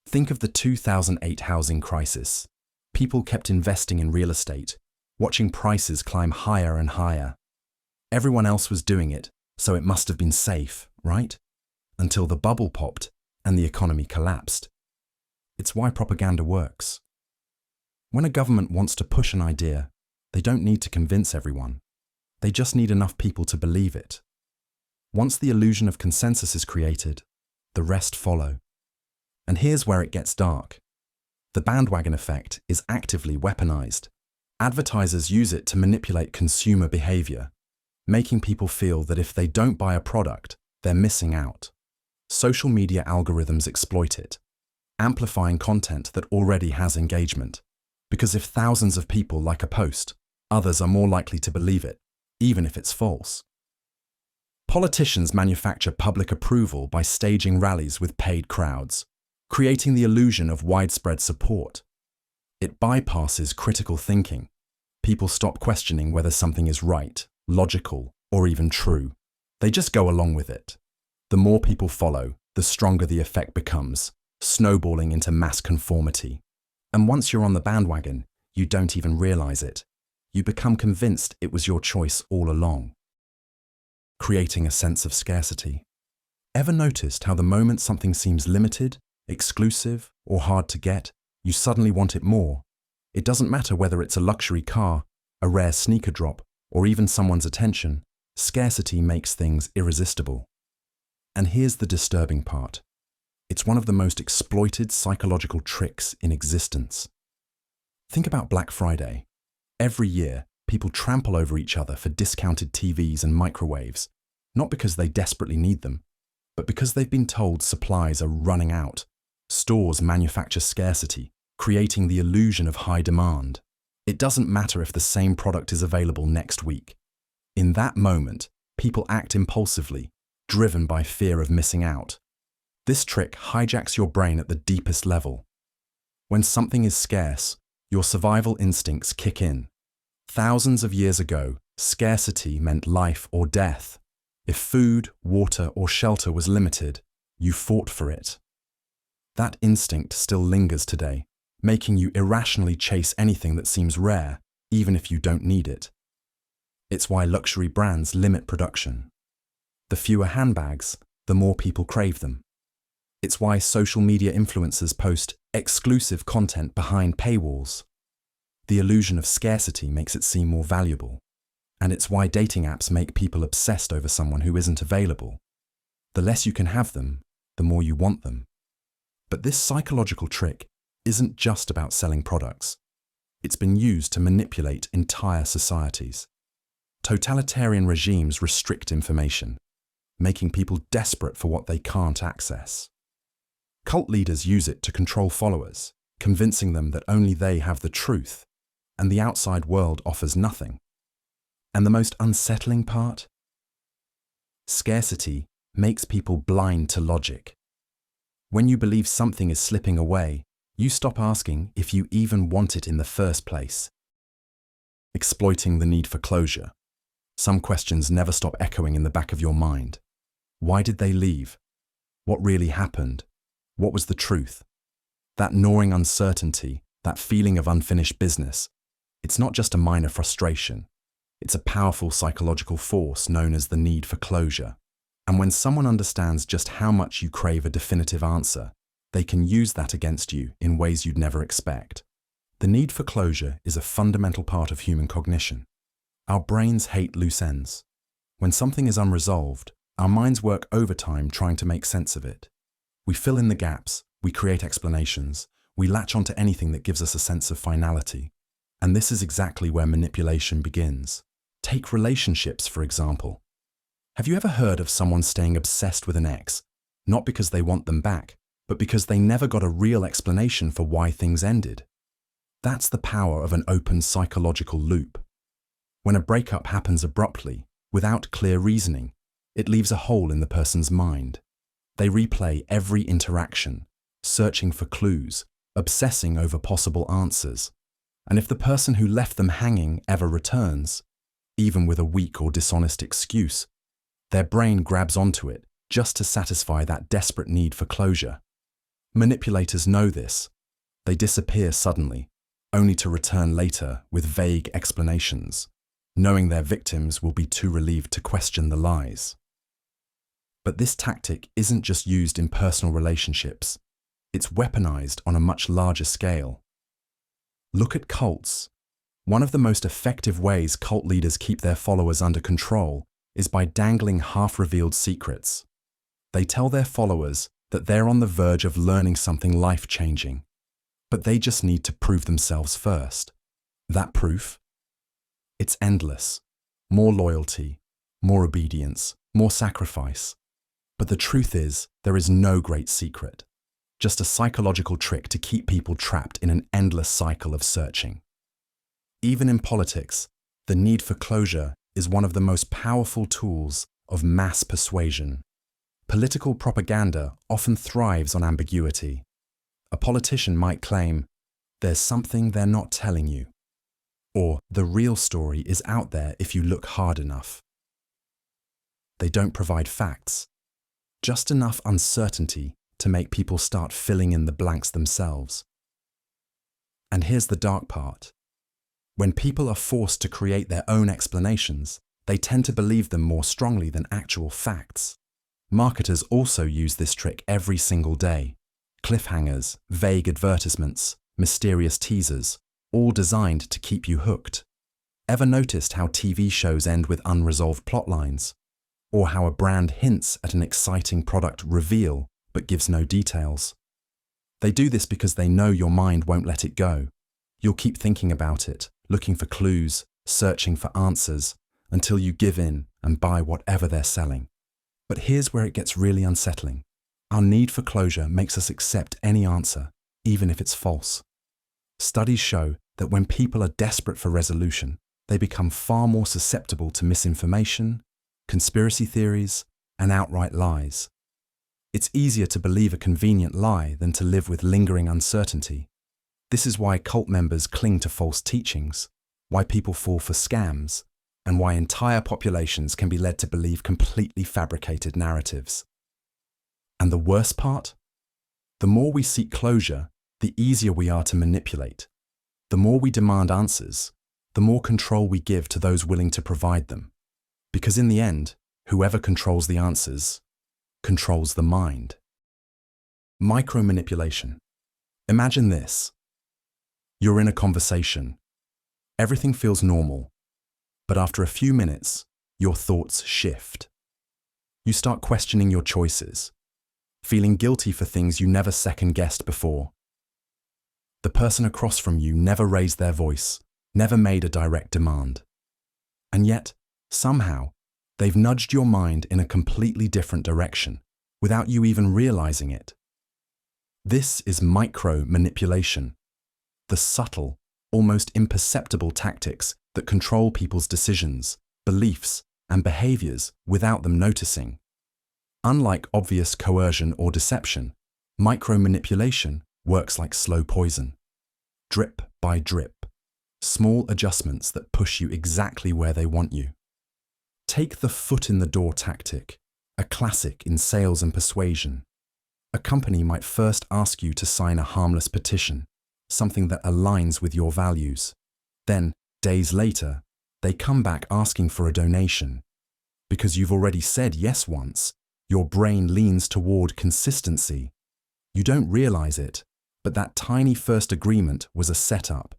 Think of the 2008 housing crisis. People kept investing in real estate, watching prices climb higher and higher. Everyone else was doing it, so it must have been safe, right? Until the bubble popped and the economy collapsed. It's why propaganda works. When a government wants to push an idea, they don't need to convince everyone. They just need enough people to believe it. Once the illusion of consensus is created, the rest follow. And here's where it gets dark. The bandwagon effect is actively weaponized. Advertisers use it to manipulate consumer behavior, making people feel that if they don't buy a product, they're missing out. Social media algorithms exploit it, amplifying content that already has engagement. Because if thousands of people like a post, others are more likely to believe it, even if it's false. Politicians manufacture public approval by staging rallies with paid crowds, creating the illusion of widespread support. It bypasses critical thinking. People stop questioning whether something is right, logical, or even true. They just go along with it. The more people follow, the stronger the effect becomes, snowballing into mass conformity. And once you're on the bandwagon, you don't even realize it. You become convinced it was your choice all along. Creating a sense of scarcity. Ever noticed how the moment something seems limited, exclusive, or hard to get, you suddenly want it more? It doesn't matter whether it's a luxury car, a rare sneaker drop, or even someone's attention. Scarcity makes things irresistible. And here's the disturbing part. It's one of the most exploited psychological tricks in existence. Think about Black Friday. Every year, people trample over each other for discounted TVs and microwaves, not because they desperately need them, but because they've been told supplies are running out. Stores manufacture scarcity, creating the illusion of high demand. It doesn't matter if the same product is available next week. In that moment, people act impulsively, driven by fear of missing out. This trick hijacks your brain at the deepest level. When something is scarce, your survival instincts kick in. Thousands of years ago, scarcity meant life or death. If food, water, or shelter was limited, you fought for it. That instinct still lingers today, making you irrationally chase anything that seems rare, even if you don't need it. It's why luxury brands limit production. The fewer handbags, the more people crave them. It's why social media influencers post exclusive content behind paywalls. The illusion of scarcity makes it seem more valuable. And it's why dating apps make people obsessed over someone who isn't available. The less you can have them, the more you want them. But this psychological trick isn't just about selling products. It's been used to manipulate entire societies. Totalitarian regimes restrict information, making people desperate for what they can't access. Cult leaders use it to control followers, convincing them that only they have the truth, and the outside world offers nothing. And the most unsettling part? Scarcity makes people blind to logic. When you believe something is slipping away, you stop asking if you even want it in the first place. Exploiting the need for closure. Some questions never stop echoing in the back of your mind. Why did they leave? What really happened? What was the truth? That gnawing uncertainty, that feeling of unfinished business, it's not just a minor frustration. It's a powerful psychological force known as the need for closure. And when someone understands just how much you crave a definitive answer, they can use that against you in ways you'd never expect. The need for closure is a fundamental part of human cognition. Our brains hate loose ends. When something is unresolved, our minds work overtime trying to make sense of it. We fill in the gaps, we create explanations, we latch onto anything that gives us a sense of finality. And this is exactly where manipulation begins. Take relationships, for example. Have you ever heard of someone staying obsessed with an ex, not because they want them back, but because they never got a real explanation for why things ended? That's the power of an open psychological loop. When a breakup happens abruptly, without clear reasoning, it leaves a hole in the person's mind. They replay every interaction, searching for clues, obsessing over possible answers. And if the person who left them hanging ever returns, even with a weak or dishonest excuse, their brain grabs onto it just to satisfy that desperate need for closure. Manipulators know this. They disappear suddenly, only to return later with vague explanations, knowing their victims will be too relieved to question the lies. But this tactic isn't just used in personal relationships. It's weaponized on a much larger scale. Look at cults. One of the most effective ways cult leaders keep their followers under control is by dangling half-revealed secrets. They tell their followers that they're on the verge of learning something life-changing, but they just need to prove themselves first. That proof? It's endless. More loyalty, more obedience, more sacrifice. But the truth is, there is no great secret, just a psychological trick to keep people trapped in an endless cycle of searching. Even in politics, the need for closure is one of the most powerful tools of mass persuasion. Political propaganda often thrives on ambiguity. A politician might claim, "There's something they're not telling you," or "The real story is out there if you look hard enough." They don't provide facts, just enough uncertainty to make people start filling in the blanks themselves. And here's the dark part. When people are forced to create their own explanations, they tend to believe them more strongly than actual facts. Marketers also use this trick every single day. Cliffhangers, vague advertisements, mysterious teasers, all designed to keep you hooked. Ever noticed how TV shows end with unresolved plotlines? Or how a brand hints at an exciting product reveal but gives no details? They do this because they know your mind won't let it go. You'll keep thinking about it, looking for clues, searching for answers, until you give in and buy whatever they're selling. But here's where it gets really unsettling. Our need for closure makes us accept any answer, even if it's false. Studies show that when people are desperate for resolution, they become far more susceptible to misinformation, conspiracy theories, and outright lies. It's easier to believe a convenient lie than to live with lingering uncertainty. This is why cult members cling to false teachings, why people fall for scams, and why entire populations can be led to believe completely fabricated narratives. And the worst part? The more we seek closure, the easier we are to manipulate. The more we demand answers, the more control we give to those willing to provide them. Because in the end, whoever controls the answers controls the mind. Micromanipulation. Imagine this. You're in a conversation. Everything feels normal, but after a few minutes, your thoughts shift. You start questioning your choices, feeling guilty for things you never second-guessed before. The person across from you never raised their voice, never made a direct demand. And yet, somehow, they've nudged your mind in a completely different direction, without you even realizing it. This is micro-manipulation. The subtle, almost imperceptible tactics that control people's decisions, beliefs, and behaviors without them noticing. Unlike obvious coercion or deception, micromanipulation works like slow poison. Drip by drip, small adjustments that push you exactly where they want you. Take the foot in the door tactic, a classic in sales and persuasion. A company might first ask you to sign a harmless petition, something that aligns with your values. Then, days later, they come back asking for a donation. Because you've already said yes once, your brain leans toward consistency. You don't realize it, but that tiny first agreement was a setup,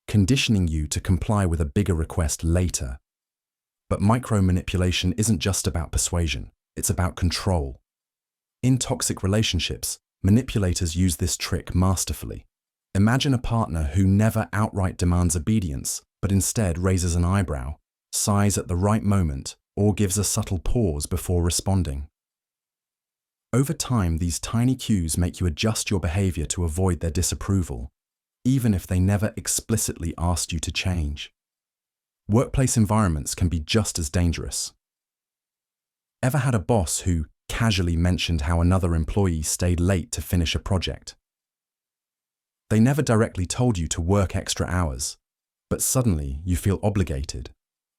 conditioning you to comply with a bigger request later. But micromanipulation isn't just about persuasion, it's about control. In toxic relationships, manipulators use this trick masterfully. Imagine a partner who never outright demands obedience, but instead raises an eyebrow, sighs at the right moment, or gives a subtle pause before responding. Over time, these tiny cues make you adjust your behavior to avoid their disapproval, even if they never explicitly asked you to change. Workplace environments can be just as dangerous. Ever had a boss who casually mentioned how another employee stayed late to finish a project? They never directly told you to work extra hours, but suddenly you feel obligated.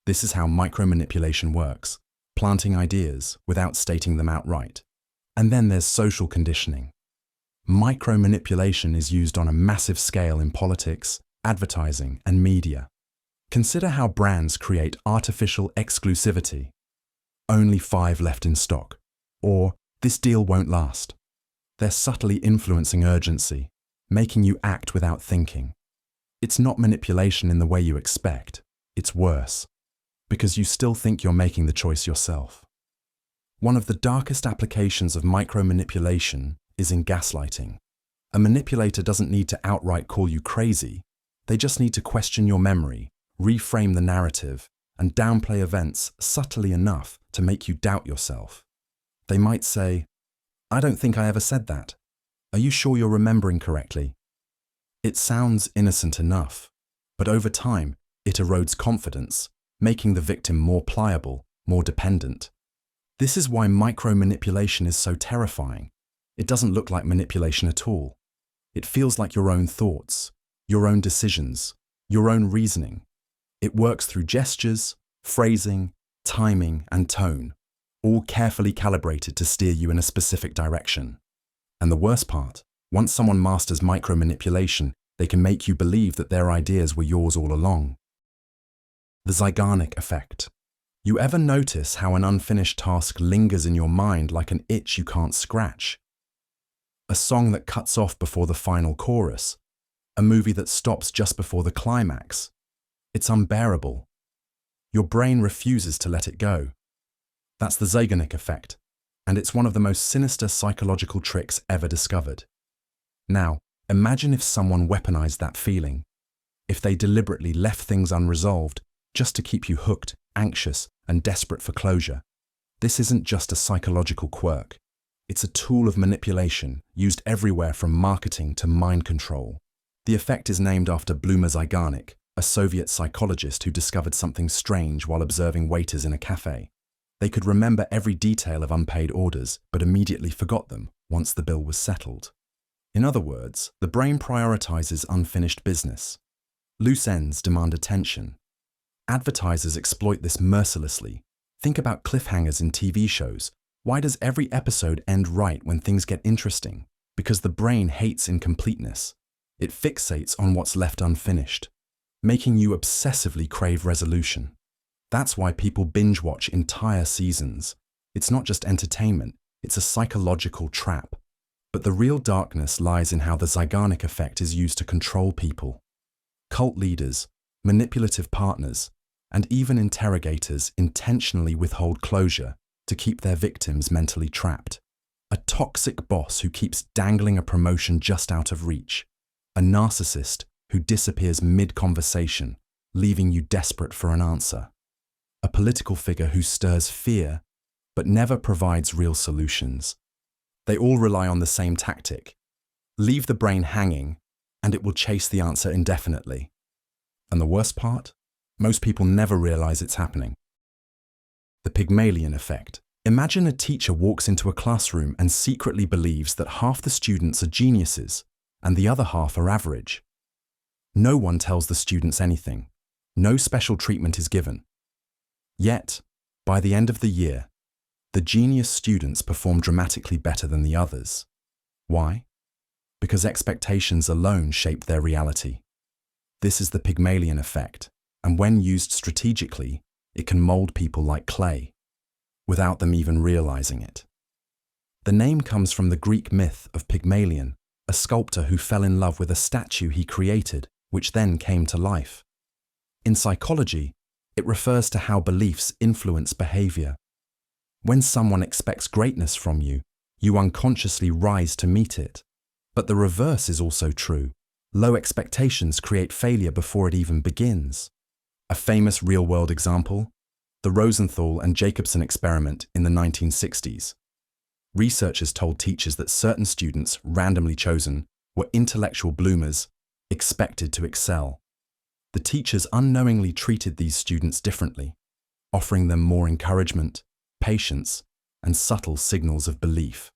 This is how micromanipulation works, planting ideas without stating them outright. And then there's social conditioning. Micromanipulation is used on a massive scale in politics, advertising, and media. Consider how brands create artificial exclusivity. Only 5 left in stock. Or, this deal won't last. They're subtly influencing urgency, making you act without thinking. It's not manipulation in the way you expect. It's worse, because you still think you're making the choice yourself. One of the darkest applications of micromanipulation is in gaslighting. A manipulator doesn't need to outright call you crazy. They just need to question your memory, reframe the narrative, and downplay events subtly enough to make you doubt yourself. They might say, "I don't think I ever said that. Are you sure you're remembering correctly?" It sounds innocent enough, but over time, it erodes confidence, making the victim more pliable, more dependent. This is why micromanipulation is so terrifying. It doesn't look like manipulation at all. It feels like your own thoughts, your own decisions, your own reasoning. It works through gestures, phrasing, timing, and tone, all carefully calibrated to steer you in a specific direction. And the worst part, once someone masters micromanipulation, they can make you believe that their ideas were yours all along. The Zeigarnik Effect. You ever notice how an unfinished task lingers in your mind like an itch you can't scratch? A song that cuts off before the final chorus, a movie that stops just before the climax. It's unbearable. Your brain refuses to let it go. That's the Zeigarnik Effect, and it's one of the most sinister psychological tricks ever discovered. Now, imagine if someone weaponized that feeling, if they deliberately left things unresolved just to keep you hooked, anxious, and desperate for closure. This isn't just a psychological quirk. It's a tool of manipulation used everywhere from marketing to mind control. The effect is named after Bluma Zeigarnik, a Soviet psychologist who discovered something strange while observing waiters in a cafe. They could remember every detail of unpaid orders, but immediately forgot them once the bill was settled. In other words, the brain prioritizes unfinished business. Loose ends demand attention. Advertisers exploit this mercilessly. Think about cliffhangers in TV shows. Why does every episode end right when things get interesting? Because the brain hates incompleteness. It fixates on what's left unfinished, making you obsessively crave resolution. That's why people binge watch entire seasons. It's not just entertainment, it's a psychological trap. But the real darkness lies in how the Zeigarnik effect is used to control people. Cult leaders, manipulative partners, and even interrogators intentionally withhold closure to keep their victims mentally trapped. A toxic boss who keeps dangling a promotion just out of reach. A narcissist who disappears mid-conversation, leaving you desperate for an answer. A political figure who stirs fear, but never provides real solutions. They all rely on the same tactic. Leave the brain hanging, and it will chase the answer indefinitely. And the worst part? Most people never realize it's happening. The Pygmalion Effect. Imagine a teacher walks into a classroom and secretly believes that half the students are geniuses and the other half are average. No one tells the students anything. No special treatment is given. Yet, by the end of the year, the genius students perform dramatically better than the others. Why? Because expectations alone shape their reality. This is the Pygmalion Effect, and when used strategically, it can mold people like clay, without them even realizing it. The name comes from the Greek myth of Pygmalion, a sculptor who fell in love with a statue he created, which then came to life. In psychology, it refers to how beliefs influence behavior. When someone expects greatness from you, you unconsciously rise to meet it. But the reverse is also true. Low expectations create failure before it even begins. A famous real-world example? The Rosenthal and Jacobson experiment in the 1960s. Researchers told teachers that certain students, randomly chosen, were intellectual bloomers, expected to excel. The teachers unknowingly treated these students differently, offering them more encouragement, patience, and subtle signals of belief.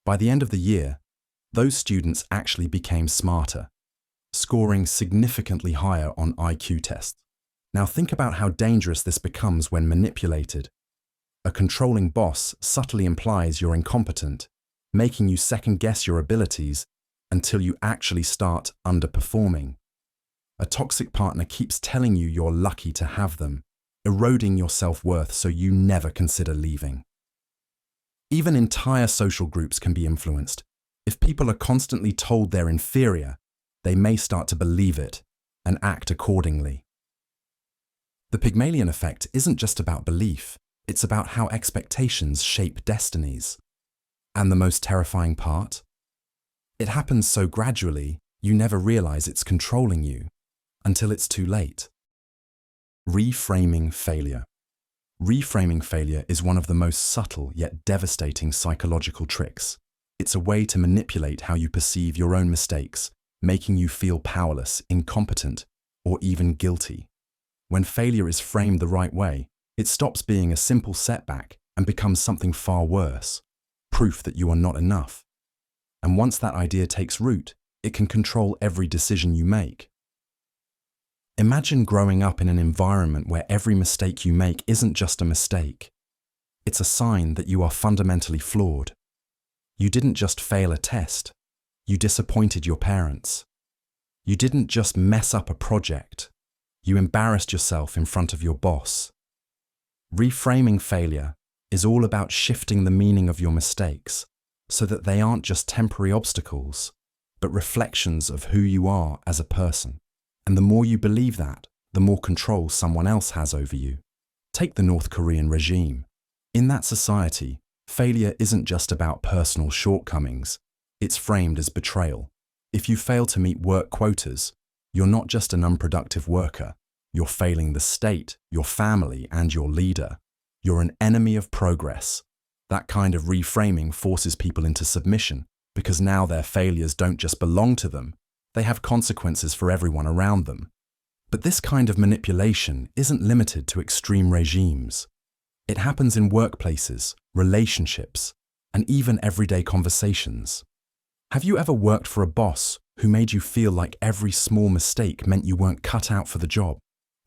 By the end of the year, those students actually became smarter, scoring significantly higher on IQ tests. Now think about how dangerous this becomes when manipulated. A controlling boss subtly implies you're incompetent, making you second-guess your abilities until you actually start underperforming. A toxic partner keeps telling you you're lucky to have them, eroding your self-worth so you never consider leaving. Even entire social groups can be influenced. If people are constantly told they're inferior, they may start to believe it and act accordingly. The Pygmalion Effect isn't just about belief, it's about how expectations shape destinies. And the most terrifying part? It happens so gradually, you never realize it's controlling you, until it's too late. Reframing failure. Reframing failure is one of the most subtle yet devastating psychological tricks. It's a way to manipulate how you perceive your own mistakes, making you feel powerless, incompetent, or even guilty. When failure is framed the right way, it stops being a simple setback and becomes something far worse, proof that you are not enough. And once that idea takes root, it can control every decision you make. Imagine growing up in an environment where every mistake you make isn't just a mistake. It's a sign that you are fundamentally flawed. You didn't just fail a test, you disappointed your parents. You didn't just mess up a project, you embarrassed yourself in front of your boss. Reframing failure is all about shifting the meaning of your mistakes so that they aren't just temporary obstacles, but reflections of who you are as a person. And the more you believe that, the more control someone else has over you. Take the North Korean regime. In that society, failure isn't just about personal shortcomings, it's framed as betrayal. If you fail to meet work quotas, you're not just an unproductive worker, you're failing the state, your family, and your leader. You're an enemy of progress. That kind of reframing forces people into submission, because now their failures don't just belong to them, they have consequences for everyone around them. But this kind of manipulation isn't limited to extreme regimes. It happens in workplaces, relationships, and even everyday conversations. Have you ever worked for a boss who made you feel like every small mistake meant you weren't cut out for the job?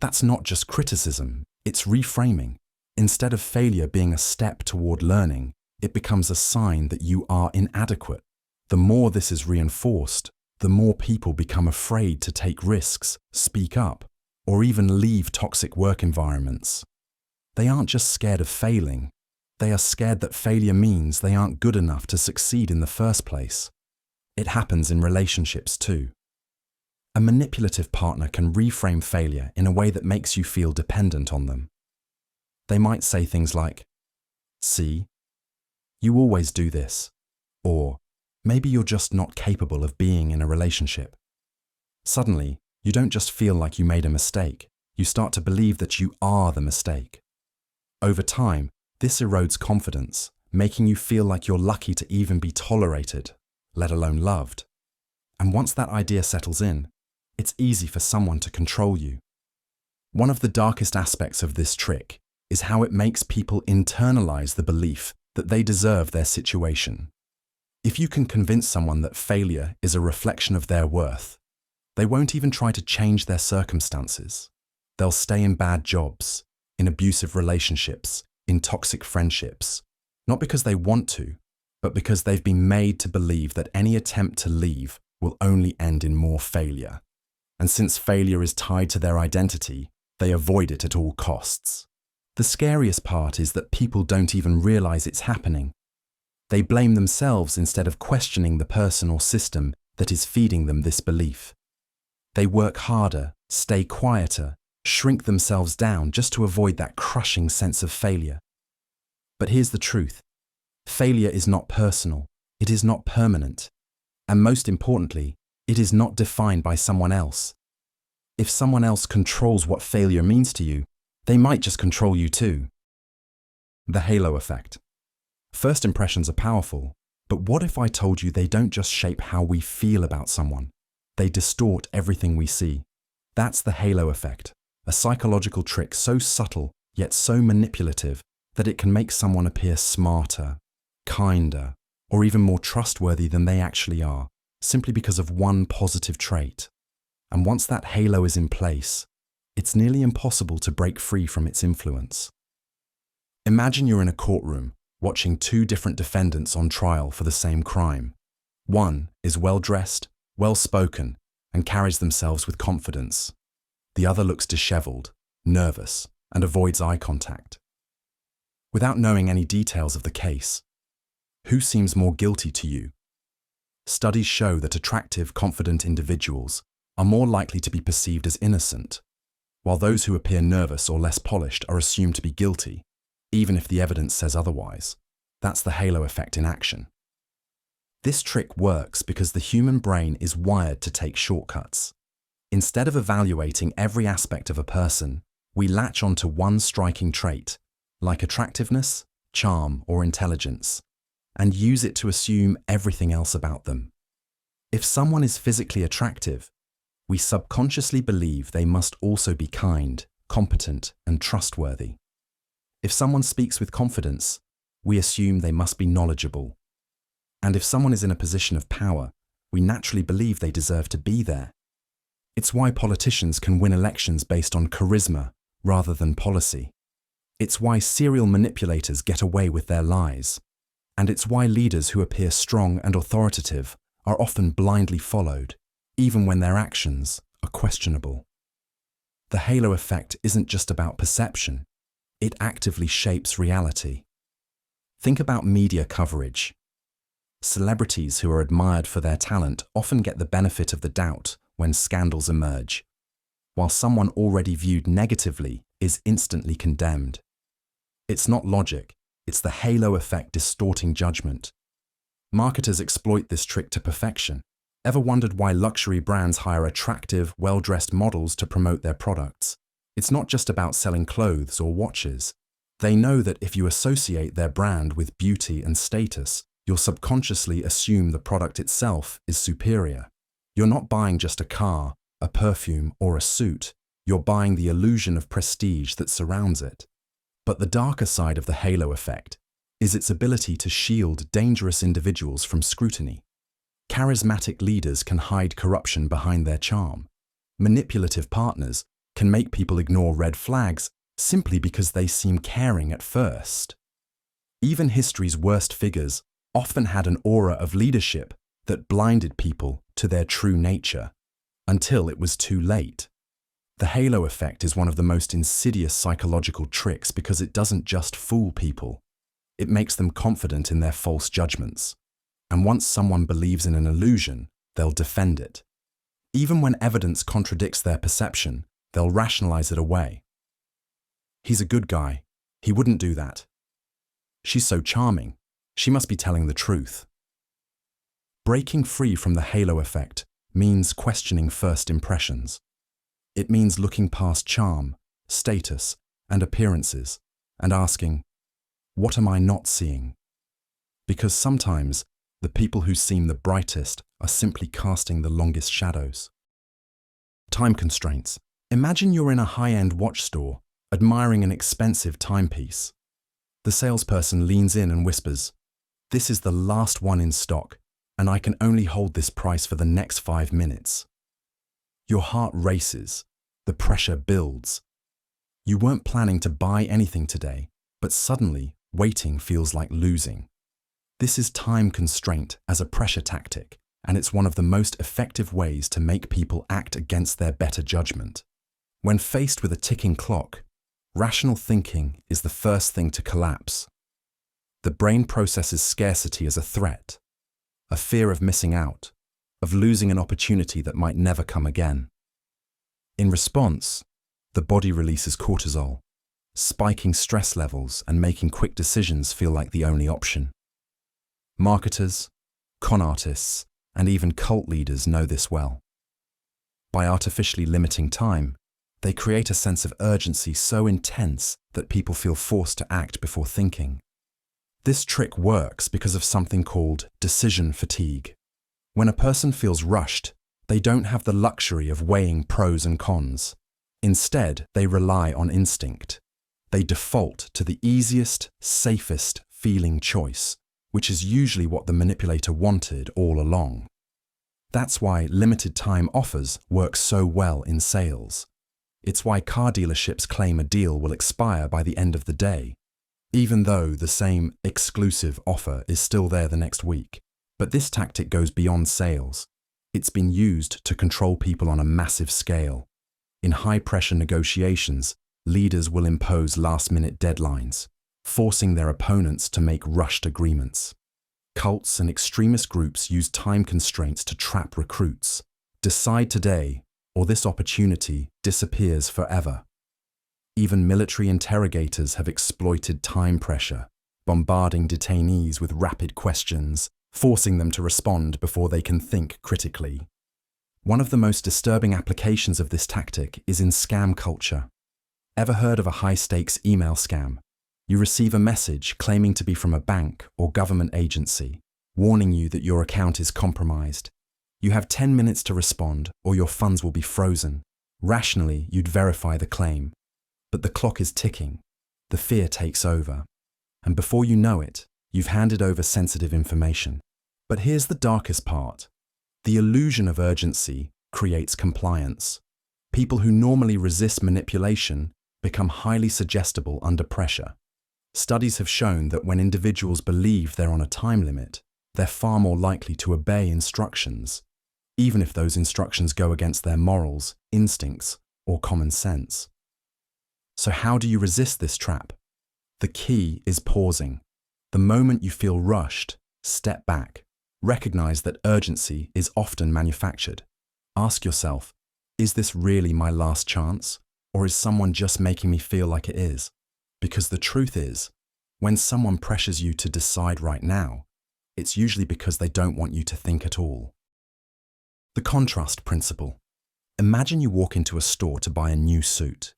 That's not just criticism, it's reframing. Instead of failure being a step toward learning, it becomes a sign that you are inadequate. The more this is reinforced, the more people become afraid to take risks, speak up, or even leave toxic work environments. They aren't just scared of failing, they are scared that failure means they aren't good enough to succeed in the first place. It happens in relationships too. A manipulative partner can reframe failure in a way that makes you feel dependent on them. They might say things like, "See, you always do this," or "Maybe you're just not capable of being in a relationship." Suddenly, you don't just feel like you made a mistake, you start to believe that you are the mistake. Over time, this erodes confidence, making you feel like you're lucky to even be tolerated, let alone loved. And once that idea settles in, it's easy for someone to control you. One of the darkest aspects of this trick is how it makes people internalize the belief that they deserve their situation. If you can convince someone that failure is a reflection of their worth, they won't even try to change their circumstances. They'll stay in bad jobs, in abusive relationships, in toxic friendships, not because they want to, but because they've been made to believe that any attempt to leave will only end in more failure. And since failure is tied to their identity, they avoid it at all costs. The scariest part is that people don't even realize it's happening. They blame themselves instead of questioning the person or system that is feeding them this belief. They work harder, stay quieter, shrink themselves down just to avoid that crushing sense of failure. But here's the truth. Failure is not personal. It is not permanent. And most importantly, it is not defined by someone else. If someone else controls what failure means to you, they might just control you too. The halo effect. First impressions are powerful, but what if I told you they don't just shape how we feel about someone? They distort everything we see. That's the halo effect, a psychological trick so subtle yet so manipulative that it can make someone appear smarter, kinder, or even more trustworthy than they actually are, simply because of one positive trait. And once that halo is in place, it's nearly impossible to break free from its influence. Imagine you're in a courtroom, watching two different defendants on trial for the same crime. One is well-dressed, well-spoken, and carries themselves with confidence. The other looks disheveled, nervous, and avoids eye contact. Without knowing any details of the case, who seems more guilty to you? Studies show that attractive, confident individuals are more likely to be perceived as innocent, while those who appear nervous or less polished are assumed to be guilty, even if the evidence says otherwise. That's the halo effect in action. This trick works because the human brain is wired to take shortcuts. Instead of evaluating every aspect of a person, we latch onto one striking trait, like attractiveness, charm, or intelligence, and use it to assume everything else about them. If someone is physically attractive, we subconsciously believe they must also be kind, competent, and trustworthy. If someone speaks with confidence, we assume they must be knowledgeable. And if someone is in a position of power, we naturally believe they deserve to be there. It's why politicians can win elections based on charisma rather than policy. It's why serial manipulators get away with their lies. And it's why leaders who appear strong and authoritative are often blindly followed, even when their actions are questionable. The halo effect isn't just about perception. It actively shapes reality. Think about media coverage. Celebrities who are admired for their talent often get the benefit of the doubt when scandals emerge, while someone already viewed negatively is instantly condemned. It's not logic, it's the halo effect distorting judgment. Marketers exploit this trick to perfection. Ever wondered why luxury brands hire attractive, well-dressed models to promote their products? It's not just about selling clothes or watches. They know that if you associate their brand with beauty and status, you'll subconsciously assume the product itself is superior. You're not buying just a car, a perfume, or a suit. You're buying the illusion of prestige that surrounds it. But the darker side of the halo effect is its ability to shield dangerous individuals from scrutiny. Charismatic leaders can hide corruption behind their charm. Manipulative partners can make people ignore red flags simply because they seem caring at first. Even history's worst figures often had an aura of leadership that blinded people to their true nature, until it was too late. The halo effect is one of the most insidious psychological tricks because it doesn't just fool people. It makes them confident in their false judgments. And once someone believes in an illusion, they'll defend it. Even when evidence contradicts their perception, they'll rationalize it away. He's a good guy. He wouldn't do that. She's so charming. She must be telling the truth. Breaking free from the halo effect means questioning first impressions. It means looking past charm, status, and appearances and asking, what am I not seeing? Because sometimes the people who seem the brightest are simply casting the longest shadows. Time constraints. Imagine you're in a high-end watch store, admiring an expensive timepiece. The salesperson leans in and whispers, "This is the last one in stock, and I can only hold this price for the next 5 minutes." Your heart races. The pressure builds. You weren't planning to buy anything today, but suddenly, waiting feels like losing. This is time constraint as a pressure tactic, and it's one of the most effective ways to make people act against their better judgment. When faced with a ticking clock, rational thinking is the first thing to collapse. The brain processes scarcity as a threat, a fear of missing out, of losing an opportunity that might never come again. In response, the body releases cortisol, spiking stress levels and making quick decisions feel like the only option. Marketers, con artists, and even cult leaders know this well. By artificially limiting time, they create a sense of urgency so intense that people feel forced to act before thinking. This trick works because of something called decision fatigue. When a person feels rushed, they don't have the luxury of weighing pros and cons. Instead, they rely on instinct. They default to the easiest, safest feeling choice, which is usually what the manipulator wanted all along. That's why limited time offers work so well in sales. It's why car dealerships claim a deal will expire by the end of the day, even though the same exclusive offer is still there the next week. But this tactic goes beyond sales. It's been used to control people on a massive scale. In high-pressure negotiations, leaders will impose last-minute deadlines, forcing their opponents to make rushed agreements. Cults and extremist groups use time constraints to trap recruits. Decide today, or this opportunity disappears forever. Even military interrogators have exploited time pressure, bombarding detainees with rapid questions, forcing them to respond before they can think critically. One of the most disturbing applications of this tactic is in scam culture. Ever heard of a high-stakes email scam? You receive a message claiming to be from a bank or government agency, warning you that your account is compromised. You have 10 minutes to respond or your funds will be frozen. Rationally, you'd verify the claim. But the clock is ticking. The fear takes over. And before you know it, you've handed over sensitive information. But here's the darkest part. The illusion of urgency creates compliance. People who normally resist manipulation become highly suggestible under pressure. Studies have shown that when individuals believe they're on a time limit, they're far more likely to obey instructions, even if those instructions go against their morals, instincts, or common sense. So how do you resist this trap? The key is pausing. The moment you feel rushed, step back. Recognize that urgency is often manufactured. Ask yourself, is this really my last chance? Or is someone just making me feel like it is? Because the truth is, when someone pressures you to decide right now, it's usually because they don't want you to think at all. The contrast principle. Imagine you walk into a store to buy a new suit.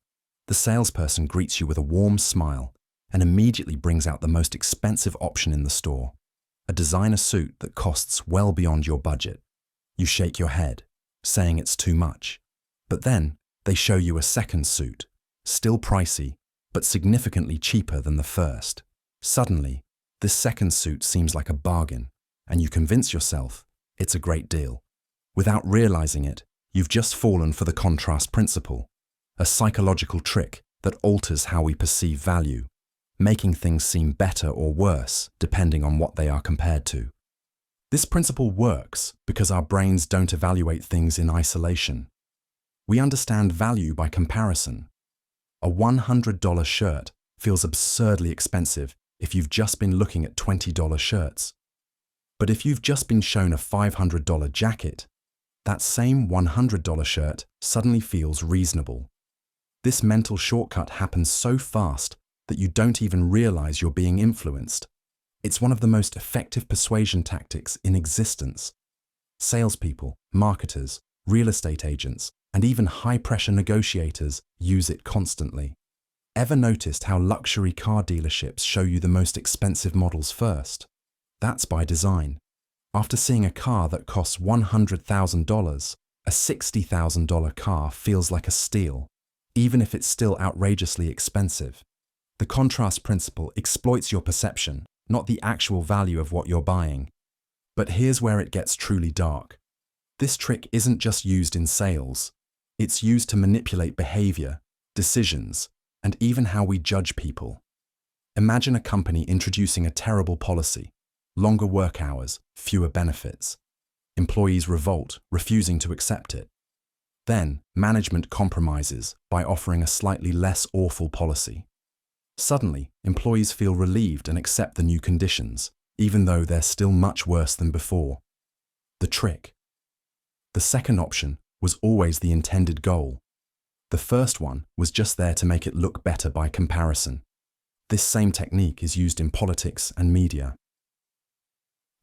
The salesperson greets you with a warm smile and immediately brings out the most expensive option in the store, a designer suit that costs well beyond your budget. You shake your head, saying it's too much. But then they show you a second suit, still pricey, but significantly cheaper than the first. Suddenly, this second suit seems like a bargain, and you convince yourself it's a great deal. Without realizing it, you've just fallen for the contrast principle, a psychological trick that alters how we perceive value, making things seem better or worse depending on what they are compared to. This principle works because our brains don't evaluate things in isolation. We understand value by comparison. A $100 shirt feels absurdly expensive if you've just been looking at $20 shirts. But if you've just been shown a $500 jacket, that same $100 shirt suddenly feels reasonable. This mental shortcut happens so fast that you don't even realize you're being influenced. It's one of the most effective persuasion tactics in existence. Salespeople, marketers, real estate agents, and even high-pressure negotiators use it constantly. Ever noticed how luxury car dealerships show you the most expensive models first? That's by design. After seeing a car that costs $100,000, a $60,000 car feels like a steal, even if it's still outrageously expensive. The contrast principle exploits your perception, not the actual value of what you're buying. But here's where it gets truly dark. This trick isn't just used in sales. It's used to manipulate behavior, decisions, and even how we judge people. Imagine a company introducing a terrible policy, longer work hours, fewer benefits. Employees revolt, refusing to accept it. Then, management compromises by offering a slightly less awful policy. Suddenly, employees feel relieved and accept the new conditions, even though they're still much worse than before. The trick. The second option was always the intended goal. The first one was just there to make it look better by comparison. This same technique is used in politics and media.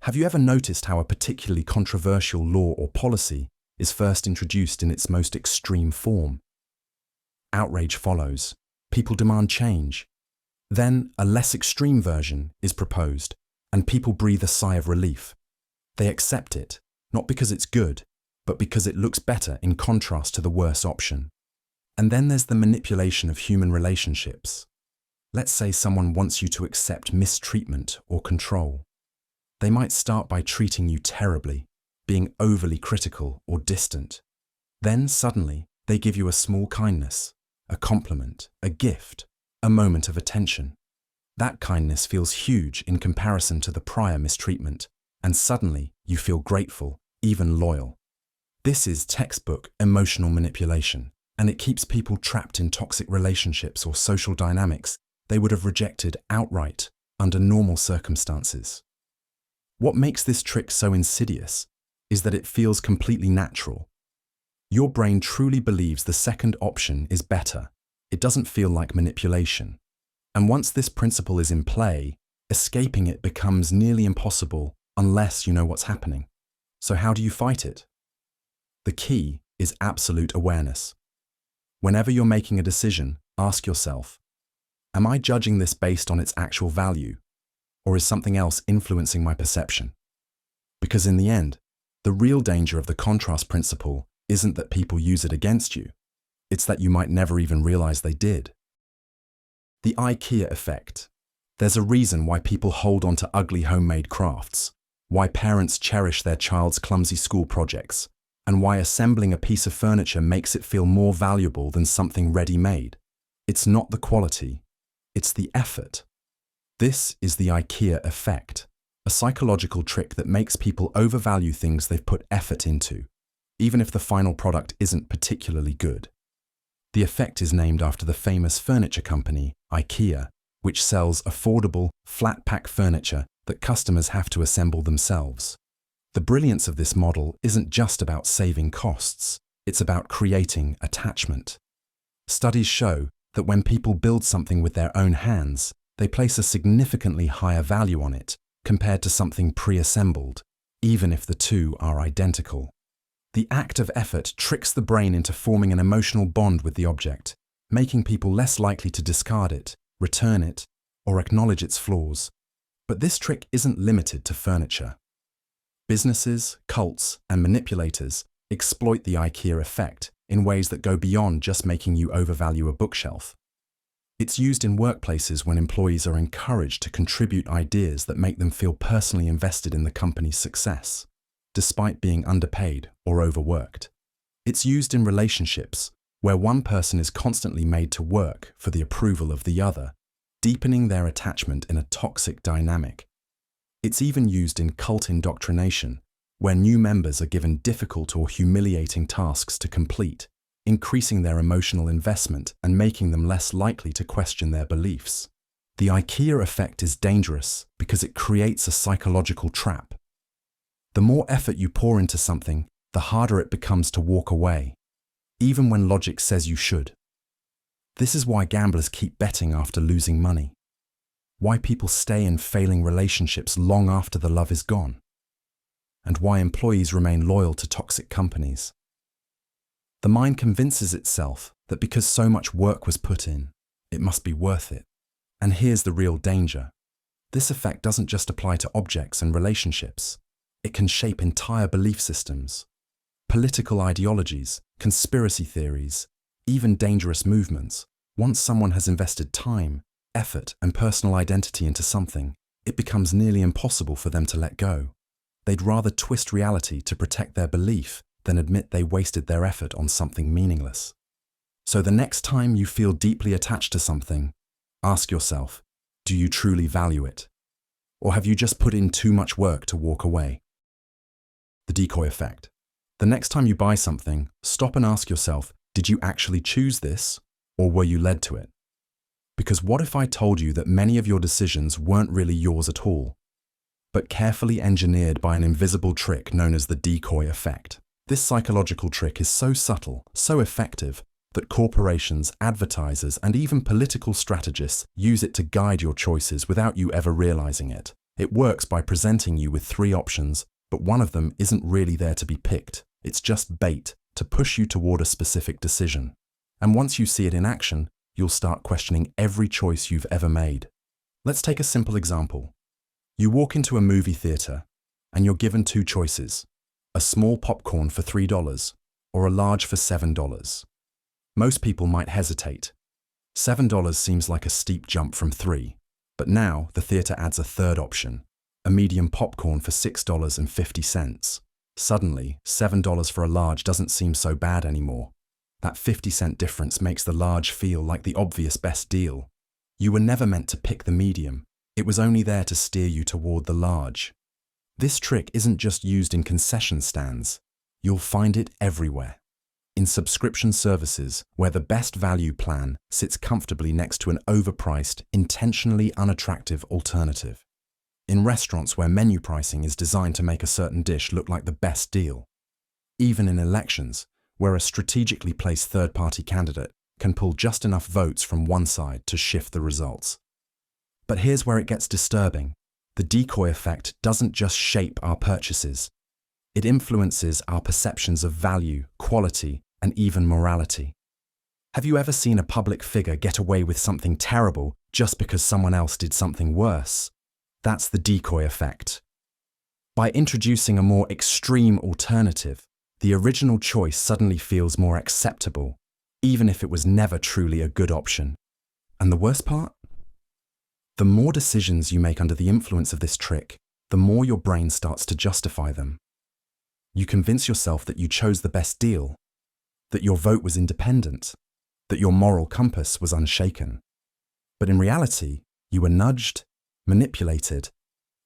Have you ever noticed how a particularly controversial law or policy is first introduced in its most extreme form? Outrage follows. People demand change. Then a less extreme version is proposed, and people breathe a sigh of relief. They accept it, not because it's good, but because it looks better in contrast to the worse option. And then there's the manipulation of human relationships. Let's say someone wants you to accept mistreatment or control. They might start by treating you terribly, being overly critical or distant. Then suddenly, they give you a small kindness, a compliment, a gift, a moment of attention. That kindness feels huge in comparison to the prior mistreatment, and suddenly you feel grateful, even loyal. This is textbook emotional manipulation, and it keeps people trapped in toxic relationships or social dynamics they would have rejected outright under normal circumstances. What makes this trick so insidious is that it feels completely natural. Your brain truly believes the second option is better. It doesn't feel like manipulation. And once this principle is in play, escaping it becomes nearly impossible unless you know what's happening. So how do you fight it? The key is absolute awareness. Whenever you're making a decision, ask yourself, am I judging this based on its actual value, or is something else influencing my perception? Because in the end, the real danger of the contrast principle isn't that people use it against you. It's that you might never even realize they did. The Ikea Effect. There's a reason why people hold on to ugly homemade crafts, why parents cherish their child's clumsy school projects, and why assembling a piece of furniture makes it feel more valuable than something ready-made. It's not the quality, it's the effort. This is the Ikea Effect, a psychological trick that makes people overvalue things they've put effort into, even if the final product isn't particularly good. The effect is named after the famous furniture company, Ikea, which sells affordable, flat-pack furniture that customers have to assemble themselves. The brilliance of this model isn't just about saving costs, it's about creating attachment. Studies show that when people build something with their own hands, they place a significantly higher value on it compared to something pre-assembled, even if the two are identical. The act of effort tricks the brain into forming an emotional bond with the object, making people less likely to discard it, return it, or acknowledge its flaws. But this trick isn't limited to furniture. Businesses, cults, and manipulators exploit the Ikea effect in ways that go beyond just making you overvalue a bookshelf. It's used in workplaces when employees are encouraged to contribute ideas that make them feel personally invested in the company's success, despite being underpaid or overworked. It's used in relationships where one person is constantly made to work for the approval of the other, deepening their attachment in a toxic dynamic. It's even used in cult indoctrination, where new members are given difficult or humiliating tasks to complete, increasing their emotional investment and making them less likely to question their beliefs. The Ikea effect is dangerous because it creates a psychological trap. The more effort you pour into something, the harder it becomes to walk away, even when logic says you should. This is why gamblers keep betting after losing money, why people stay in failing relationships long after the love is gone, and why employees remain loyal to toxic companies. The mind convinces itself that because so much work was put in, it must be worth it. And here's the real danger. This effect doesn't just apply to objects and relationships. It can shape entire belief systems, political ideologies, conspiracy theories, even dangerous movements. Once someone has invested time, effort, and personal identity into something, it becomes nearly impossible for them to let go. They'd rather twist reality to protect their belief than admit they wasted their effort on something meaningless. So the next time you feel deeply attached to something, ask yourself, do you truly value it? Or have you just put in too much work to walk away? The decoy effect. The next time you buy something, stop and ask yourself, did you actually choose this, or were you led to it? Because what if I told you that many of your decisions weren't really yours at all, but carefully engineered by an invisible trick known as the decoy effect? This psychological trick is so subtle, so effective, that corporations, advertisers, and even political strategists use it to guide your choices without you ever realizing it. It works by presenting you with 3 options, but one of them isn't really there to be picked. It's just bait to push you toward a specific decision. And once you see it in action, you'll start questioning every choice you've ever made. Let's take a simple example. You walk into a movie theater, and you're given 2 choices: a small popcorn for $3 or a large for $7. Most people might hesitate. $7 seems like a steep jump from 3, but now the theater adds a third option, a medium popcorn for $6.50. Suddenly, $7 for a large doesn't seem so bad anymore. That 50-cent difference makes the large feel like the obvious best deal. You were never meant to pick the medium. It was only there to steer you toward the large. This trick isn't just used in concession stands. You'll find it everywhere. In subscription services, where the best value plan sits comfortably next to an overpriced, intentionally unattractive alternative. In restaurants where menu pricing is designed to make a certain dish look like the best deal. Even in elections, where a strategically placed third-party candidate can pull just enough votes from one side to shift the results. But here's where it gets disturbing. The decoy effect doesn't just shape our purchases. It influences our perceptions of value, quality, and even morality. Have you ever seen a public figure get away with something terrible just because someone else did something worse? That's the decoy effect. By introducing a more extreme alternative, the original choice suddenly feels more acceptable, even if it was never truly a good option. And the worst part? The more decisions you make under the influence of this trick, the more your brain starts to justify them. You convince yourself that you chose the best deal, that your vote was independent, that your moral compass was unshaken. But in reality, you were nudged, manipulated,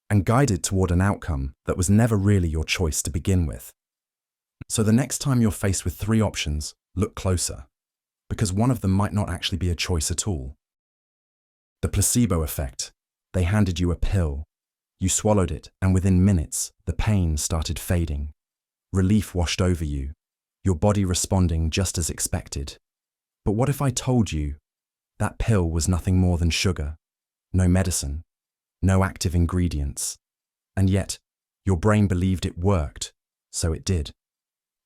and guided toward an outcome that was never really your choice to begin with. So the next time you're faced with 3 options, look closer, because one of them might not actually be a choice at all. The placebo effect. They handed you a pill. You swallowed it, and within minutes, the pain started fading. Relief washed over you, your body responding just as expected. But what if I told you that pill was nothing more than sugar, no medicine, no active ingredients, and yet your brain believed it worked, so it did?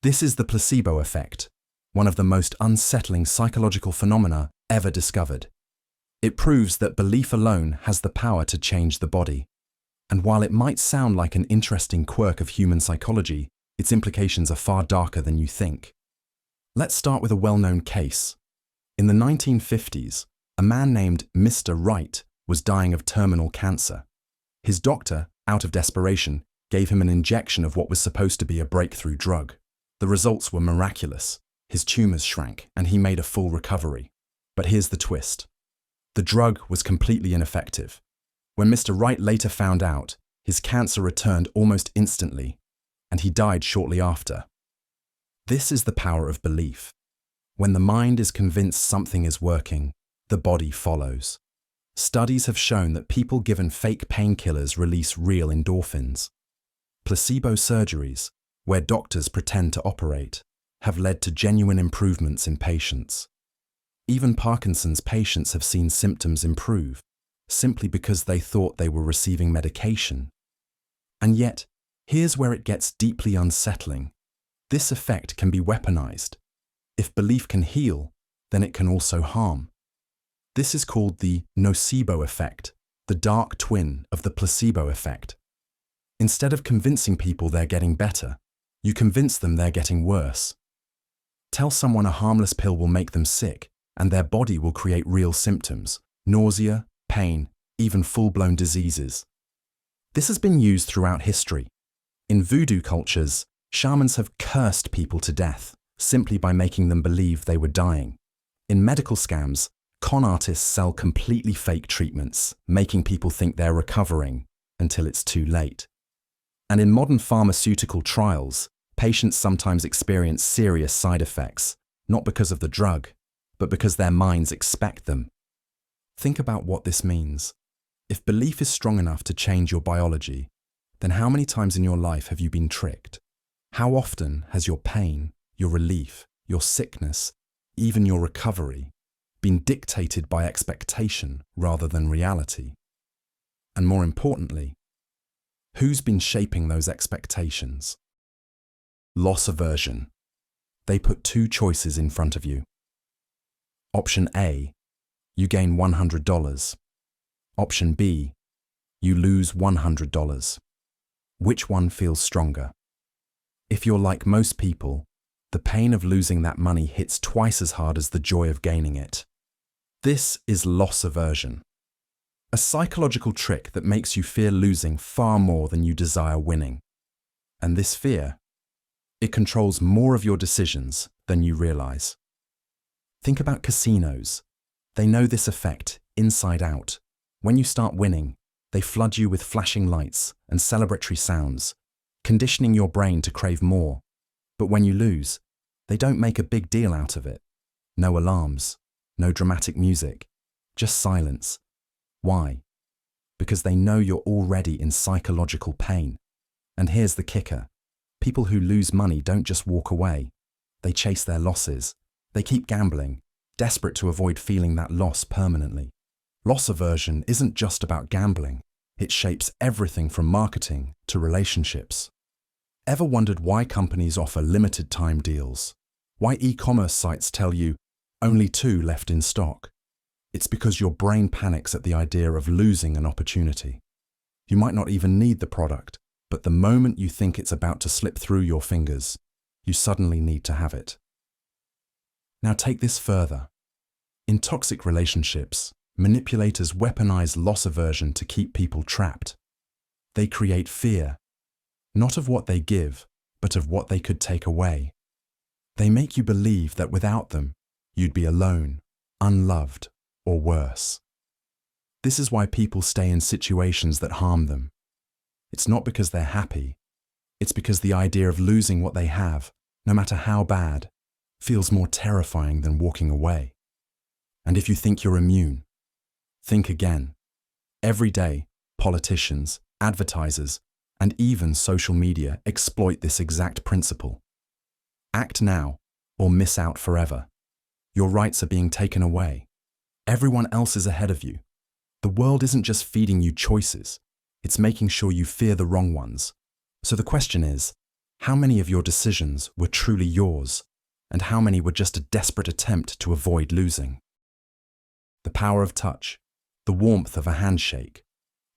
This is the placebo effect, one of the most unsettling psychological phenomena ever discovered. It proves that belief alone has the power to change the body. And while it might sound like an interesting quirk of human psychology, its implications are far darker than you think. Let's start with a well-known case. In the 1950s, a man named Mr. Right was dying of terminal cancer. His doctor, out of desperation, gave him an injection of what was supposed to be a breakthrough drug. The results were miraculous. His tumors shrank, and he made a full recovery. But here's the twist. The drug was completely ineffective. When Mr. Right later found out, his cancer returned almost instantly, and he died shortly after. This is the power of belief. When the mind is convinced something is working, the body follows. Studies have shown that people given fake painkillers release real endorphins. Placebo surgeries, where doctors pretend to operate, have led to genuine improvements in patients. Even Parkinson's patients have seen symptoms improve, simply because they thought they were receiving medication. And yet, here's where it gets deeply unsettling. This effect can be weaponized. If belief can heal, then it can also harm. This is called the nocebo effect, the dark twin of the placebo effect. Instead of convincing people they're getting better, you convince them they're getting worse. Tell someone a harmless pill will make them sick, and their body will create real symptoms, nausea, pain, even full-blown diseases. This has been used throughout history. In voodoo cultures, shamans have cursed people to death simply by making them believe they were dying. In medical scams, con artists sell completely fake treatments, making people think they're recovering, until it's too late. And in modern pharmaceutical trials, patients sometimes experience serious side effects, not because of the drug, but because their minds expect them. Think about what this means. If belief is strong enough to change your biology, then how many times in your life have you been tricked? How often has your pain, your relief, your sickness, even your recovery, been dictated by expectation rather than reality? And more importantly, who's been shaping those expectations? Loss aversion. They put two choices in front of you. Option A, you gain $100. Option B, you lose $100. Which one feels stronger? If you're like most people, the pain of losing that money hits twice as hard as the joy of gaining it. This is loss aversion, a psychological trick that makes you fear losing far more than you desire winning. And this fear, it controls more of your decisions than you realize. Think about casinos. They know this effect inside out. When you start winning, they flood you with flashing lights and celebratory sounds, conditioning your brain to crave more. But when you lose, they don't make a big deal out of it. No alarms, no dramatic music, just silence. Why? Because they know you're already in psychological pain. And here's the kicker. People who lose money don't just walk away. They chase their losses. They keep gambling, desperate to avoid feeling that loss permanently. Loss aversion isn't just about gambling. It shapes everything from marketing to relationships. Ever wondered why companies offer limited time deals? Why e-commerce sites tell you, only 2 left in stock? It's because your brain panics at the idea of losing an opportunity. You might not even need the product, but the moment you think it's about to slip through your fingers, you suddenly need to have it. Now take this further. In toxic relationships, manipulators weaponize loss aversion to keep people trapped. They create fear, not of what they give, but of what they could take away. They make you believe that without them, you'd be alone, unloved, or worse. This is why people stay in situations that harm them. It's not because they're happy. It's because the idea of losing what they have, no matter how bad, feels more terrifying than walking away. And if you think you're immune, think again. Every day, politicians, advertisers, and even social media exploit this exact principle. Act now, or miss out forever. Your rights are being taken away. Everyone else is ahead of you. The world isn't just feeding you choices, it's making sure you fear the wrong ones. So the question is, how many of your decisions were truly yours, and how many were just a desperate attempt to avoid losing? The power of touch, the warmth of a handshake,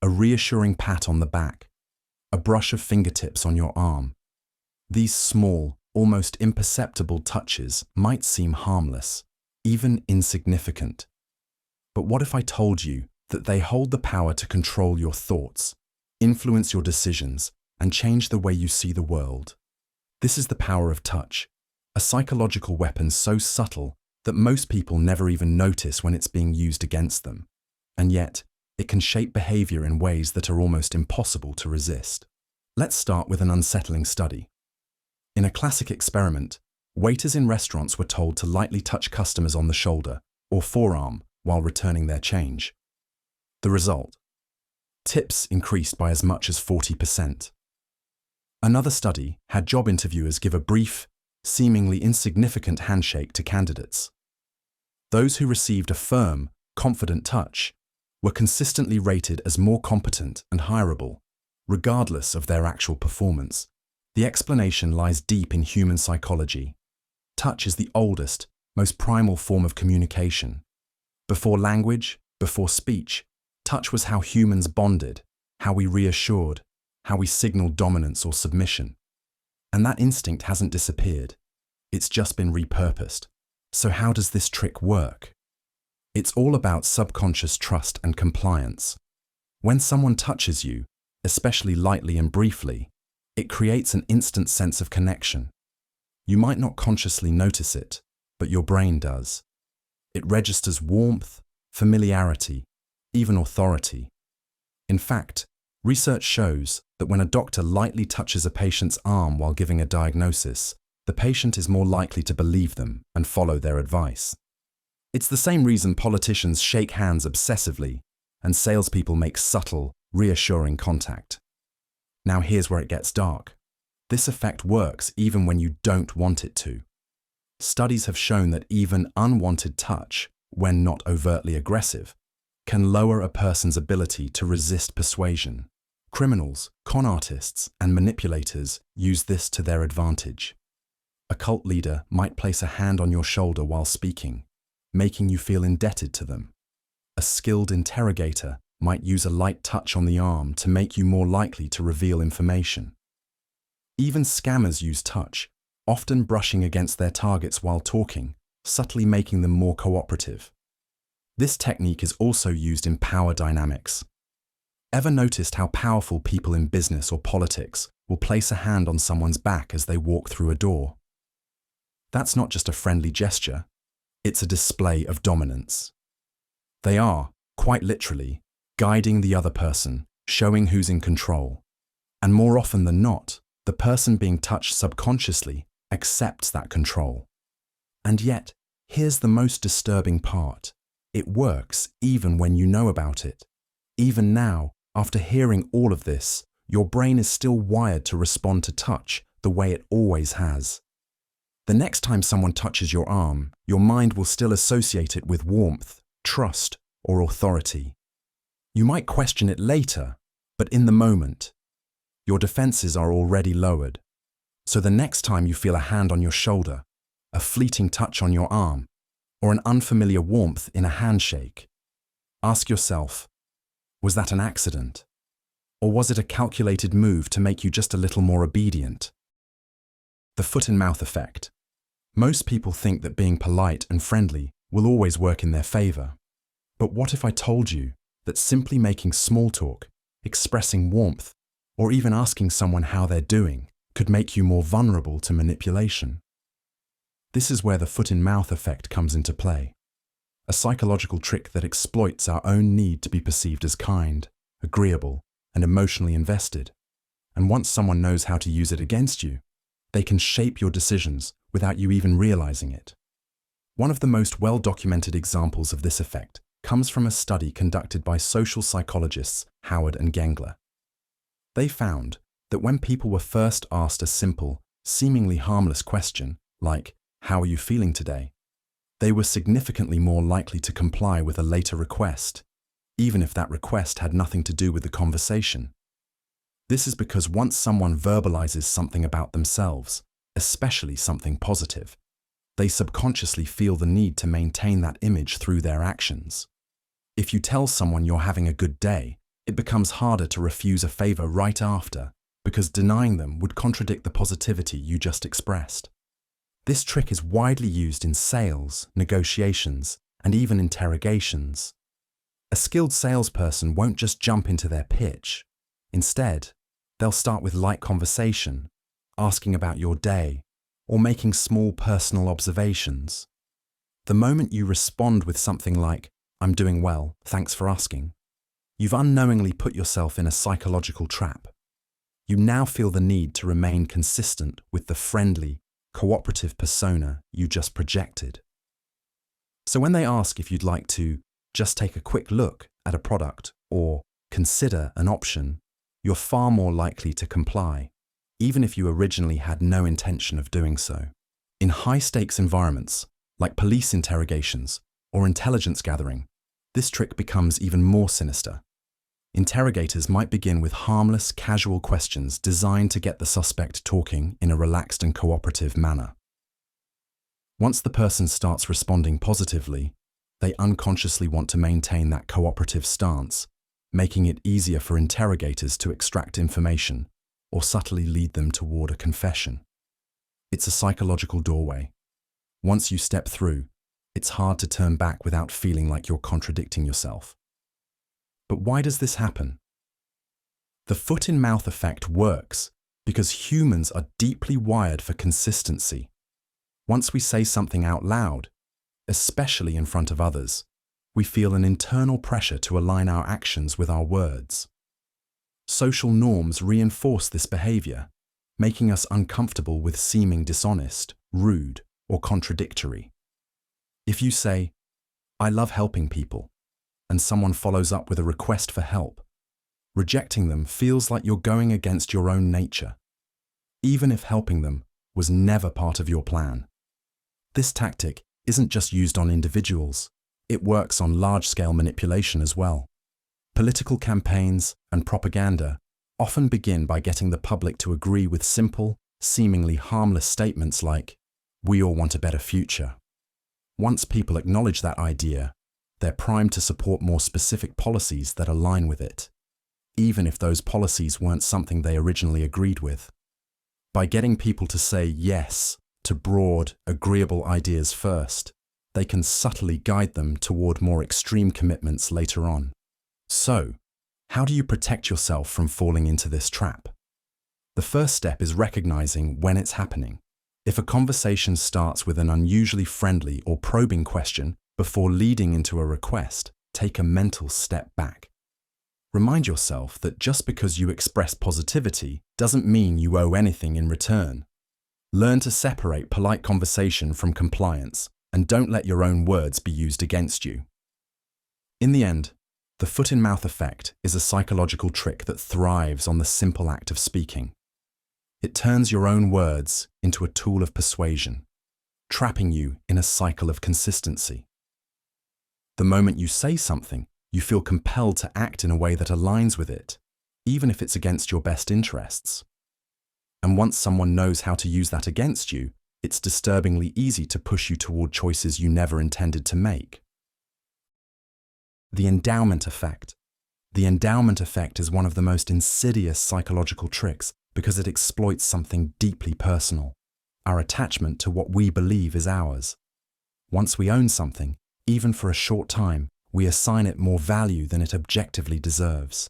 a reassuring pat on the back, a brush of fingertips on your arm. These small, almost imperceptible touches might seem harmless, even insignificant. But what if I told you that they hold the power to control your thoughts, influence your decisions, and change the way you see the world? This is the power of touch, a psychological weapon so subtle that most people never even notice when it's being used against them. And yet, it can shape behavior in ways that are almost impossible to resist. Let's start with an unsettling study. In a classic experiment, waiters in restaurants were told to lightly touch customers on the shoulder or forearm while returning their change. The result? Tips increased by as much as 40%. Another study had job interviewers give a brief, seemingly insignificant handshake to candidates. Those who received a firm, confident touch were consistently rated as more competent and hireable, regardless of their actual performance. The explanation lies deep in human psychology. Touch is the oldest, most primal form of communication. Before language, before speech, touch was how humans bonded, how we reassured, how we signaled dominance or submission. And that instinct hasn't disappeared. It's just been repurposed. So how does this trick work? It's all about subconscious trust and compliance. When someone touches you, especially lightly and briefly, it creates an instant sense of connection. You might not consciously notice it, but your brain does. It registers warmth, familiarity, even authority. In fact, Research shows that when a doctor lightly touches a patient's arm while giving a diagnosis, the patient is more likely to believe them and follow their advice. It's the same reason politicians shake hands obsessively and salespeople make subtle, reassuring contact. Now here's where it gets dark. This effect works even when you don't want it to. Studies have shown that even unwanted touch, when not overtly aggressive, can lower a person's ability to resist persuasion. Criminals, con artists, and manipulators use this to their advantage. A cult leader might place a hand on your shoulder while speaking, making you feel indebted to them. A skilled interrogator might use a light touch on the arm to make you more likely to reveal information. Even scammers use touch, often brushing against their targets while talking, subtly making them more cooperative. This technique is also used in power dynamics. Ever noticed how powerful people in business or politics will place a hand on someone's back as they walk through a door? That's not just a friendly gesture, it's a display of dominance. They are, quite literally, guiding the other person, showing who's in control. And more often than not, the person being touched subconsciously accepts that control. And yet, here's the most disturbing part. It works even when you know about it. Even now, after hearing all of this, your brain is still wired to respond to touch the way it always has. The next time someone touches your arm, your mind will still associate it with warmth, trust, or authority. You might question it later, but in the moment, your defenses are already lowered. So the next time you feel a hand on your shoulder, a fleeting touch on your arm, or an unfamiliar warmth in a handshake, ask yourself, was that an accident? Or was it a calculated move to make you just a little more obedient? The foot-and-mouth effect. Most people think that being polite and friendly will always work in their favor. But what if I told you that simply making small talk, expressing warmth, or even asking someone how they're doing could make you more vulnerable to manipulation? This is where the foot-in-mouth effect comes into play. A psychological trick that exploits our own need to be perceived as kind, agreeable, and emotionally invested. And once someone knows how to use it against you, they can shape your decisions without you even realizing it. One of the most well-documented examples of this effect comes from a study conducted by social psychologists Howard and Gengler. They found that when people were first asked a simple, seemingly harmless question, like, "How are you feeling today?" they were significantly more likely to comply with a later request, even if that request had nothing to do with the conversation. This is because once someone verbalizes something about themselves, especially something positive, they subconsciously feel the need to maintain that image through their actions. If you tell someone you're having a good day, it becomes harder to refuse a favor right after, because denying them would contradict the positivity you just expressed. This trick is widely used in sales, negotiations, and even interrogations. A skilled salesperson won't just jump into their pitch. Instead, they'll start with light conversation, asking about your day, or making small personal observations. The moment you respond with something like, "I'm doing well, thanks for asking," you've unknowingly put yourself in a psychological trap. You now feel the need to remain consistent with the friendly, cooperative persona you just projected. So when they ask if you'd like to just take a quick look at a product or consider an option, you're far more likely to comply, even if you originally had no intention of doing so. In high-stakes environments, like police interrogations or intelligence gathering, this trick becomes even more sinister. Interrogators might begin with harmless, casual questions designed to get the suspect talking in a relaxed and cooperative manner. Once the person starts responding positively, they unconsciously want to maintain that cooperative stance, making it easier for interrogators to extract information or subtly lead them toward a confession. It's a psychological doorway. Once you step through, it's hard to turn back without feeling like you're contradicting yourself. But why does this happen? The foot-in-mouth effect works because humans are deeply wired for consistency. Once we say something out loud, especially in front of others, we feel an internal pressure to align our actions with our words. Social norms reinforce this behavior, making us uncomfortable with seeming dishonest, rude, or contradictory. If you say, "I love helping people," and someone follows up with a request for help, rejecting them feels like you're going against your own nature, even if helping them was never part of your plan. This tactic isn't just used on individuals, it works on large-scale manipulation as well. Political campaigns and propaganda often begin by getting the public to agree with simple, seemingly harmless statements like, "We all want a better future." Once people acknowledge that idea, they're primed to support more specific policies that align with it, even if those policies weren't something they originally agreed with. By getting people to say yes to broad, agreeable ideas first, they can subtly guide them toward more extreme commitments later on. So, how do you protect yourself from falling into this trap? The first step is recognizing when it's happening. If a conversation starts with an unusually friendly or probing question before leading into a request, take a mental step back. Remind yourself that just because you express positivity doesn't mean you owe anything in return. Learn to separate polite conversation from compliance, and don't let your own words be used against you. In the end, the foot-in-mouth effect is a psychological trick that thrives on the simple act of speaking. It turns your own words into a tool of persuasion, trapping you in a cycle of consistency. The moment you say something, you feel compelled to act in a way that aligns with it, even if it's against your best interests. And once someone knows how to use that against you, it's disturbingly easy to push you toward choices you never intended to make. The endowment effect. The endowment effect is one of the most insidious psychological tricks because it exploits something deeply personal, our attachment to what we believe is ours. Once we own something, even for a short time, we assign it more value than it objectively deserves.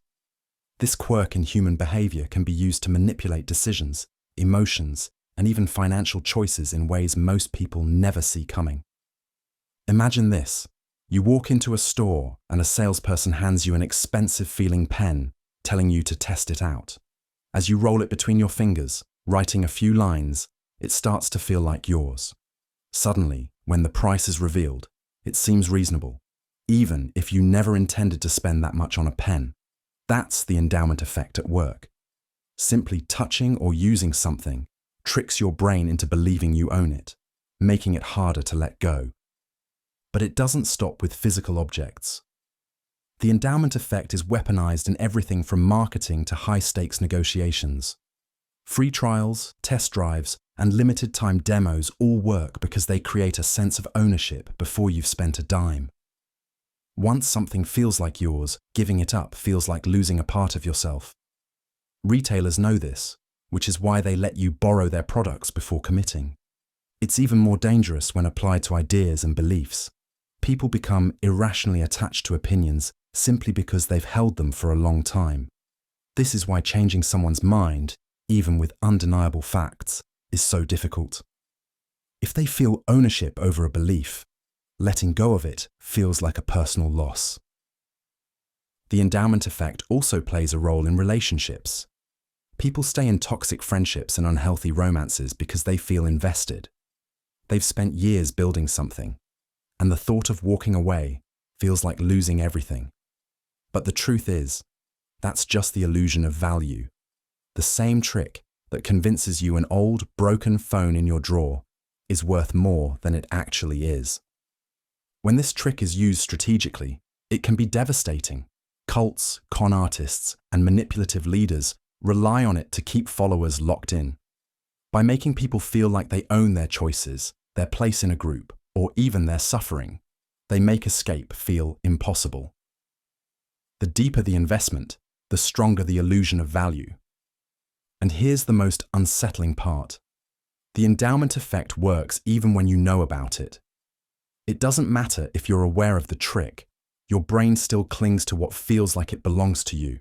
This quirk in human behavior can be used to manipulate decisions, emotions, and even financial choices in ways most people never see coming. Imagine this. You walk into a store and a salesperson hands you an expensive-feeling pen, telling you to test it out. As you roll it between your fingers, writing a few lines, it starts to feel like yours. Suddenly, when the price is revealed, it seems reasonable, even if you never intended to spend that much on a pen. That's the endowment effect at work. Simply touching or using something tricks your brain into believing you own it, making it harder to let go. But it doesn't stop with physical objects. The endowment effect is weaponized in everything from marketing to high-stakes negotiations. Free trials, test drives, and limited-time demos all work because they create a sense of ownership before you've spent a dime. Once something feels like yours, giving it up feels like losing a part of yourself. Retailers know this, which is why they let you borrow their products before committing. It's even more dangerous when applied to ideas and beliefs. People become irrationally attached to opinions simply because they've held them for a long time. This is why changing someone's mind, even with undeniable facts, is so difficult. If they feel ownership over a belief, letting go of it feels like a personal loss. The endowment effect also plays a role in relationships. People stay in toxic friendships and unhealthy romances because they feel invested. They've spent years building something, and the thought of walking away feels like losing everything. But the truth is, that's just the illusion of value. The same trick that convinces you an old, broken phone in your drawer is worth more than it actually is. When this trick is used strategically, it can be devastating. Cults, con artists, and manipulative leaders rely on it to keep followers locked in. By making people feel like they own their choices, their place in a group, or even their suffering, they make escape feel impossible. The deeper the investment, the stronger the illusion of value. And here's the most unsettling part. The endowment effect works even when you know about it. It doesn't matter if you're aware of the trick, your brain still clings to what feels like it belongs to you.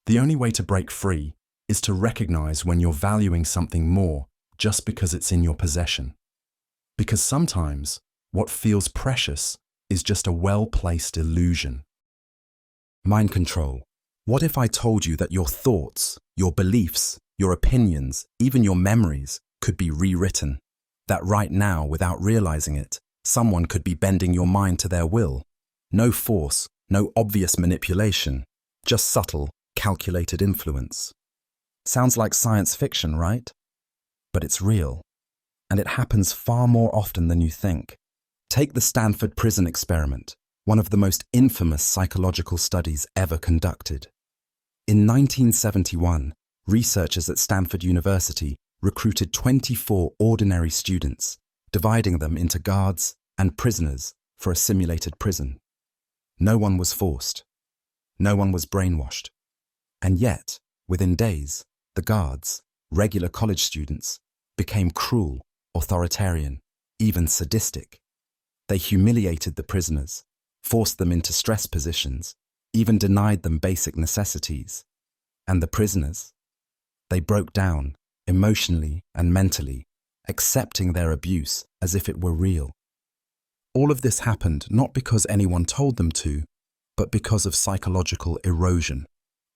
The only way to break free is to recognize when you're valuing something more just because it's in your possession. Because sometimes what feels precious is just a well-placed illusion. Mind control. What if I told you that your thoughts, your beliefs, your opinions, even your memories could be rewritten? That right now, without realizing it, someone could be bending your mind to their will. No force, no obvious manipulation, just subtle, calculated influence. Sounds like science fiction, right? But it's real. And it happens far more often than you think. Take the Stanford prison experiment, one of the most infamous psychological studies ever conducted. In 1971, researchers at Stanford University recruited 24 ordinary students, dividing them into guards and prisoners for a simulated prison. No one was forced. No one was brainwashed. And yet, within days, the guards, regular college students, became cruel, authoritarian, even sadistic. They humiliated the prisoners, forced them into stress positions, even denied them basic necessities. And the prisoners? They broke down, emotionally and mentally, accepting their abuse as if it were real. All of this happened not because anyone told them to, but because of psychological erosion,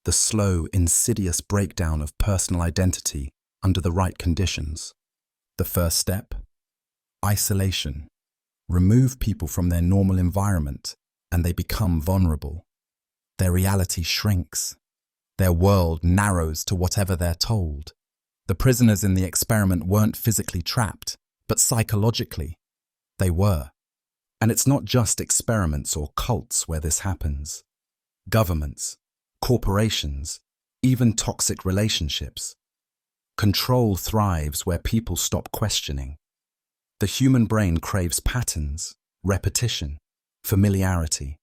the slow, insidious breakdown of personal identity under the right conditions. The first step? Isolation. Remove people from their normal environment, and they become vulnerable. Their reality shrinks. Their world narrows to whatever they're told. The prisoners in the experiment weren't physically trapped, but psychologically, they were. And it's not just experiments or cults where this happens. Governments, corporations, even toxic relationships. Control thrives where people stop questioning. The human brain craves patterns, repetition, familiarity.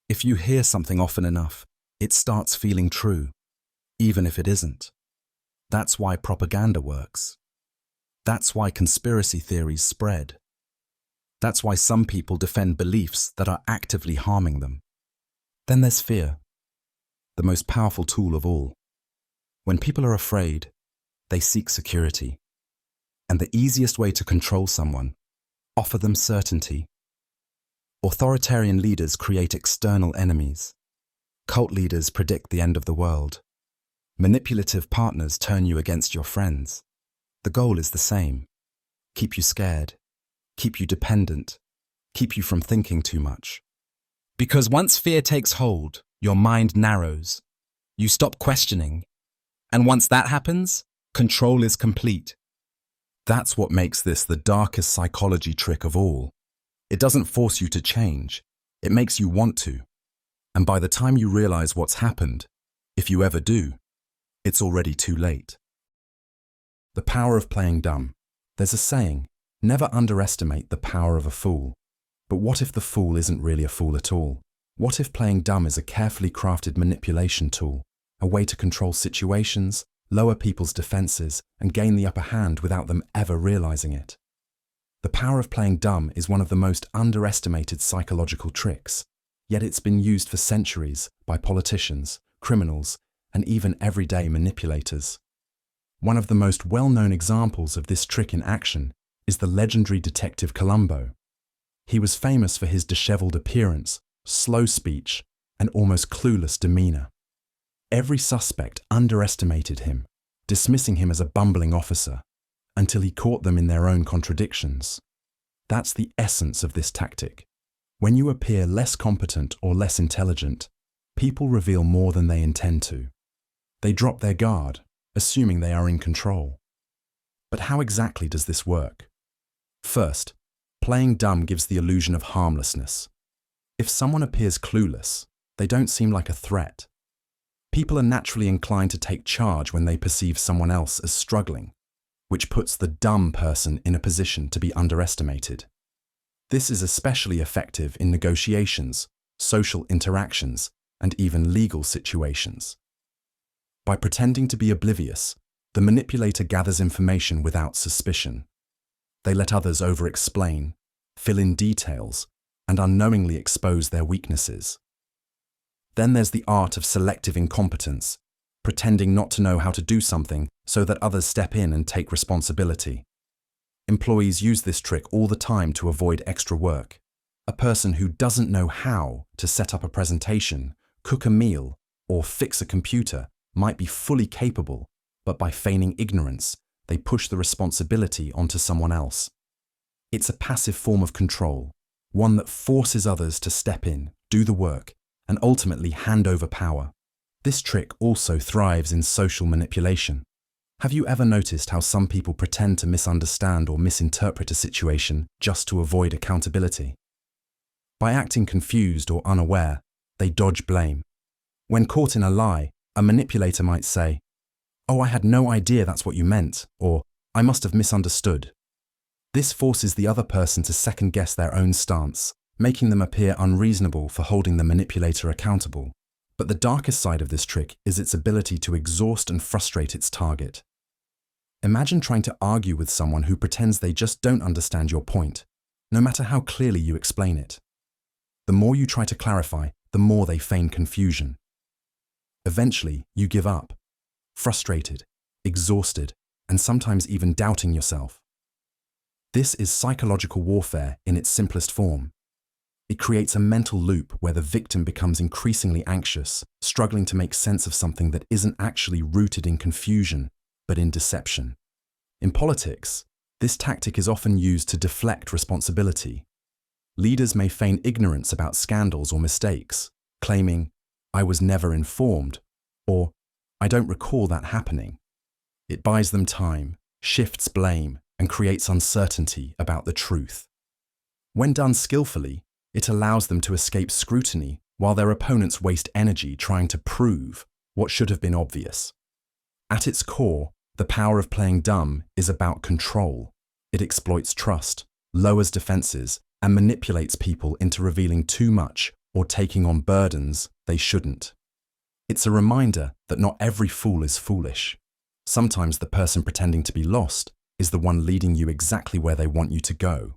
If you hear something often enough, it starts feeling true, even if it isn't. That's why propaganda works. That's why conspiracy theories spread. That's why some people defend beliefs that are actively harming them. Then there's fear, the most powerful tool of all. When people are afraid, they seek security. And the easiest way to control someone, offer them certainty. Authoritarian leaders create external enemies. Cult leaders predict the end of the world. Manipulative partners turn you against your friends. The goal is the same. Keep you scared. Keep you dependent. Keep you from thinking too much. Because once fear takes hold, your mind narrows. You stop questioning. And once that happens, control is complete. That's what makes this the darkest psychology trick of all. It doesn't force you to change. It makes you want to. And by the time you realize what's happened, if you ever do, it's already too late. The power of playing dumb. There's a saying, never underestimate the power of a fool. But what if the fool isn't really a fool at all? What if playing dumb is a carefully crafted manipulation tool, a way to control situations, lower people's defenses, and gain the upper hand without them ever realizing it? The power of playing dumb is one of the most underestimated psychological tricks, yet it's been used for centuries by politicians, criminals, and even everyday manipulators. One of the most well-known examples of this trick in action is the legendary detective Columbo. He was famous for his disheveled appearance, slow speech, and almost clueless demeanor. Every suspect underestimated him, dismissing him as a bumbling officer, until he caught them in their own contradictions. That's the essence of this tactic. When you appear less competent or less intelligent, people reveal more than they intend to. They drop their guard, assuming they are in control. But how exactly does this work? First, playing dumb gives the illusion of harmlessness. If someone appears clueless, they don't seem like a threat. People are naturally inclined to take charge when they perceive someone else as struggling, which puts the dumb person in a position to be underestimated. This is especially effective in negotiations, social interactions, and even legal situations. By pretending to be oblivious, the manipulator gathers information without suspicion. They let others over-explain, fill in details, and unknowingly expose their weaknesses. Then there's the art of selective incompetence, pretending not to know how to do something so that others step in and take responsibility. Employees use this trick all the time to avoid extra work. A person who doesn't know how to set up a presentation, cook a meal, or fix a computer might be fully capable, but by feigning ignorance, they push the responsibility onto someone else. It's a passive form of control, one that forces others to step in, do the work, and ultimately hand over power. This trick also thrives in social manipulation. Have you ever noticed how some people pretend to misunderstand or misinterpret a situation just to avoid accountability? By acting confused or unaware, they dodge blame. When caught in a lie, a manipulator might say, "Oh, I had no idea that's what you meant," or "I must have misunderstood." This forces the other person to second-guess their own stance, making them appear unreasonable for holding the manipulator accountable. But the darkest side of this trick is its ability to exhaust and frustrate its target. Imagine trying to argue with someone who pretends they just don't understand your point, no matter how clearly you explain it. The more you try to clarify, the more they feign confusion. Eventually, you give up, frustrated, exhausted, and sometimes even doubting yourself. This is psychological warfare in its simplest form. It creates a mental loop where the victim becomes increasingly anxious, struggling to make sense of something that isn't actually rooted in confusion, but in deception. In politics, this tactic is often used to deflect responsibility. Leaders may feign ignorance about scandals or mistakes, claiming, "I was never informed," or "I don't recall that happening." It buys them time, shifts blame, and creates uncertainty about the truth. When done skillfully, it allows them to escape scrutiny while their opponents waste energy trying to prove what should have been obvious. At its core, the power of playing dumb is about control. It exploits trust, lowers defenses, and manipulates people into revealing too much or taking on burdens they shouldn't. It's a reminder that not every fool is foolish. Sometimes the person pretending to be lost is the one leading you exactly where they want you to go.